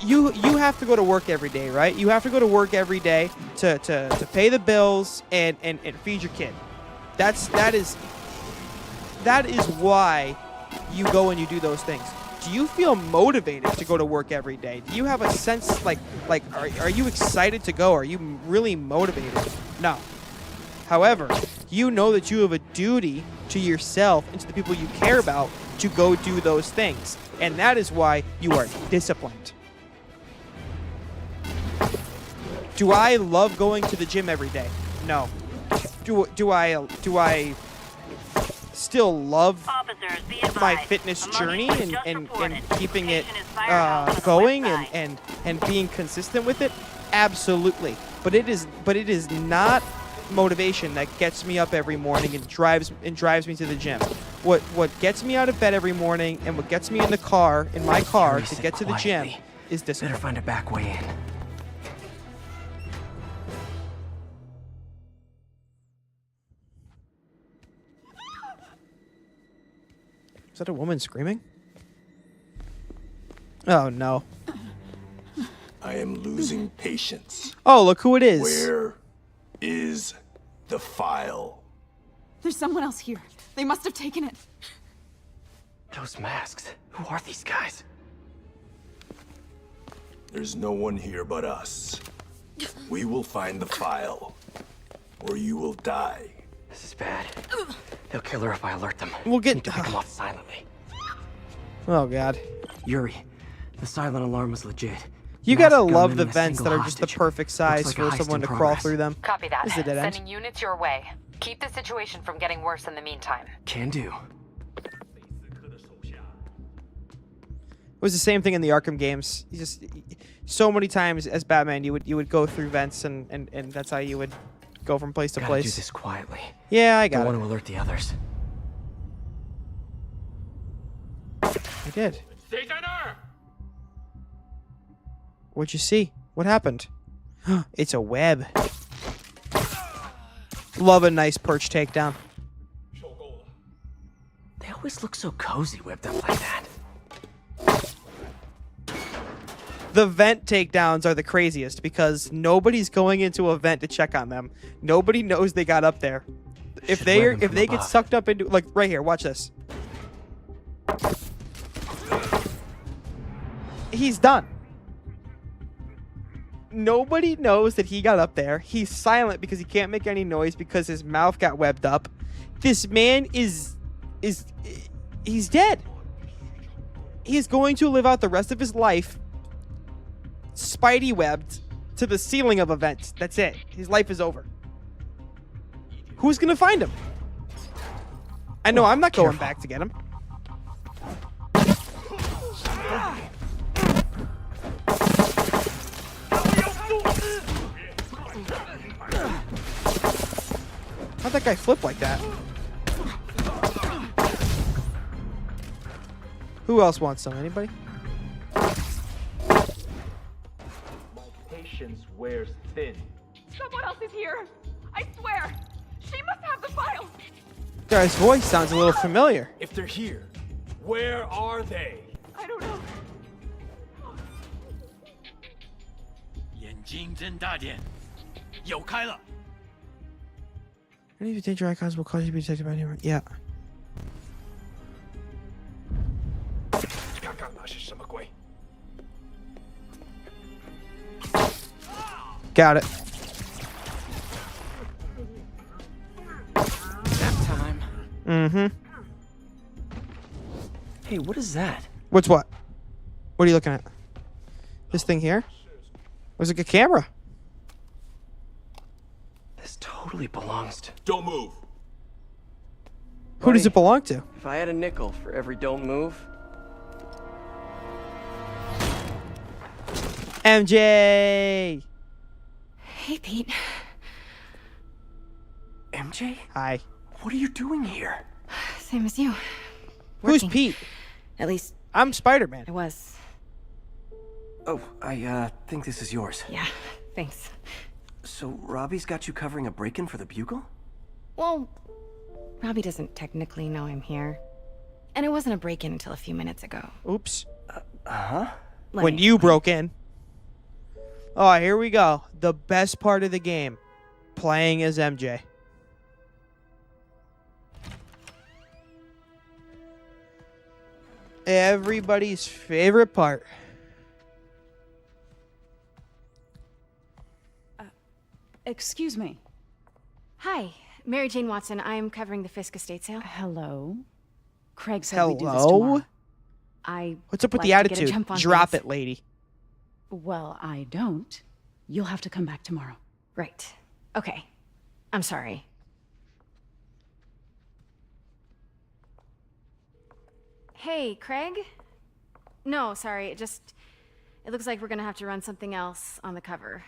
you have to go to work every day, right? You have to go to work every day to pay the bills and feed your kid. That is why you go and you do those things. Do you feel motivated to go to work every day? Do you have a sense like are you excited to go? Are you really motivated? No. However, you know that you have a duty to yourself and to the people you care about to go do those things. And that is why you are disciplined. Do I love going to the gym every day? No. Do I still love my fitness journey and keeping it going and being consistent with it? Absolutely. But it is not motivation that gets me up every morning and drives me to the gym. What gets me out of bed every morning and what gets me in my car to get to the gym is discipline. Better find a back way in. Is that a woman screaming? Oh, no. I am losing patience. Oh, look who it is. Where is the file? There's someone else here. They must have taken it. Those masks. Who are these guys? There's no one here but us. We will find the file, or you will die. This is bad. They'll kill her if I alert them. We'll get Need to pick them off silently. Oh, God. Yuri, the silent alarm was legit. You Masked gotta love gunman the and a vents that single are just the hostage. perfect size Looks like a for heist someone in to crawl progress. through them. Copy that. This is a dead end. Sending units your way. Keep the situation from getting worse in the meantime. Can do. It was the same thing in the Arkham games. You just so many times as Batman, you would go through vents and that's how you would go from place to Gotta place. do this quietly. Yeah, I got Don't it. want to alert the others. I did. What'd you see? What happened? It's a web. Love a nice perch takedown. They always look so cozy whipped up like that. The vent takedowns are the craziest because nobody's going into a vent to check on them. Nobody knows they got up there. If they get sucked up into, like right here, watch this. He's done. Nobody knows that he got up there. He's silent because he can't make any noise because his mouth got webbed up. This man he's dead. He's going to live out the rest of his life Spidey webbed to the ceiling of a vent. That's it. His life is over. Who's gonna find him? I know I'm not going back to get him. How'd that guy flip like that? Who else wants some? Anybody? Patience wears thin. Someone else is here. I swear. She must have the file. Guy's voice sounds a little familiar. If they're here, where are they? I don't know. 眼睛睁大点，有开了。 Any of the danger icons will cause you to be detected by anyone. Yeah. 刚刚那是什么鬼？ Got it. Nap time. Mm-hmm. Hey, what is that? What's what? What are you looking at? This thing here? Was it a camera? This totally belongs to... Don't move. Who does it belong to? If I had a nickel for every don't move... MJ! Hey, Pete. MJ? Hi. What are you doing here? Same as you. Who's Working. Pete? At least I'm Spider-Man. I was. Oh, I think this is yours. Yeah, thanks. So Robbie's got you covering a break-in for the Bugle? Well, Robbie doesn't technically know I'm here. And it wasn't a break-in until a few minutes ago. Oops. Huh? When you broke in. Oh, here we go. The best part of the game. Playing as MJ. Everybody's favorite part. Excuse me. Hi, Mary Jane Watson. I'm covering the Fisk estate sale. Hello. Craig said we do this Hello? tomorrow. I What's up with the like to get a attitude? jump on Drop things. it, lady. Well, I don't. You'll have to come back tomorrow. Right. Okay. I'm sorry. Hey, Craig? No, sorry. It looks like we're gonna have to run something else on the cover.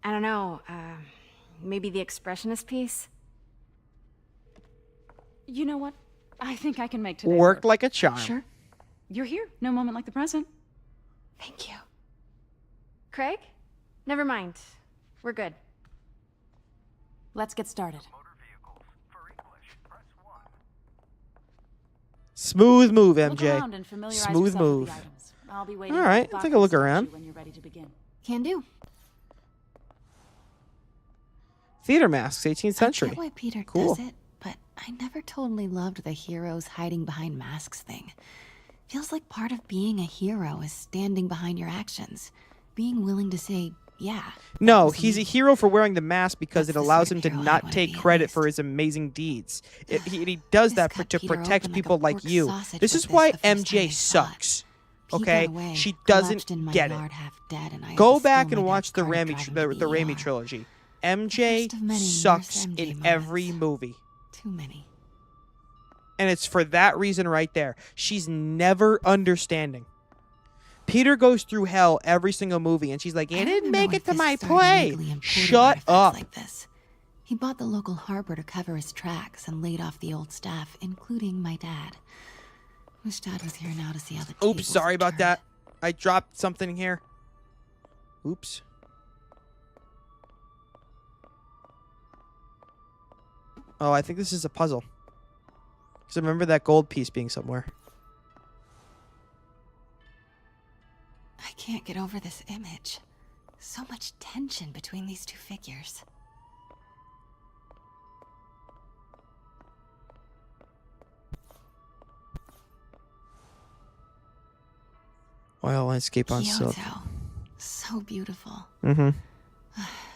I don't know. Maybe the expressionist piece? You know what? I think I can make today Worked like a charm. Sure. You're here. No moment like the present. Thank you. Craig? Never mind. We're good. Let's get started. Smooth move, Look MJ. around and familiarize Smooth yourself with move. the items. I'll be waiting All at the right, back take of a look the around. statue when you're ready to begin. Can do. Theater masks, 18th century. I get why Peter Cool. does it, but I never totally loved the heroes hiding behind masks thing. Feels like part of being a hero is standing behind your actions, being willing to say, yeah. No, he's a hero for wearing the mask because it allows him to not take credit for his amazing deeds. He does that to Peter protect open like people a like pork you. sausage This with is this why the first time I MJ saw it. sucks. Pete Okay, got away, she collapsed doesn't in my get it. yard half dead, and I had Go to steal back my and dad's watch the car and Raimi drive him the to the Raimi ER. trilogy. MJ First of many sucks worst in MJ every movie. Too many. And it's for that reason right there. She's never understanding. Peter goes through hell every single movie, and she's like, "You didn't make it to my play." Shut up. Like this. He bought the local harbor to cover his tracks and laid off the old staff, including my dad. Wish Dad was here now to see how the Oops, sorry about that. I dropped something here. Oops. Oh, I think this is a puzzle. Because I remember that gold piece being somewhere. I can't get over this image. So much tension between these two figures. Oil landscape on silk. Kyoto. So beautiful. Mm-hmm.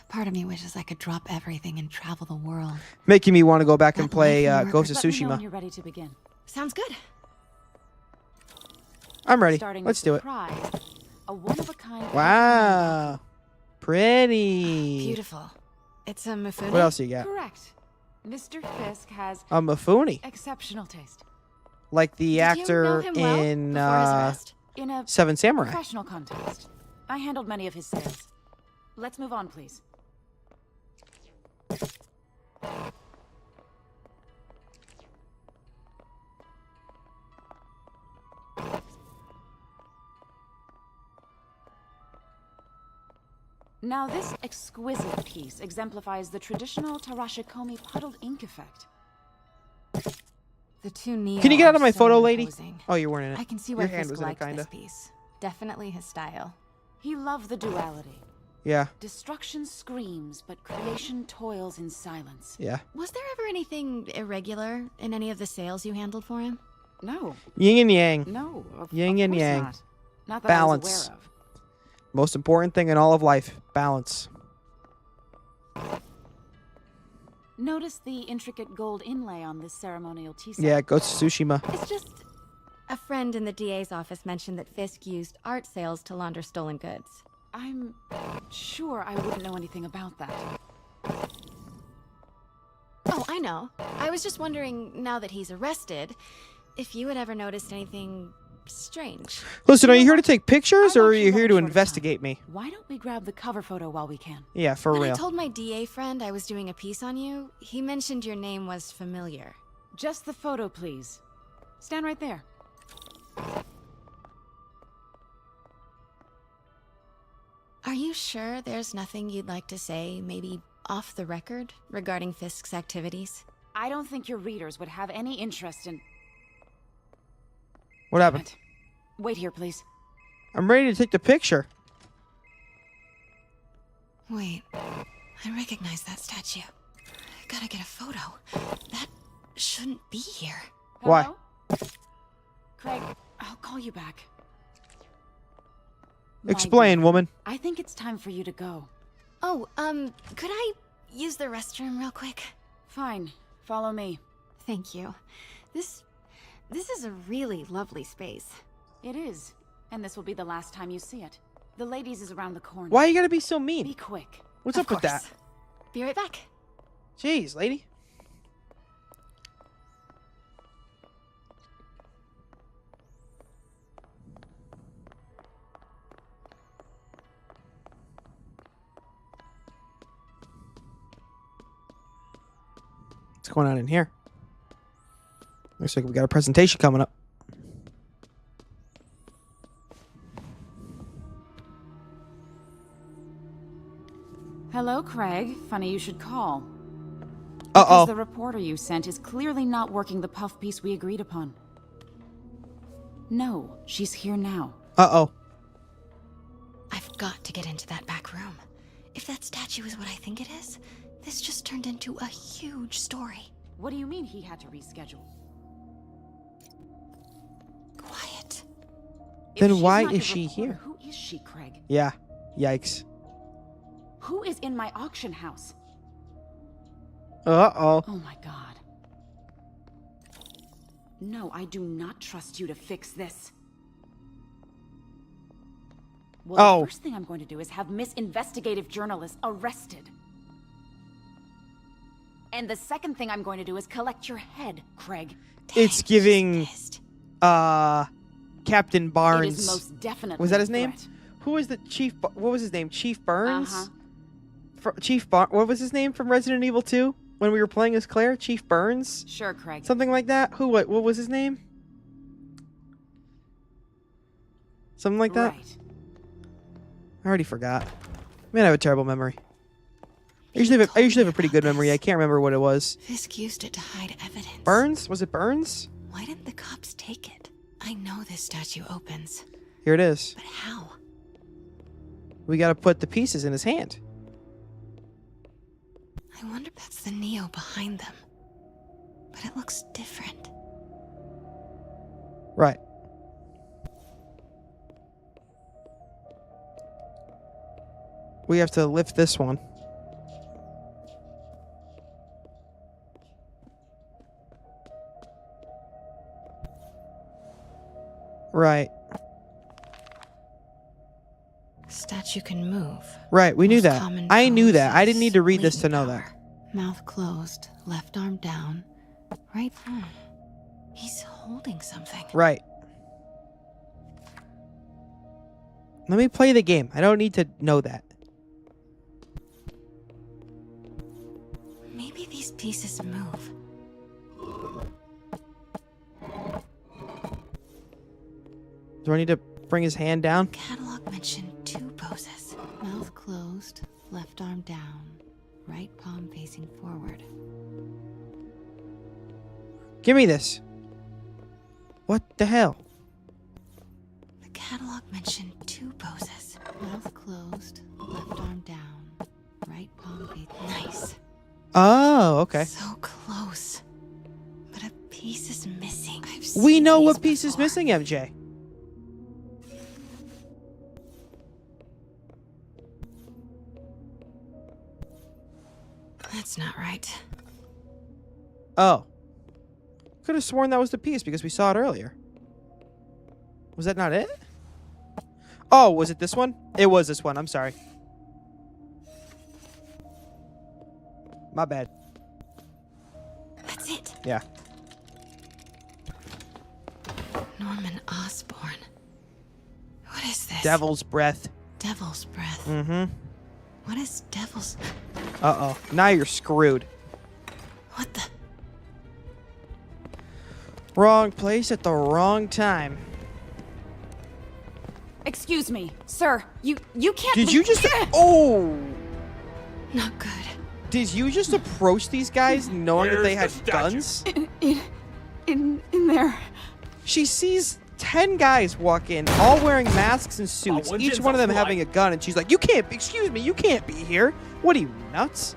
Part of me wishes I could drop everything and travel the world. Making me want to go back and play Ghost of Let me know when Tsushima. you're ready to begin. Sounds good. I'm ready. Starting Let's with do the it. prize, a one-of-a-kind. Wow. Pretty. Beautiful. It's a Mifune? What else you got? Correct. Mr. Fisk has A Mifune. exceptional taste. Like the actor him well in before his arrest? In a Seven Samurai. professional context. I handled many of his sales. Let's move on, please. Now, this exquisite piece exemplifies the traditional Tarashikomi puddled ink effect. The two Neo Can you get out of are my so photo, lady? imposing. Oh, you weren't in it. I can see Your why hand Fisk was in it, liked kinda. this piece. Definitely his style. He loved the duality. Yeah. Destruction screams, but creation toils in silence. Yeah. Was there ever anything irregular in any of the sales you handled for him? No. Yin and yang. No. Yin and course yang. Not. Not that Balance. I was aware of. Most important thing in all of life. Balance. Notice the intricate gold inlay on this ceremonial tea set. Yeah, Ghost of Tsushima. It's just a friend in the DA's office mentioned that Fisk used art sales to launder stolen goods. I'm sure I wouldn't know anything about that. Oh, I know. I was just wondering, now that he's arrested, if you had ever noticed anything strange. Listen, are you here to take pictures or are you here to investigate me? Why don't we grab the cover photo while we can? Yeah, for When real. I told my DA friend I was doing a piece on you, he mentioned your name was familiar. Just the photo, please. Stand right there. Are you sure there's nothing you'd like to say, maybe off the record, regarding Fisk's activities? I don't think your readers would have any interest in... What happened? Wait here, please. I'm ready to take the picture. Wait, I recognize that statue. I gotta get a photo. That shouldn't be here. Why? Craig, I'll call you back. Explain, woman. I think it's time for you to go. Oh, could I use the restroom real quick? Fine. Follow me. Thank you. This is a really lovely space. It is. And this will be the last time you see it. The ladies is around the corner. Why you gotta be so mean? Be quick. What's up with that? Be right back. Jeez, lady. What's going on in here? Looks like we got a presentation coming up. Hello, Craig. Funny you should call. Uh-oh. Because the reporter you sent is clearly not working the puff piece we agreed upon. No, she's here now. Uh-oh. I've got to get into that back room. If that statue is what I think it is, this just turned into a huge story. What do you mean he had to reschedule? Quiet. Then why is she here? Who is she, Craig? Yeah. Yikes. Who is in my auction house? Uh-oh. Oh my god. No, I do not trust you to fix this. Well, the first thing I'm going to do is have Miss Investigative Journalist arrested. And the second thing I'm going to do is collect your head, Craig. It's giving Captain Barnes. It is most definitely was that a his name? threat. Who was the chief? What was his name? Chief Burns? Uh-huh. Chief What was his name from Resident Evil 2 when we were playing as Claire? Chief Burns? Sure, Craig. Something like that? What was his name? Something like that? Right. I already forgot. Man, I have a terrible memory. I usually have a pretty good memory. I can't remember what it was. Fisk used it to hide evidence. Burns? Was it Burns? Why didn't the cops take it? I know this statue opens. Here it is. But how? We gotta put the pieces in his hand. I wonder if that's the Neo behind them. But it looks different. Right. We have to lift this one. Right. Statue can move. Right, we knew Most that. common I knew that. I pose didn't need to read this to know that. Mouth closed, left arm down, right. He's holding something. Right. Let me play the game. I don't need to know that. Maybe these pieces move. Do I need to bring his hand down? Catalog mentioned 2 poses. Mouth closed, left arm down, right palm facing forward. Give me this. What the hell? The catalog mentioned 2 poses. Mouth closed, left arm down, right palm facing. Nice. Oh, okay. So close. But a piece is missing. We know what piece is missing, MJ. That's not right. Oh. Could have sworn that was the piece because we saw it earlier. Was that not it? Oh, was it this one? It was this one. I'm sorry. My bad. That's it. Yeah. Norman Osborn. What is this? Devil's breath. Devil's breath. Mm-hmm. What is devil's... Uh-oh. Now you're screwed. What the... Wrong place at the wrong time. Excuse me, sir. You can't. Did you just... Oh! Not good. Did you just approach these guys knowing that they had guns? In there. She sees 10 guys walk in, all wearing masks and suits, each one of them having a gun, and she's like, "You can't, excuse me, you can't be here. What are you, nuts?"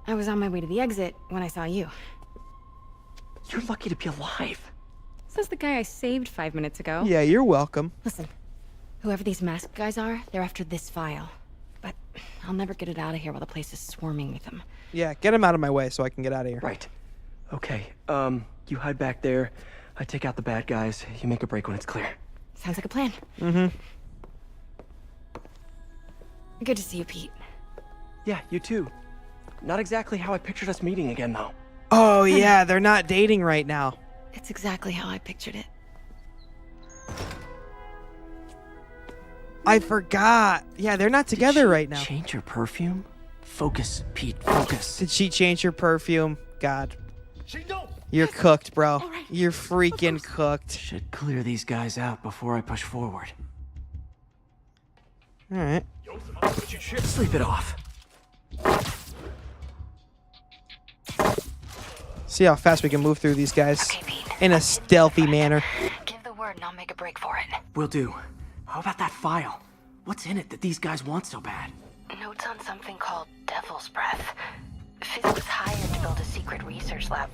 I was on my way to the exit when I saw you. You're lucky to be alive. Says the guy I saved 5 minutes ago. Yeah, you're welcome. Listen, whoever these masked guys are, they're after this file. But I'll never get it out of here while the place is swarming with them. Yeah, get him out of my way so I can get out of here. Right. Okay, you hide back there. I take out the bad guys. You make a break when it's clear. Sounds like a plan. Mm-hmm. Good to see you, Pete. Yeah, you too. Not exactly how I pictured us meeting again, though. Oh, yeah, they're not dating right now. It's exactly how I pictured it. I forgot. Yeah, they're not together right now. Change your perfume? Focus, Pete, focus. Did she change her perfume? God. You're cooked, bro. You're freaking cooked. Should clear these guys out before I push forward. All right. Sleep it off. See how fast we can move through these guys in a stealthy manner. Give the word and I'll make a break for it. Will do. How about that file? What's in it that these guys want so bad? Notes on something called Devil's Breath. Fisk was hired to build a secret research lab.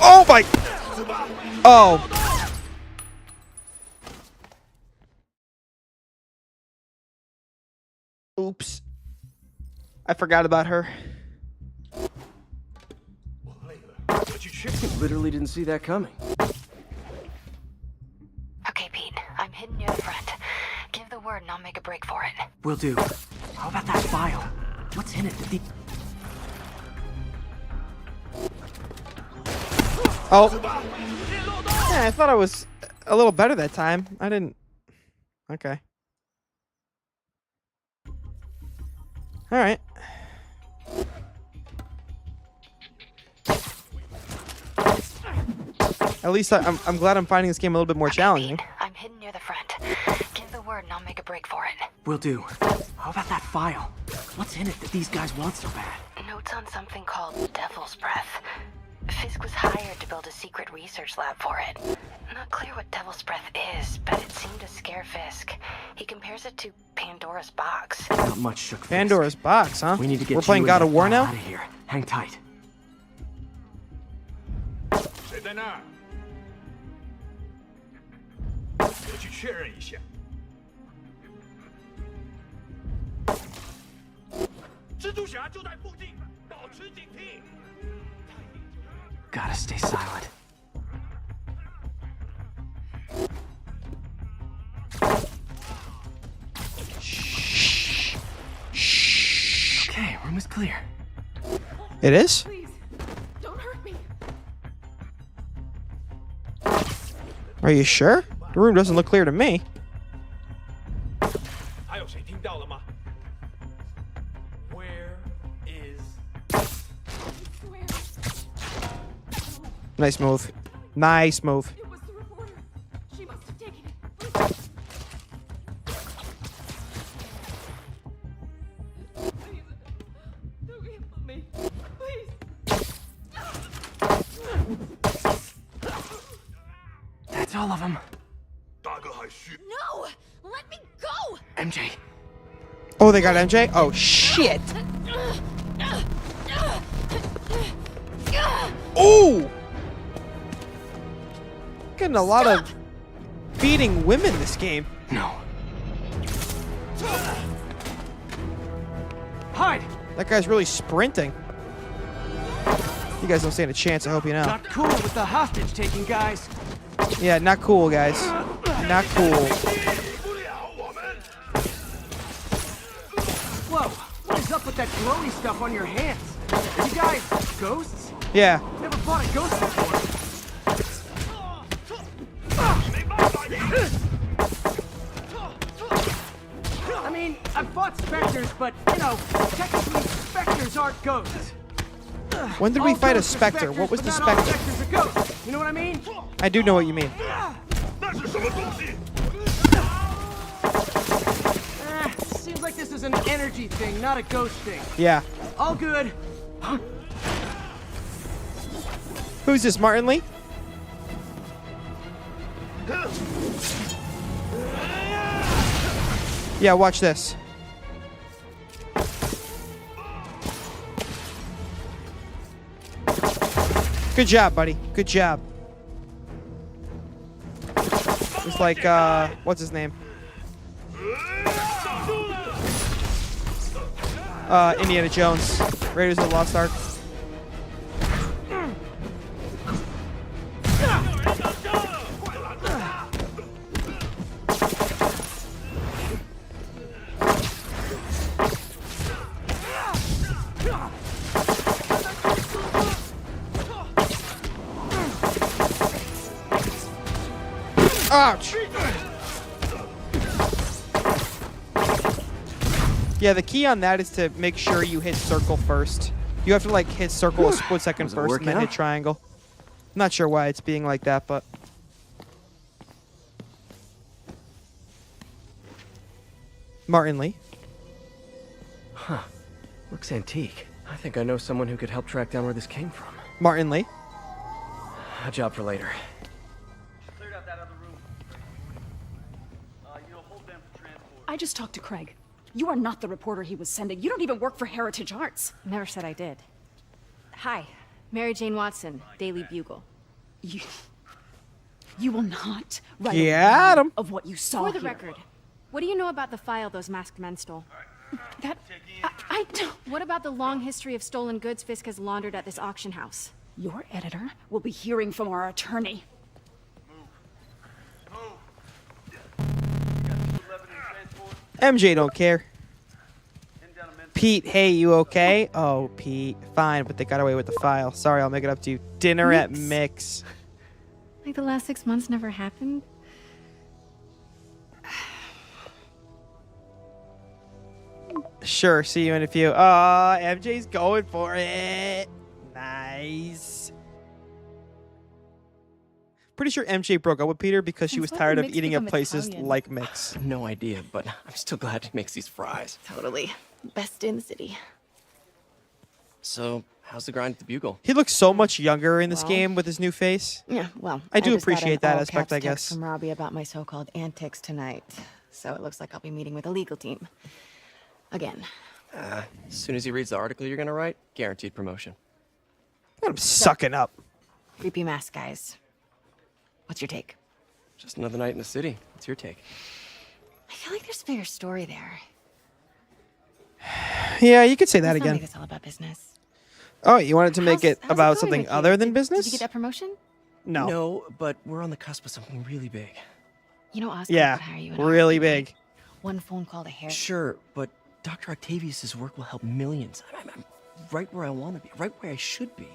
Oh my! Oh. Oops. I forgot about her. Literally didn't see that coming. Okay, Pete. I'm hidden near the front. Give the word and I'll make a break for it. Will do. How about that file? What's in it that the... Oh. Yeah, I thought I was a little better that time. I didn't... Okay. Alright. At least I'm glad I'm finding this game a little bit more challenging. I'm hidden near the front. Give the word and I'll make a break for it. Will do. How about that file? What's in it that these guys want so bad? Notes on something called Devil's Breath. Fisk was hired to build a secret research lab for it. Not clear what Devil's Breath is, but it seemed to scare Fisk. He compares it to Pandora's box. Not much shook Fisk. Pandora's box, huh? We need to get We're playing God of War now? Out of here. Hang tight. Gotta stay silent. Okay, room is clear. It is? Please, don't hurt me. Are you sure? The room doesn't look clear to me. Nice move. Nice move. It was the reporter. She must have taken it. Please. Don't kill me. Please. That's all of them. No! Let me go! MJ. Oh, they got MJ? Oh, shit. Oh! Getting a lot of beating women this game. No. Hide! That guy's really sprinting. You guys don't stand a chance, I hope you know. Not cool with the hostage taking, guys. Yeah, not cool, guys. Not cool. Whoa, what is up with that glowy stuff on your hands? Are you guys ghosts? Yeah. Never fought a ghost before. I mean, I've fought specters, but, you know, technically specters aren't ghosts. When did we fight a specter? What was the specter? Specters are ghosts. You know what I mean? I do know what you mean. Seems like this is an energy thing, not a ghost thing. Yeah. All good. Who's this, Martin Lee? Yeah, watch this. Good job, buddy. Good job. It's like, what's his name? Indiana Jones. Raiders of the Lost Ark. Ouch! Yeah, the key on that is to make sure you hit circle first. You have to like hit circle a split second first and then hit triangle. I'm not sure why it's being like that, but... Martin Lee. Huh. Looks antique. I think I know someone who could help track down where this came from. Martin Lee. A job for later. I just talked to Craig. You are not the reporter he was sending. You don't even work for Heritage Arts. Never said I did. Hi, Mary Jane Watson, Daily Bugle. You will not write Get him. of what you saw For the here. record, what do you know about the file those masked men stole? That I don't. What about the long history of stolen goods Fisk has laundered at this auction house? Your editor will be hearing from our attorney. MJ don't care. Pete, hey, you okay? Oh, Pete, fine, but they got away with the file. Sorry, I'll make it up to you. Dinner at Mix. Like the last 6 months never happened? Sure, see you in a few. Oh, MJ's going for it. Nice. Pretty sure MJ broke up with Peter because she was tired of eating at places like Mix. No idea, but I'm still glad he makes these fries. Totally. Best in the city. So, how's the grind at the Bugle? He looks so much younger in this game with his new face. Yeah, well, I do just got appreciate an that all-caps aspect, I text guess. from Robbie about my so-called antics tonight, so it looks like I'll be meeting with the legal team again. As soon as he reads the article you're gonna write, guaranteed promotion. I'm sucking up. Creepy mask guys. What's your take? Just another night in the city. What's your take? I feel like there's a bigger story there. Yeah, you could say that Let's not again. make this all about business. Oh, you wanted to make it how's about going something with you? other than Did business? you get that promotion? No. No, but we're on the cusp of something really big. You know, Oscar Yeah, could hire you in a really heartbeat. big. One phone call to Harry. Sure, but Dr. Octavius's work will help millions. I'm right where I want to be, right where I should be.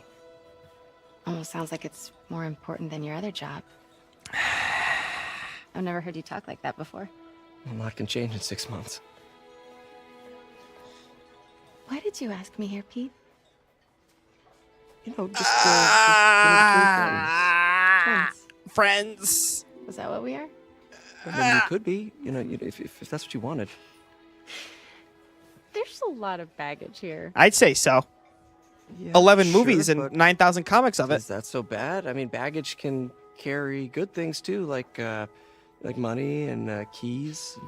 Almost sounds like it's more important than your other job. I've never heard you talk like that before. A lot can change in 6 months. Why did you ask me here, Pete? You know, just friends. Friends. Was that what we are? I mean, you could be, you know, if that's what you wanted. There's a lot of baggage here. I'd say so. Yeah, 11 sure, movies and but 9,000 comics of it. Is that so bad? I mean, baggage can carry good things too, like money and keys,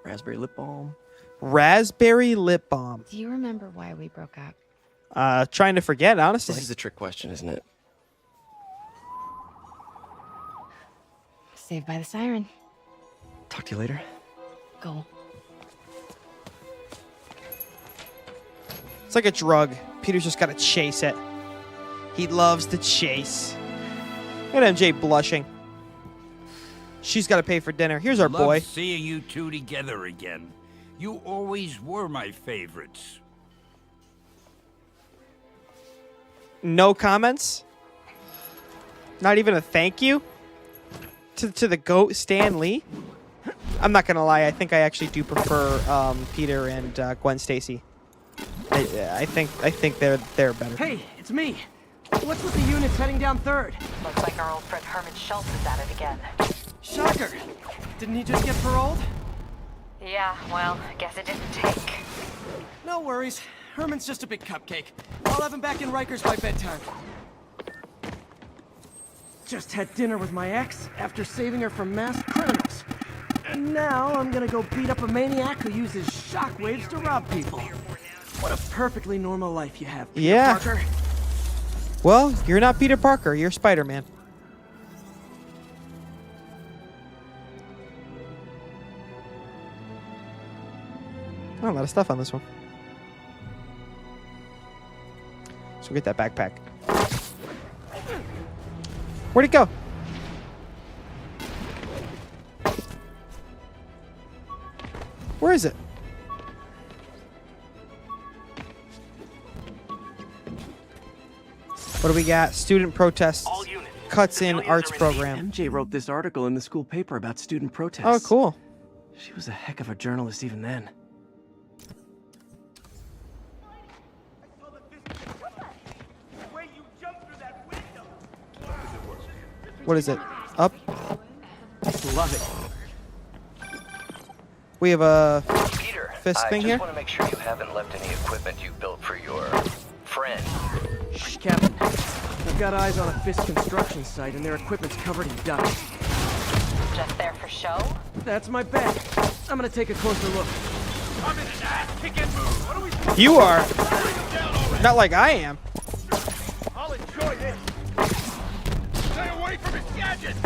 raspberry lip balm. Raspberry lip balm. Do you remember why we broke up? Trying to forget, honestly. This is a trick question, isn't it? Saved by the siren. Talk to you later. Go. It's like a drug. Peter's just got to chase it. He loves to chase. Look at MJ blushing. She's got to pay for dinner. Here's our boy. Love seeing you two together again. You always were my favorites. No comments? Not even a thank you? To the GOAT, Stan Lee? I'm not going to lie. I think I actually do prefer Peter and Gwen Stacy. I think they're better. Hey, it's me. What's with the units heading down third? Looks like our old friend Herman Schultz is at it again. Shocker. Didn't he just get paroled? Yeah, well, I guess it didn't take. No worries. Herman's just a big cupcake. I'll have him back in Rikers by bedtime. Just had dinner with my ex after saving her from masked criminals. And now I'm gonna go beat up a maniac who uses shockwaves to rob people. What a perfectly normal life you have, Peter Yeah. Parker. Well, you're not Peter Parker. You're Spider-Man. Oh, a lot of stuff on this one. So get that backpack. Where'd it go? Where is it? What do we got? Student protests. Cuts in arts program. MJ wrote this article in the school paper about student protests. Oh, cool. She was a heck of a journalist even then. What is it? Up? Love it. We have a Peter, fist thing I just here. want to make sure you haven't left any equipment you built for your friend. Shh, Captain. I've got eyes on a Fisk construction site, and their equipment's covered in dust. Just there for show? That's my bet. I'm gonna take a closer look. I'm in an ass-kicking mood. What are we supposed You are. to do? Bring him down already. Not like I am. I'll enjoy this. Stay away from his gadgets.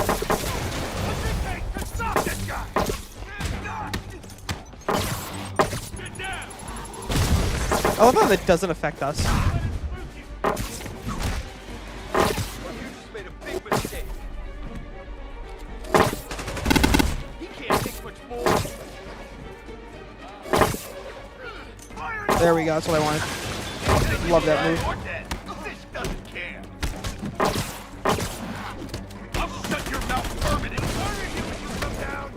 What's it take to stop this guy? Get down. I love how that doesn't affect us. You just made a big mistake. He can't take much more. There we go. That's what I wanted. Love that move. This doesn't care. I'll shut your mouth permanently. You come down.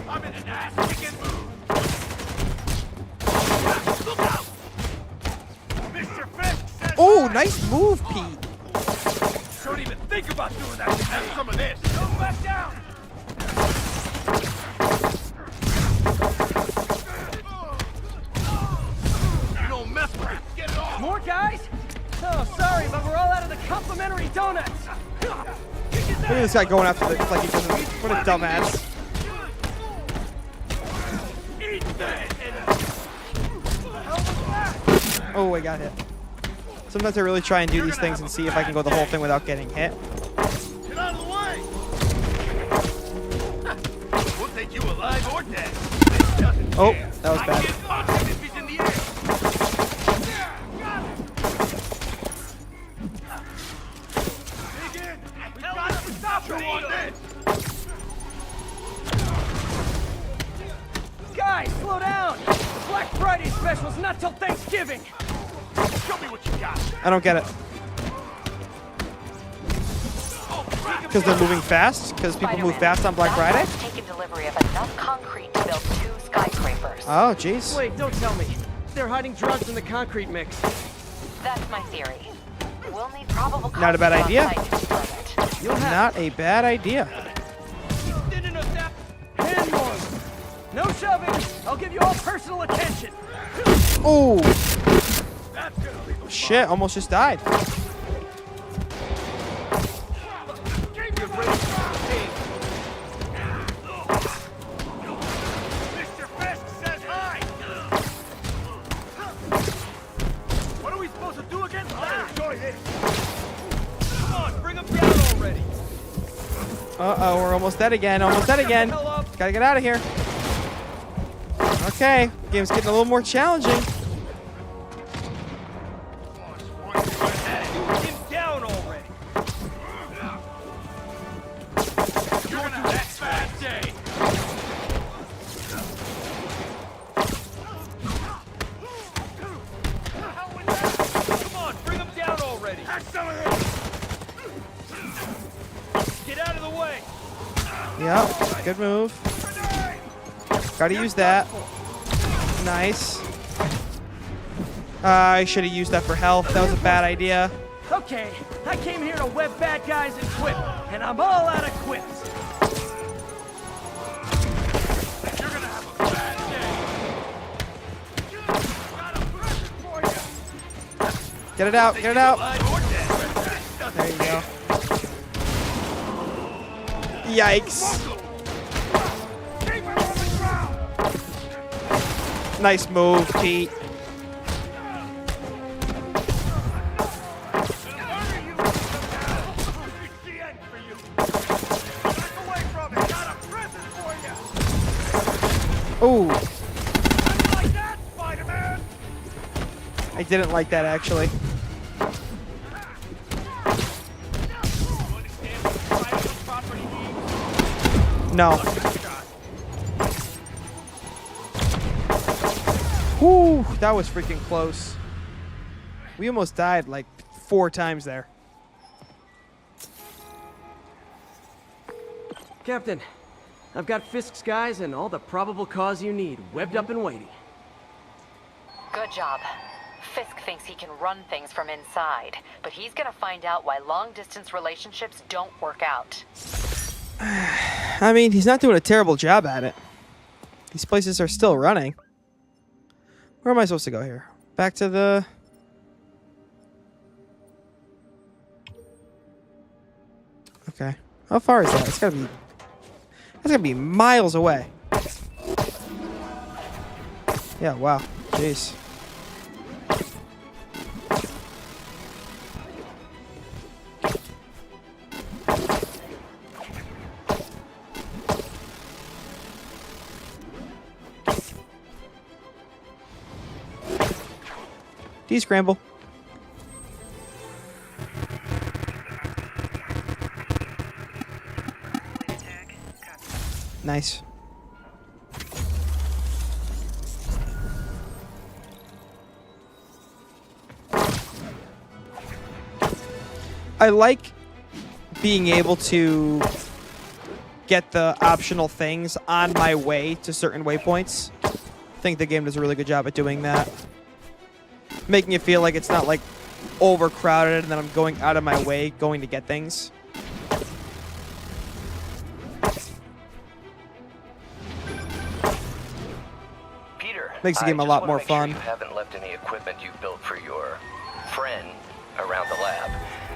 I'm in an ass-kicking mood. Look out! Mr. Fisk says Oh, hi. nice move, Pete. Don't even think about doing that. Have some of this. Go back down. You don't mess with it. Get it off. More guys? Oh, sorry, but we're all out of the complimentary donuts. Look at this guy going after it like he doesn't. What a dumbass. Eat that. Oh, I got hit. Sometimes I really try and do these things and see if I can go the whole thing without getting hit. Get out of the way. We'll take you alive or dead. This doesn't Oh, care. that was I bad. can't launch him if he's in the air. Dig in. We got to stop you on this. Guys, slow down. The Black Friday special's not till Thanksgiving. Show me what you got. I don't get it. Because they're moving fast? Because people move fast on Black Friday? I've taken delivery of enough concrete to build 2 skyscrapers. Oh, jeez. Wait, don't tell me. They're hiding drugs in the concrete mix. That's my theory. We'll need probable cause Not a bad on idea. site to confirm it. You'll have Not a bad idea. hand more. No shoving. I'll give you all personal attention. Oh. Shit, almost just died. Mr. Fisk says hi. What are we supposed to do against that? Enjoy this. Come on, bring him down already. Uh-oh, we're almost dead again. Almost dead again. Gotta get out of here. Okay, game's getting a little more challenging. Get down already. You're gonna have that bad day. Come on, bring him down already. Have some of this. Get out of the way. Yep, good move. Gotta use that. Nice. I should have used that for health. That was a bad idea. Okay, I came here to web bad guys and quip, and I'm all out of quips. Get it out. Get it out. There you go. Yikes. Nice move, Pete. Ooh. I didn't like that, actually. No. Whew, that was freaking close. We almost died like 4 times there. Captain, I've got Fisk's guys and all the probable cause you need, webbed up and waiting. Good job. Fisk thinks he can run things from inside, but he's gonna find out why long-distance relationships don't work out. I mean, he's not doing a terrible job at it. These places are still running. Where am I supposed to go here? Back to the... Okay. How far is that? It's gotta be... That's gotta be miles away. Yeah, wow. Jeez. Descramble. Nice. I like being able to get the optional things on my way to certain waypoints. I think the game does a really good job at doing that. Making it feel like it's not like overcrowded and then I'm going out of my way going to get things. Peter, makes the game a lot more fun. Sure you haven't left any equipment you built for your friend around the lab.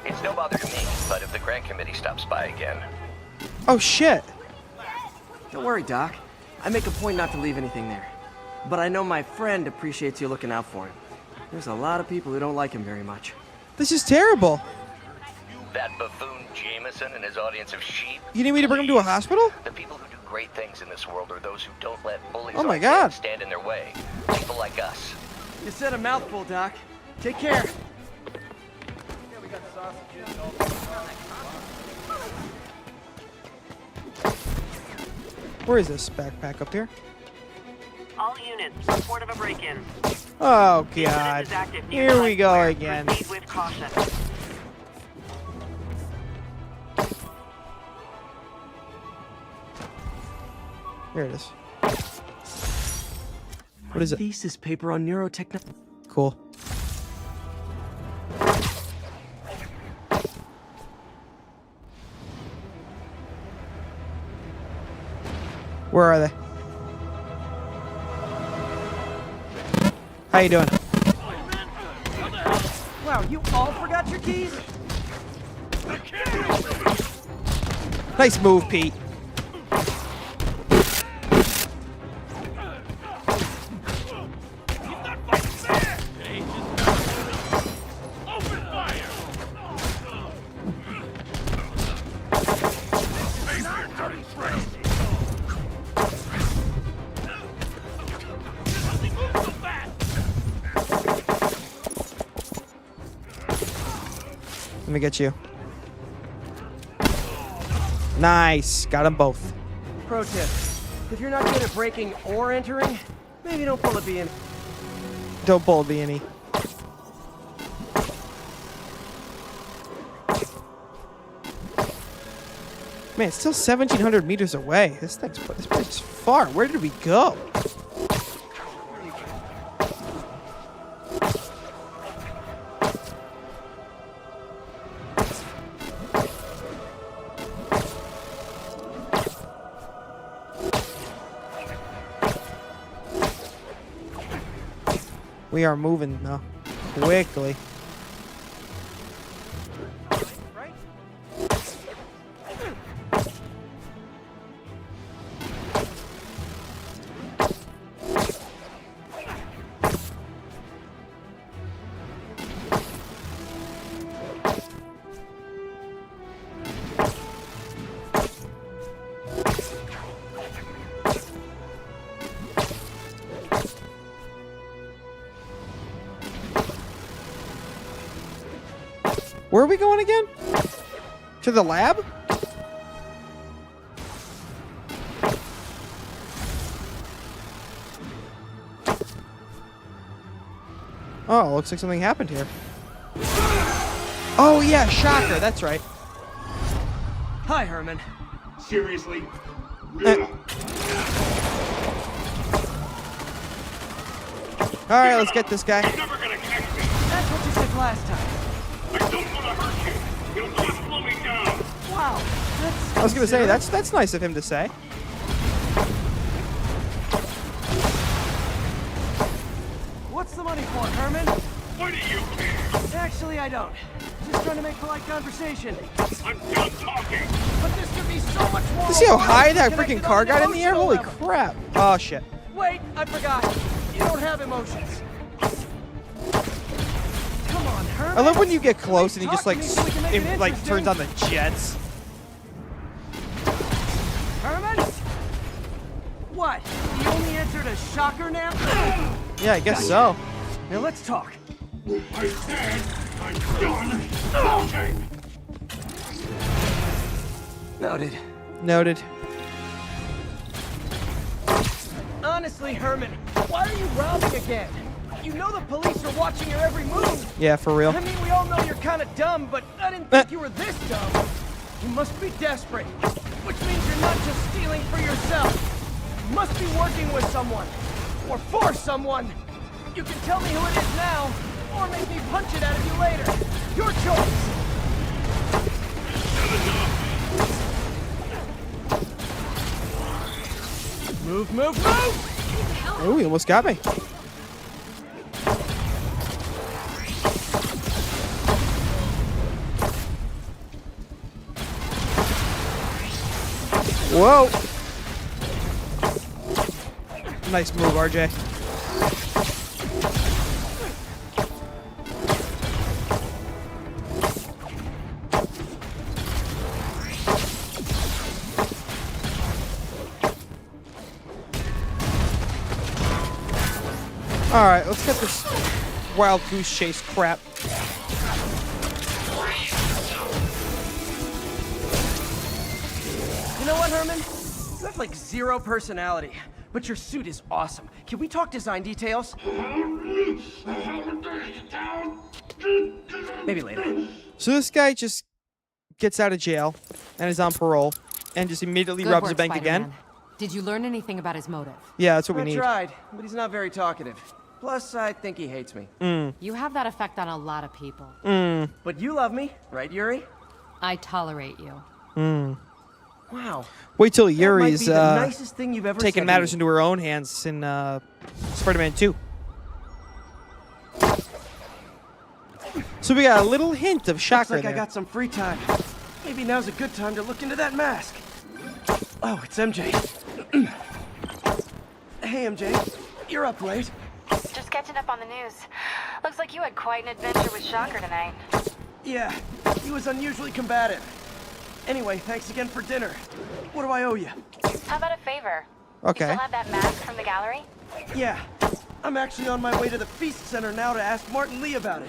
It's no bother to me, but if the grant committee stops by again. Oh shit. Don't worry, Doc. I make a point not to leave anything there. But I know my friend appreciates you looking out for him. There's a lot of people who don't like him very much. This is terrible. That buffoon Jameson and his audience of sheep. You need me to bring him to a hospital? The people who do great things in this world are those who don't let bullies Oh my God. stand in their way. People like us. You said a mouthful, Doc. Take care. Where is this backpack up here? All units, report of a break-in. Oh god. Here we go again. Proceed with caution. Here it is. What is it? Thesis paper on neurotechnology. Cool. Where are they? How you doing? Wow, you all forgot your keys? Nice move, Pete. Let me get you. Nice. Got them both. Pro tip. If you're not good at breaking or entering, maybe don't pull a B in. Don't pull a B&E. Man, it's still 1,700 meters away. This place is far. Where did we go? We are moving now. Quickly. Where are we going again? To the lab? Oh, looks like something happened here. Oh yeah, Shocker, that's right. Hi, Herman. Seriously? Alright, let's get this guy. That's what you said last time. I don't want to hurt you. You'll just slow me down. Wow. I was gonna say, that's nice of him to say. What's the money for, Herman? Why do you care? Actually, I don't. Just trying to make polite conversation. I'm done talking. But this could be so much more. You see how high that freaking car got in the air? Holy crap. Oh shit. Wait, I forgot. You don't have emotions. Come on, Herman. I love when you get close and he just Talk like to me so we can make it like turns on the jets. Herman? What? You only answered a shocker now? Yeah, I guess so. Now let's talk. I said I'm done talking. Noted. Noted. Honestly, Herman, why are you robbing again? You know the police are watching your every move. Yeah, for real. I mean, we all know you're kind of dumb, but I didn't think you were this dumb. You must be desperate, which means you're not just stealing for yourself. You must be working with someone, or for someone. You can tell me who it is now, or make me punch it out of you later. Your choice. Move, move, move! Oh, he almost got me. Whoa! Nice move, RJ. Alright, let's get this wild goose chase crap. You know what, Herman? You have like zero personality, but your suit is awesome. Can we talk design details? Maybe later. So this guy just gets out of jail and is on parole and just immediately Good robs work, a bank Spider-Man. again. Did you learn anything about his motive? Yeah, that's what we need. I tried, but he's not very talkative. Plus, I think he hates me. You have that effect on a lot of people. But you love me, right, Yuri? I tolerate you. Wow. Wait till That might Yuri's be the nicest thing you've ever taking said to matters me. into her own hands in Spider-Man 2. So we got a little hint of Shocker Looks like there. I got some free time. Maybe now's a good time to look into that mask. Oh, it's MJ. Hey, MJ. You're up late. Just catching up on the news. Looks like you had quite an adventure with Shocker tonight. Yeah, he was unusually combative. Anyway, thanks again for dinner. What do I owe you? How about a favor? Okay. You still have that mask from the gallery? Yeah, I'm actually on my way to the Feast Center now to ask Martin Lee about it.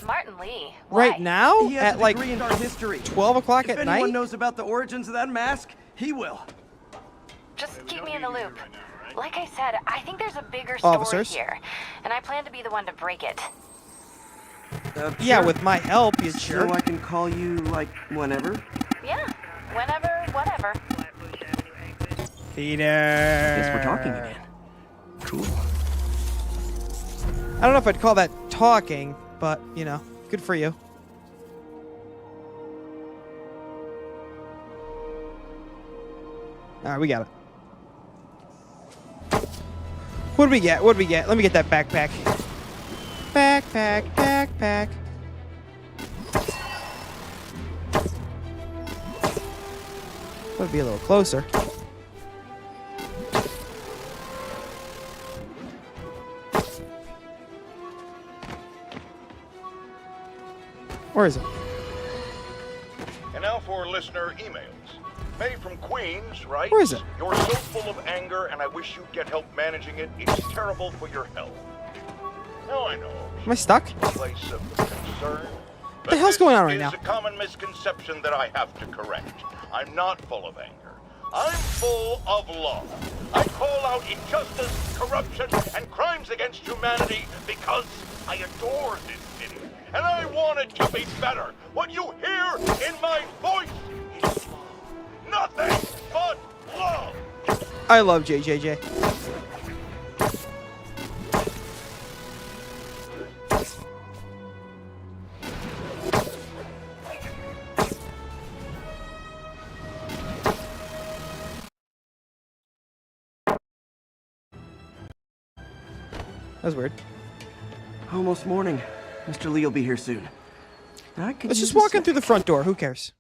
Martin Lee? Right now? He has At a like degree in art history. 12 o'clock If at anyone night? knows about the origins of that mask, he will. Just keep me in the loop. Like I said, I think there's a bigger story Officers? here, and I plan to be the one to break it. Yeah, Sure. with my help, you So jerk. I can call you, like, whenever? Yeah, whenever, whatever. Peter. Guess we're talking again. Cool. I don't know if I'd call that talking, but, you know, good for you. Alright, we got it. What do we get? What do we get? Let me get that backpack. Backpack, backpack. Would be a little closer. Where is it? And now for listener emails. May from Queens, right? Where is it? You're so full of anger, and I wish you'd get help managing it. It's terrible for your health. Now I know. Am I stuck? Place of concern. What the hell's going on right now? It's a common misconception that I have to correct. I'm not full of anger. I'm full of love. I call out injustice, corruption, and crimes against humanity because I adore this city. And I want it to be better. What you hear in my voice is nothing but love. I love JJJ. That's weird. Almost morning. Mr. Lee will be here soon. Let's just walk in through the front door. Who cares?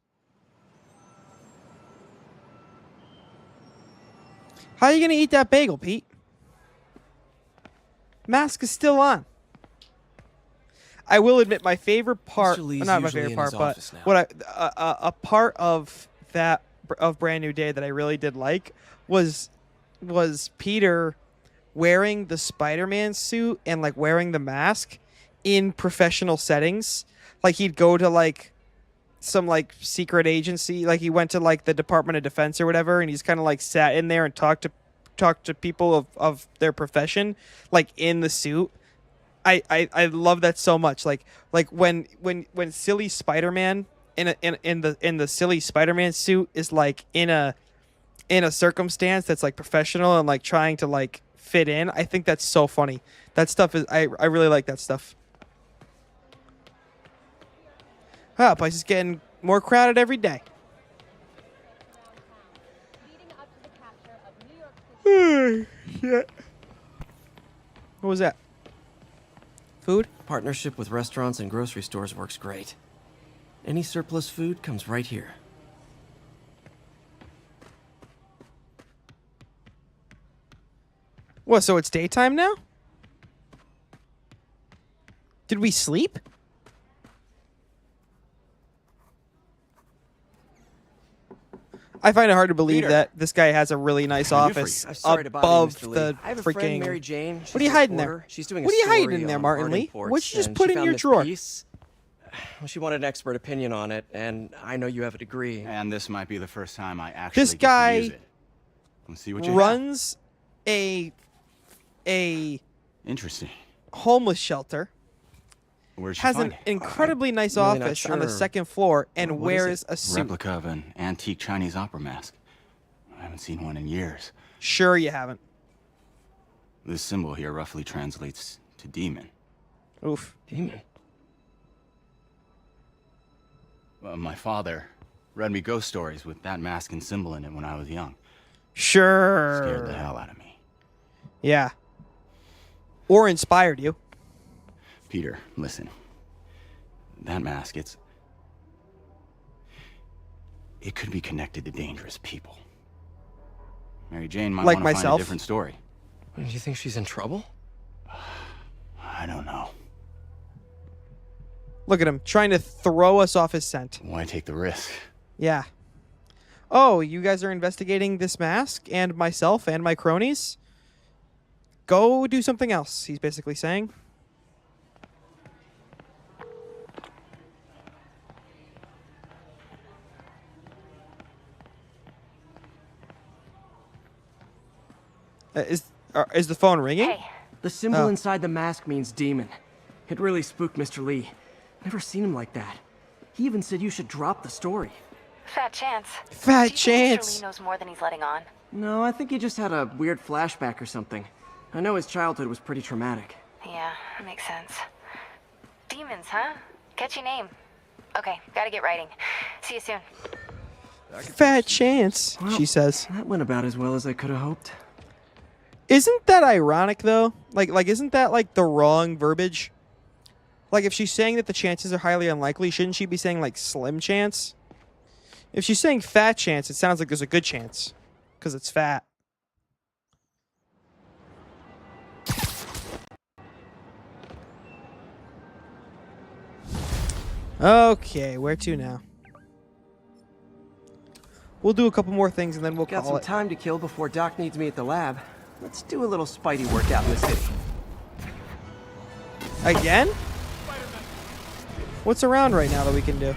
How are you gonna eat that bagel, Pete? Mask is still on. I will admit my favorite part, Mr. Lee's not my usually favorite in part, his but office now. what a part of that of Brand New Day that I really did like was Peter wearing the Spider-Man suit and like wearing the mask in professional settings. Like he'd go to like some like secret agency, like he went to like the Department of Defense or whatever, and he's kind of like sat in there and talked to people of their profession, like in the suit. I love that so much. Like when silly Spider-Man in the silly Spider-Man suit is like in a circumstance that's like professional and like trying to like fit in. I think that's so funny. That stuff is I really like that stuff. Ah, place is getting more crowded every day. Shit. What was that? Food? Partnership with restaurants and grocery stores works great. Any surplus food comes right here. What, so it's daytime now? Did we sleep? I find it hard to believe Peter. that this guy has a really nice office I'm sorry to bother you, above Mr. Lee. the I have a friend, freaking. Mary Jane. What are you hiding there? She's doing What a are you hiding story in there, on Martin art Lee? imports, What'd you just and put she in found your this drawer? piece. Well, she wanted an expert opinion on it, and I know you have a degree. And this might be the first time I actually This get to guy use it. Let's see what you have. runs a Interesting. homeless shelter. Where'd you Has find an it? incredibly nice really not office on the sure. second floor and What is wears it? a suit. Replica of an antique Chinese opera mask. I haven't seen one in years. Sure you haven't. This symbol here roughly translates to demon. Oof. Demon? My father read me ghost stories with that mask and symbol in it when I was young. Sure. Scared the hell out of me. Yeah. Or inspired you. Peter, listen. That mask, it could be connected to dangerous people. Mary Jane might Like want to find a myself? different story. Do you think she's in trouble? I don't know. Look at him, trying to throw us off his scent. Why take the risk? Yeah. Oh, you guys are investigating this mask and myself and my cronies? Go do something else, he's basically saying. Is the phone ringing? Hey. The symbol Oh. inside the mask means demon. It really spooked Mr. Lee. Never seen him like that. He even said you should drop the story. Fat chance. Fat Do you think chance. Mr. Lee knows more than he's letting on? No, I think he just had a weird flashback or something. I know his childhood was pretty traumatic. Yeah, that makes sense. Demons, huh? Catchy name. Okay, gotta get writing. See you soon. Fat chance, Well, she says. That went about as well as I could have hoped. Isn't that ironic though? Like isn't that like the wrong verbiage? Like if she's saying that the chances are highly unlikely, shouldn't she be saying like slim chance? If she's saying fat chance, it sounds like there's a good chance because it's fat. Okay, where to now? We'll do a couple more things and then we'll Got call some it. time to kill before Doc needs me at the lab. Let's do a little Spidey workout in the city. Again? What's around right now that we can do?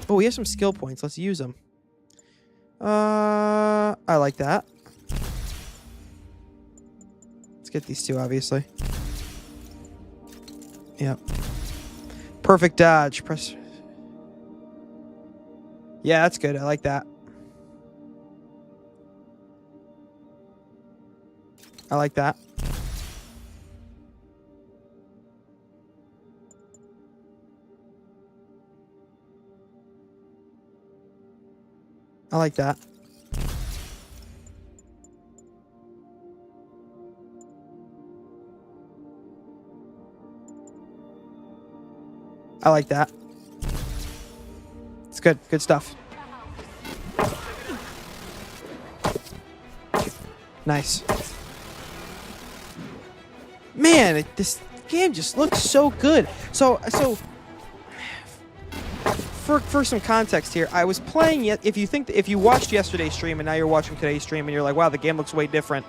Oh, we have some skill points. Let's use them. I like that. Let's get these two, obviously. Yep. Perfect dodge. Press. Yeah, that's good. I like that. I like that. I like that. I like that. It's good. Good stuff. Nice. Man, this game just looks so good. So for some context here, I was playing it. If you watched yesterday's stream and now you're watching today's stream and you're like, wow, the game looks way different.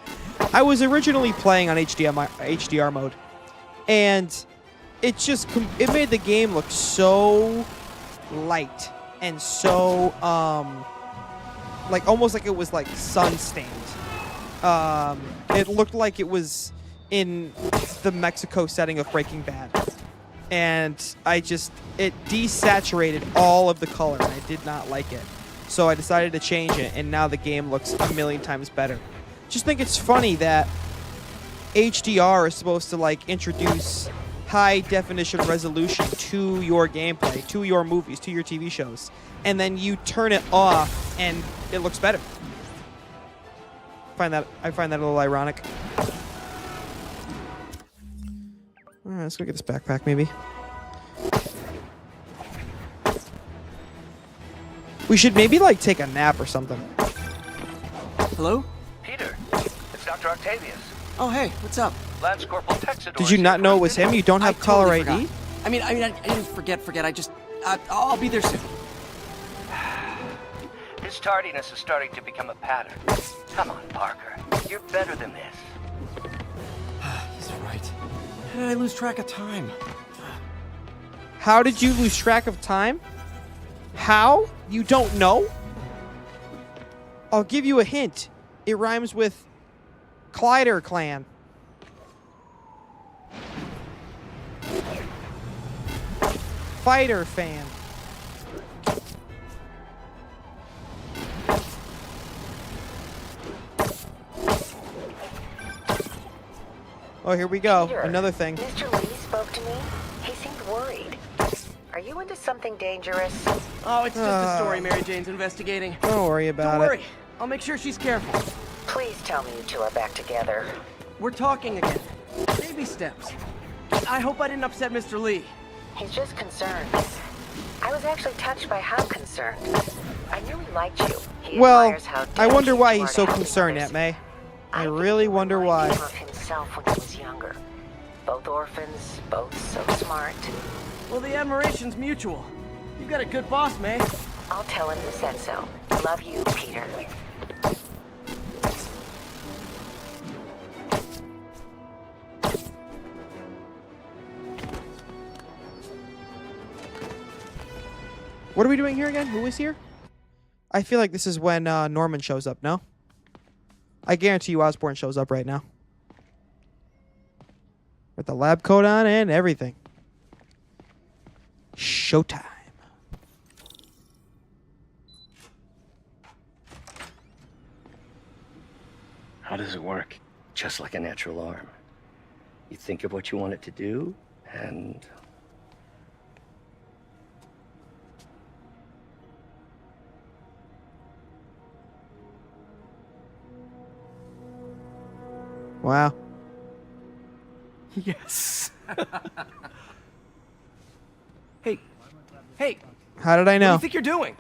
I was originally playing on HDR mode, and it made the game look so light and so like almost like it was like sun stained. It looked like it was in the Mexico setting of Breaking Bad. And it desaturated all of the color, and I did not like it. So I decided to change it, and now the game looks a million times better. Just think it's funny that HDR is supposed to like introduce high definition resolution to your gameplay, to your movies, to your TV shows, and then you turn it off and it looks better. I find that a little ironic. All right, let's go get this backpack, maybe. We should maybe, like, take a nap or something. Hello? Peter, it's Dr. Octavius. Oh, hey, what's up? Lance Corporal Texidor. Did you not know it was him? You don't have caller ID? Forgot. I mean, I didn't forget. I'll be there soon. His tardiness is starting to become a pattern. Come on, Parker. You're better than this. He's right. How did I lose track of time? How did you lose track of time? How? You don't know? I'll give you a hint. It rhymes with Kleider Clan. Fighter fan. Oh, here we go. Peter, Another thing. Mr. Lee spoke to me. He seemed worried. Are you into something dangerous? Oh, it's just a story Mary Jane's investigating. Don't worry about Don't worry. it. I'll make sure she's careful. Please tell me you two are back together. We're talking again. Baby steps. I hope I didn't upset Mr. Lee. He's just concerned. I was actually touched by how concerned. I knew he liked you. He Well, admires how I wonder dedicated why you are he's to so helping concerned, others. Aunt May. I really wonder why. He of himself when he was younger. Both orphans, both so smart. Well, the admiration's mutual. You've got a good boss, May. I'll tell him you said so. Love you, Peter. What are we doing here again? Who is here? I feel like this is when Norman shows up, no? I guarantee you Osborn shows up right now. With the lab coat on and everything. Showtime. How does it work? Just like a natural arm. You think of what you want it to do, and... Wow. Yes. Hey. How did I know? What do you think you're doing?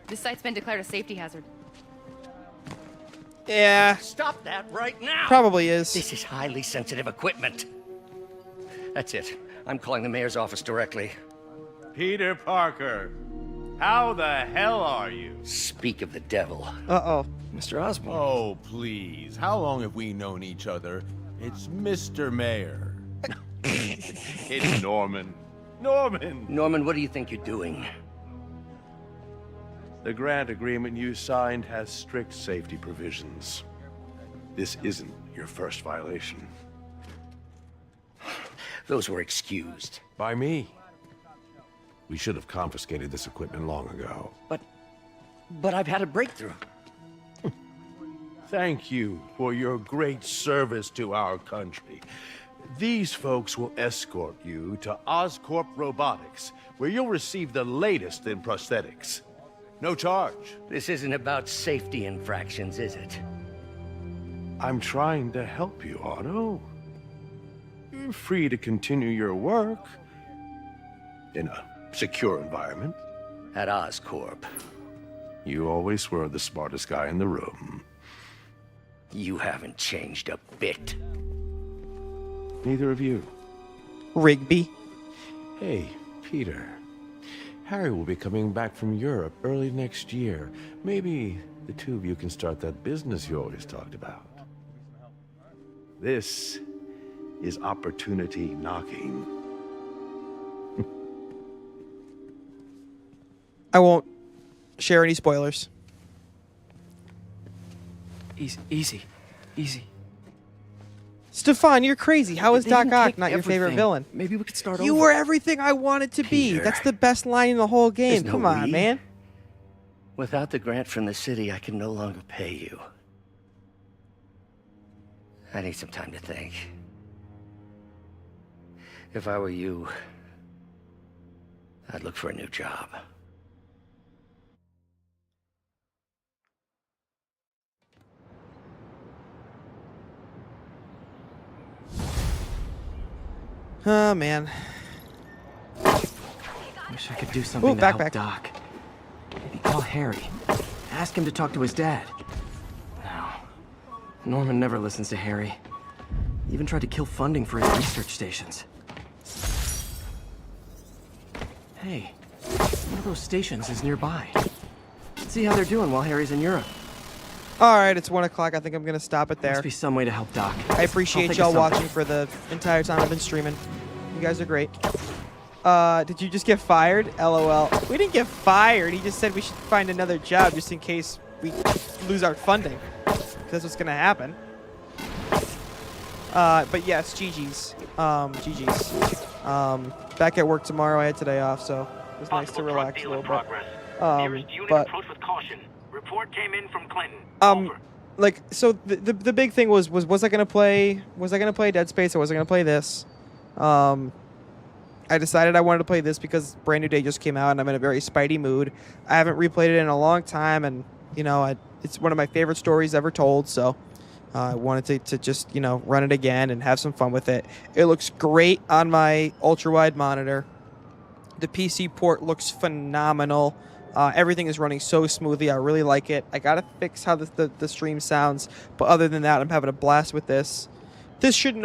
This site's been declared a safety hazard. Yeah. Stop that right now! Probably is. This is highly sensitive equipment. That's it. I'm calling the mayor's office directly. Peter Parker, how the hell are you? Speak of the devil. Uh-oh. Mr. Osborn. Oh, please. How long have we known each other? It's Mr. Mayor. It's Norman. Norman! Norman, what do you think you're doing? The grant agreement you signed has strict safety provisions. This isn't your first violation. Those were excused. By me. We should have confiscated this equipment long ago. But I've had a breakthrough. Thank you for your great service to our country. These folks will escort you to Oscorp Robotics, where you'll receive the latest in prosthetics. No charge. This isn't about safety infractions, is it? I'm trying to help you, Otto. You're free to continue your work in a secure environment. At Oscorp. You always were the smartest guy in the room. You haven't changed a bit. Neither of you. Rigby. Hey, Peter. Harry will be coming back from Europe early next year. Maybe the two of you can start that business you always talked about. This is opportunity knocking. I won't share any spoilers. Easy. Stefan, you're crazy. How is They Doc didn't Ock take not your favorite everything. villain? Maybe we could start You over. were everything I wanted to be. Peter. That's the best line in the whole game. There's no Come on, we. man. Without the grant from the city, I can no longer pay you. I need some time to think. If I were you, I'd look for a new job. Oh, man. Wish I could do something to backpack. help Doc. Maybe call Harry. Ask him to talk to his dad. No. Norman never listens to Harry. He even tried to kill funding for his research stations. Hey, one of those stations is nearby. Let's see how they're doing while Harry's in Europe. All right, it's 1 o'clock. I think I'm going to stop it there. Must be some way to help Doc. I I'll appreciate think y'all of something. watching for the entire time I've been streaming. You guys are great. Did you just get fired? LOL. We didn't get fired. He just said we should find another job just in case we lose our funding. That's what's going to happen. But yes, GG's. GG's. Back at work tomorrow. I had today off, so it was nice to relax a little bit. Nearest unit But approach with caution. Report came in from Clinton. like, so the big thing was I gonna play Dead Space or was I gonna play this? I decided I wanted to play this because Brand New Day just came out and I'm in a very Spidey mood. I haven't replayed it in a long time, and you know, it's one of my favorite stories ever told, so I wanted to just, you know, run it again and have some fun with it. It looks great on my ultra-wide monitor. The PC port looks phenomenal. Everything is running so smoothly. I really like it. I gotta fix how the stream sounds, but other than that, I'm having a blast with this. This should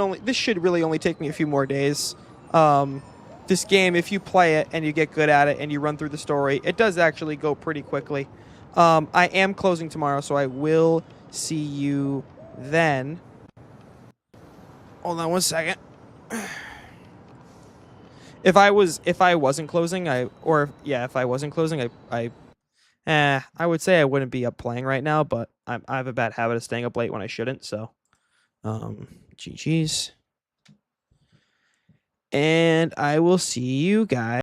really only take me a few more days. This game, if you play it and you get good at it and you run through the story, it does actually go pretty quickly. I am closing tomorrow, so I will see you then. Hold on 1 second. If I wasn't closing, I would say I wouldn't be up playing right now, but I have a bad habit of staying up late when I shouldn't, so GG's. And I will see you guys